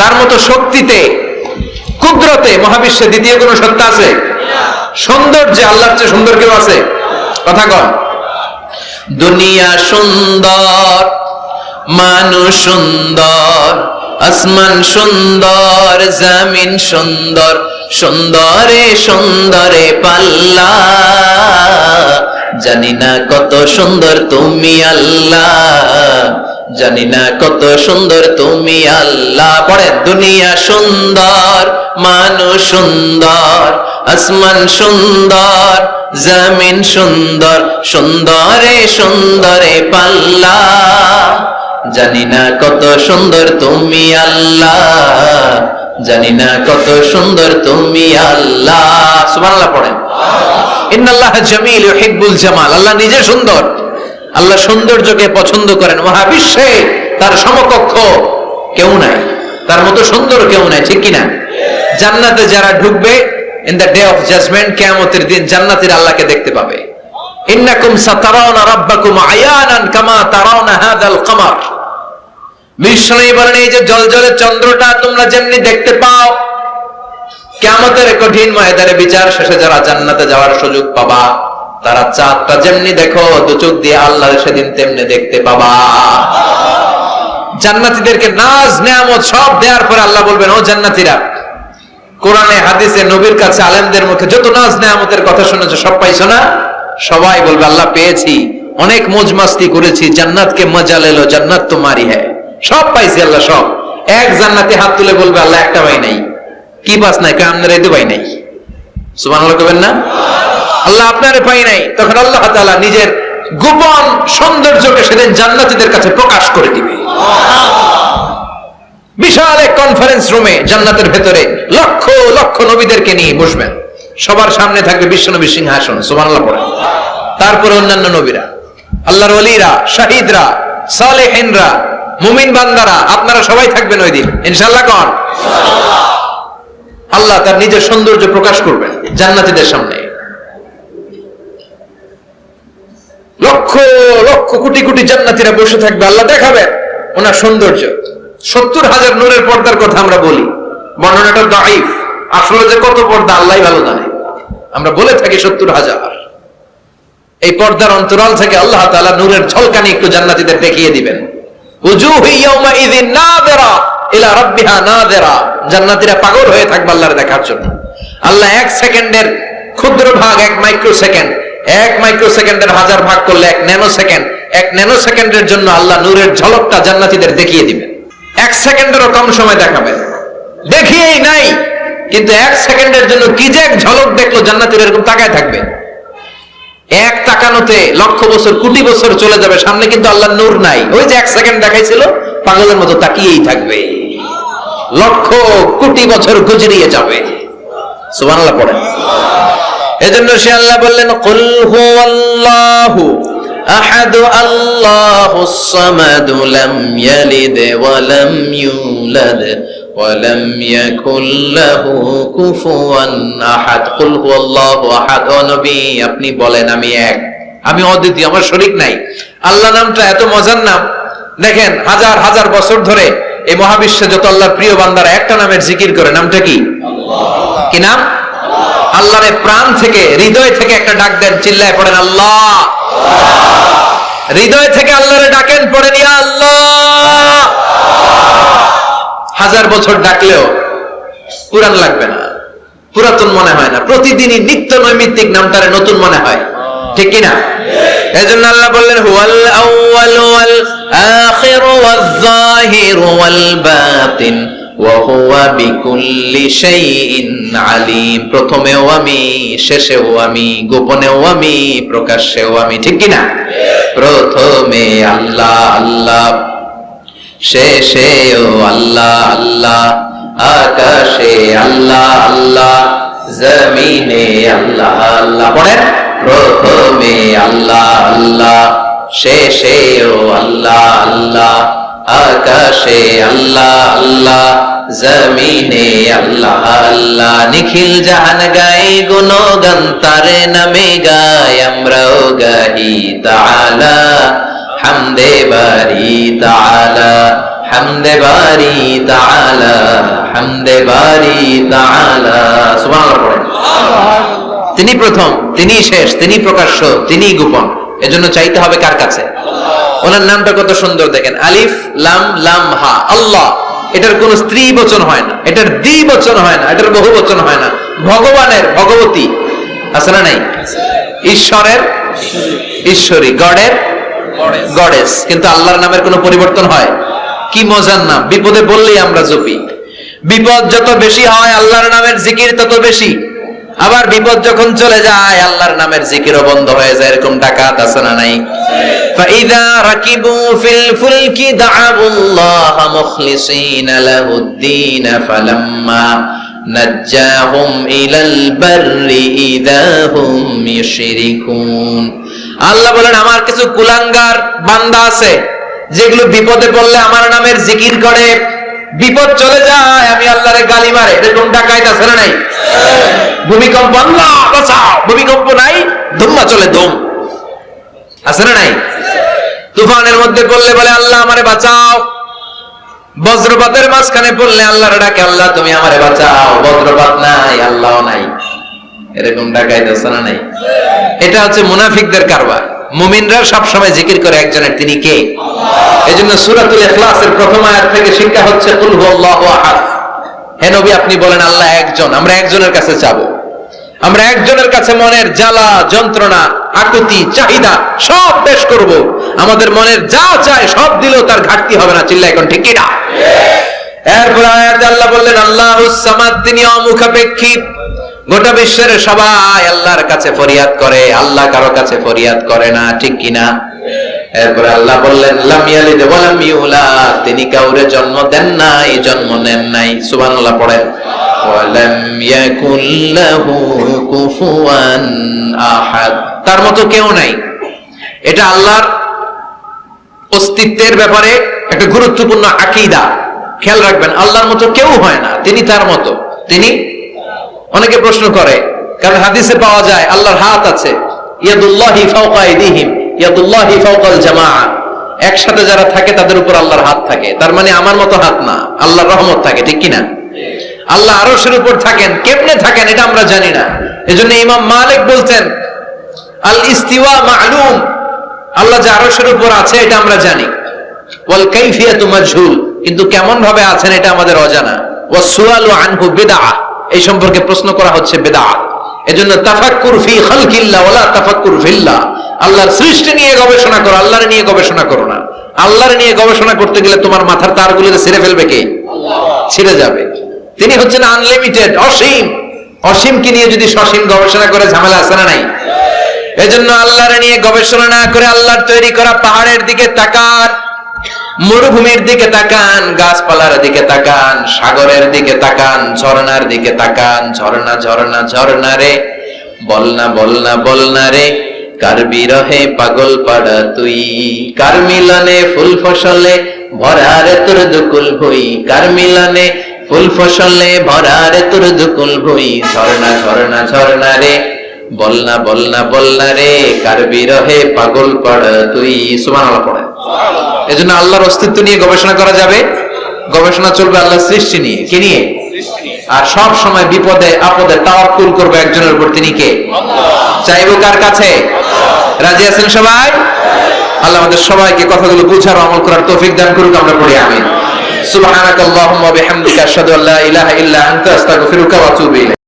তার মতো শক্তিতে, কুদরতে মহাবিশ্বে দ্বিতীয় কোন সত্তা আছে? সৌন্দর্যে আল্লাহর চেয়ে সুন্দর কেউ আছে? কথা কন। দুনিয়া সুন্দর, মানুষ সুন্দর, আসমান সুন্দর, জমিন সুন্দর, সুন্দরে সুন্দরে পাল্লা, জানি না কত সুন্দর তুমি আল্লাহ, জানি না কত সুন্দর তুমি আল্লাহ। পড়েন, দুনিয়া সুন্দর, মানুষ সুন্দর, আসমান সুন্দর, জমিন সুন্দর, সুন্দরে সুন্দরে পাল্লা, জানি না কত সুন্দর তুমি আল্লাহ, জানি না কত সুন্দর তুমি আল্লাহ। সুবহানাল্লাহ পড়েন। ইন্নাল্লাহ জামিল ইউহিব্বুল জামাল, আল্লাহ নিজে সুন্দর, আল্লাহ সৌন্দর্যকে পছন্দ করেন। মহাবিশ্বে তার সমকক্ষ কেউ নাই, তার মতো সুন্দর কেউ নাই, ঠিক কিনা? জান্নাতে যারা ঢুকবে in the day of judgement, কিয়ামতের দিন জান্নাতীরা আল্লাহকে দেখতে পাবে। ইন্নাকুম সাতারাউনা রাব্বাকুম আয়ানান কামা তারাউনা হাযাল কমার। বিষ্ণু বলেন, এই যে জলজলে চন্দ্রটা তোমরা যেমনি দেখতে পাও, কিয়ামতের কঠিন ময়দানে বিচার শেষে যারা জান্নাতে যাওয়ার সুযোগ পাবা, তারা চাঁদটা যেমনি দেখো দু চোখ দিয়ে আল্লাহর সেদিন তেমনি দেখতে পাবা। জান্নাতীদেরকে নাজ নেয়ামত সব দেওয়ার পরে আল্লাহ বলবেন, ও জান্নাতীরা, কোরআনে হাদিসে নবীর কাছে আলেমদের মুখে যত নাজ নেয়ামতের কথা শুনেছো সব পাইছো না? সবাই বলবে আল্লাহ পেয়েছি, অনেক মौज मस्ती করেছি, জান্নাতকে মজা লেলো, জান্নাত তোমারই হ্যায়, সব পাইছি আল্লাহ সব। এক জান্নাতি হাত তুলে বলবে আল্লাহ একটা পাই নাই। কি পাস নাই? আপনার এই তো পাই নাই। সুবহানাল্লাহ কবেন না? আল্লাহ আপনার পাই নাই। তখন আল্লাহ তাআলা নিজের গোপন সৌন্দর্যকে সেদিন জান্নাতীদের কাছে প্রকাশ করে দিবে। বিশাল এক কনফারেন্স রুমে জান্নাতের ভেতরে লক্ষ লক্ষ নবীদেরকে নিয়ে বসবেন, সবার সামনে থাকবে বিশ্বনবীর সিংহাসন। সুবহানাল্লাহ পড়েন। তারপরে অন্যান্য নবীরা, আল্লাহর ওলিরা, শাহিদরা, সালেহিনরা, মুমিন বান্দারা, আপনারা সবাই থাকবেন ওই দিন ইনশাআল্লাহ। কোন আল্লাহ তার নিজের সৌন্দর্য প্রকাশ করবেন জান্নাতীদের সামনে। লক্ষ লক্ষ কোটি কোটি জান্নাতীরা বসে থাকবে, আল্লাহ দেখাবেন ওনার সৌন্দর্য। 70,000 নূরের পর্দার কথা আমরা বলি, বর্ণনাটা দাঈফ, আসলে যে কত পর্দা আল্লাহই ভালো জানে। আমরা বলে থাকি 70,000। এই পর্দার অন্তরাল থেকে আল্লাহ তাআলা নূরের ঝলকানি একটু জান্নাতীদের দেখিয়ে দিবেন। উজুহু ইয়াউমাইযিন নাযিরা ইলা রাব্বিহা নাযিরা, জান্নাতীরা পাগল হয়ে থাকবে আল্লাহর দেখার জন্য। আল্লাহ এক সেকেন্ডের ক্ষুদ্র ভাগ, এক মাইক্রো সেকেন্ড, এক মাইক্রো সেকেন্ডের হাজার ভাগ করলে এক ন্যানো সেকেন্ড, এক ন্যানো সেকেন্ডের জন্য আল্লাহ নূরের ঝলকটা জান্নাতীদের দেখিয়ে দিবেন। এক সেকেন্ডেরও কম সময় দেখাবেন, দেখিয়েই নাই, কিন্তু এক সেকেন্ডের জন্য কি যে এক ঝলক দেখলো জান্নাতীরা এরকম তাকায় থাকবে। এক তাকানোতে লক্ষ বছর কোটি বছর চলে যাবে, সামনে কিন্তু আল্লাহর নূর নাই। ওই যে এক সেকেন্ড দেখাইছিল, পাগলের মতো তাকিয়েই থাকবে, লক্ষ কোটি বছর গুজরিয়ে যাবে। সুবহানাল্লাহ পড়েন। এজন্য সে আল্লাহ বললেন, কুল হুয়াল্লাহু আহাদ আল্লাহুস সামাদ লাম ইয়ালিদ ওয়া লাম ইউলাদ ওয়ালাম ইয়াকুল লাহু কুফুয়ান আহাদ। কুল হুয়াল্লাহু আহাদ। ও নবী আপনি বলেন আমি এক, আমি অদ্বিতীয়, আমার শরীক নাই। আল্লাহ নামটা এত মজার নাম, দেখেন হাজার হাজার বছর ধরে এই মহাবিশ্বে যত আল্লাহর প্রিয় বান্দারা একটা নামের জিকির করে, নামটা কি? আল্লাহ। কি নাম? আল্লাহরে প্রাণ থেকে হৃদয় থেকে একটা ডাক দেন, চিল্লায় পড়েন আল্লাহ। হৃদয় থেকে আল্লাহরে ডাকেন, পড়েন ইয়া আল্লাহ। হাজার বছর ডাকলেও পুরান লাগবে না, পুরাতন মনে হয় না, প্রতিদিনই নিত্য নৈমিত্তিক নামটারে নতুন মনে হয়, ঠিক কিনা? এজন্য আল্লাহ বললেন হুয়াল আউয়াল ওয়াল আখির ওয়াল যাহির ওয়াল বাতিন ওয়া হুয়া বিকুল্লি শাইইন আলিম। প্রথমেও আমি, শেষেও আমি, গোপনেও আমি, প্রকাশ্যেও আমি, ঠিক কিনা? প্রথমে আল্লাহ আল্লাহ, শেষেও আল্লাহ আল্লাহ, আকাশে আল্লাহ আল্লাহ, জমিনে আল্লাহ আল্লাহ। পড়েন প্রথমে আল্লাহ আল্লাহ, শেষেও আল্লাহ আল্লাহ, আকাশে আল্লাহ আল্লাহ, জমিনে আল্লাহ আল্লাহ। নিখিল জাহান গায়ে গুণগান তারে নামে গায়, আমরাও গাহি তাআলা হামদে বারি তাআলা, হামদে বারি তাআলা, হামদে বারি তাআলা। সুবহানাল্লাহ। তিনি প্রথম, তিনি শেষ, তিনি প্রকাশ্য, তিনি গোপন। এজন্য চাইতে হবে কার কাছে? ওনার নামটা কত সুন্দর দেখেন, আলিফ লাম লাম হা, আল্লাহ। এটার কোন স্ত্রী বচন হয় না, এটার দ্বিবচন হয় না, এটার বহু বচন হয় না। ভগবানের ভগবতী আছে না নাই? ঈশ্বরের ঈশ্বরী, গডের গডেস। কিন্তু আল্লাহর নামের কোনো পরিবর্তন হয়? কি মজার নাম! বিপদে বললেই আমরা জপি। বিপদ যত বেশি হয় আল্লাহর নামের জিকির তত বেশি। আবার বিপদ যখন চলে যায় আল্লাহর নামের জিকিরও বন্ধ হয়ে যায়। এরকম ডাকাত আছে না নাই? ফাইযা রাকিবু ফিল ফুলকি দা'আবুল্লাহ মুখলিসিনা লাহুদ্দিন ফালাম্মা নাজ্জাহুম ইলাল বাররি ইযা হুম ইউশরিকুন। আল্লাহ বলেন আমার কিছু কুলাঙ্গার বান্দা আছে যেগুলো বিপদে পড়লে আমার নামের জিকির করে, বিপদ চলে যায় আমি আল্লাহরে গালি মারে। এরকম ডাকাইত আছে না নাই? ভূমিকম্প, আল্লাহ বাঁচাও, ভূমিকম্প নাই, ধুম্মা চলে ধুম, আছে না নাই? তুফানের মধ্যে পড়লে বলে আল্লাহ আমারে বাঁচাও। বজ্রপাতের মাঝখানে পড়লে আল্লাহর ডাকে, আল্লাহ তুমি আমারে বাঁচাও। বজ্রপাত নাই, আল্লাহও নাই। এরকম ডাকাইত আছে না নাই? এটা হচ্ছে মুনাফিকদের কারবার। মুমিনরা সব সময় জিকির করে একজনের, তিনি কে? এজন্য সূরাতুল ইখলাসের প্রথম আয়াত থেকে শিক্ষা হচ্ছে কুল হুয়াল্লাহু আহাদ। হে নবী আপনি বলেন আল্লাহ একজন, আমরা একজনের কাছে চাবো। আমরা একজনের কাছে মনের জ্বালা যন্ত্রণা আকুতি চাহিদা সব পেশ করব। আমাদের মনের যা চায় সব দিলেও তার ঘাটতি হবে না। চিল্লা এখন ঠিক কিনা? এরপর আয়াতে আল্লাহ বললেন আল্লাহুস সামাদ, তিনি অমুখাপেক্ষী। গোটা বিশ্বের সবাই আল্লাহর কাছে ফরিয়াদ করে, আল্লাহ কারো কাছে ফরিয়াদ করে না, ঠিক কিনা? এরপর আল্লাহ বললেন লাম ইয়ালিদ ওয়া লাম ইউলাদ, তিনি কাউরে জন্ম দেন নাই, জন্ম নেন নাই। সুবহানাল্লাহ পড়েন। ওয়া লাম ইয়াকুল লাহু কুফুয়ান আহাদ, তার মতো কেউ নাই। এটা আল্লাহর অস্তিত্বের ব্যাপারে একটা গুরুত্বপূর্ণ আকীদা। খেয়াল রাখবেন, আল্লাহর মতো কেউ হয় না, তিনি তার মতো। তিনি, অনেকে প্রশ্ন করে, কারণ হাদিসে পাওয়া যায় আল্লাহর হাত আছে, ইয়াদুল্লাহি ফাওকা আইদিহিম ইয়াদুল্লাহি ফাওকাল জামাআ, একসাথে যারা থাকে তাদের উপর আল্লাহর হাত থাকে। তার মানে আমার মতো হাত না, আল্লাহর রহমত থাকে, ঠিক কিনা? আল্লাহ আরশের উপর থাকেন, কেমনে থাকেন এটা আমরা জানি না। এজন্য ইমাম মালিক বলতেন আল ইস্তিওয়া মা'লুম, আল্লাহ যে আরশের উপর আছে এটা আমরা জানি। ওয়াল কাইফিয়াতু মাজহুল, কিন্তু কেমন ভাবে আছেন এটা আমাদের অজানা। ওয়াস সুআলু আনহু বিদআহ, এই সম্পর্কে প্রশ্ন করা হচ্ছে বিদআত। এজন্য তাফাক্কুর ফি খালকিল্লাহ ওয়ালা তাফাক্কুর ফিল্লাহ, আল্লাহর সৃষ্টি নিয়ে গবেষণা করো, আল্লাহর নিয়ে গবেষণা করো না। আল্লাহর নিয়ে গবেষণা করতে গেলে তোমার মাথার তারগুলো ছিঁড়ে ফেলবে কে? আল্লাহ, ছিঁড়ে যাবে। তিনি হচ্ছেন আনলিমিটেড, অসীম। অসীমকে নিয়ে যদি সসীম গবেষণা করে ঝামেলা আছে না নাই? এজন্য আল্লাহর নিয়ে গবেষণা না করে আল্লাহর তৈরি করা পাহাড়ের দিকে তাকান, মরুভূমির দিকে তাকান, গাছপালার দিকে তাকান, সাগরের দিকে তাকান, ঝর্ণার দিকে তাকান। ঝর্ণা ঝর্ণা ঝর্ণা রে, বলনা বলনা বলনা রে, কার বিরহে পাগল পাড়া তুই, কার মিলনে ফুল ফসলে ভরা রে তোর দুকুল ভুই, কার মিলনে ফুল ফসলে ভরা রে তোর দুকুল ভুই, ঝর্ণা ঝর্ণা ঝর্ণা রে, বলনা বলনা বলনা রে, কার বিরহে পাগল পড় তুই। সুবহানাল্লাহ পড়ে। এজন্য আল্লাহর অস্তিত্ব নিয়ে গবেষণা করা যাবে, গবেষণা চলবে আল্লাহর সৃষ্টি নিয়ে। কি নিয়ে? আর সব সময় বিপদে আপদে তাওয়াক্কুল করবে একজনের উপর, তিনি কে? চাইবো কার কাছে? রাজি আছেন সবাই? আল্লাহ আমাদের সবাইকে কথাগুলো বুঝার আমল করার তৌফিক দান করুক, আমরা পড়ি আমিন। সুবহানাকাল্লাহুম্মা ওয়া বিহামদিকা আশহাদু আল্লা ইলাহা ইল্লা আনতা আস্তাগফিরুকা ওয়া আতুবু ইলাইক।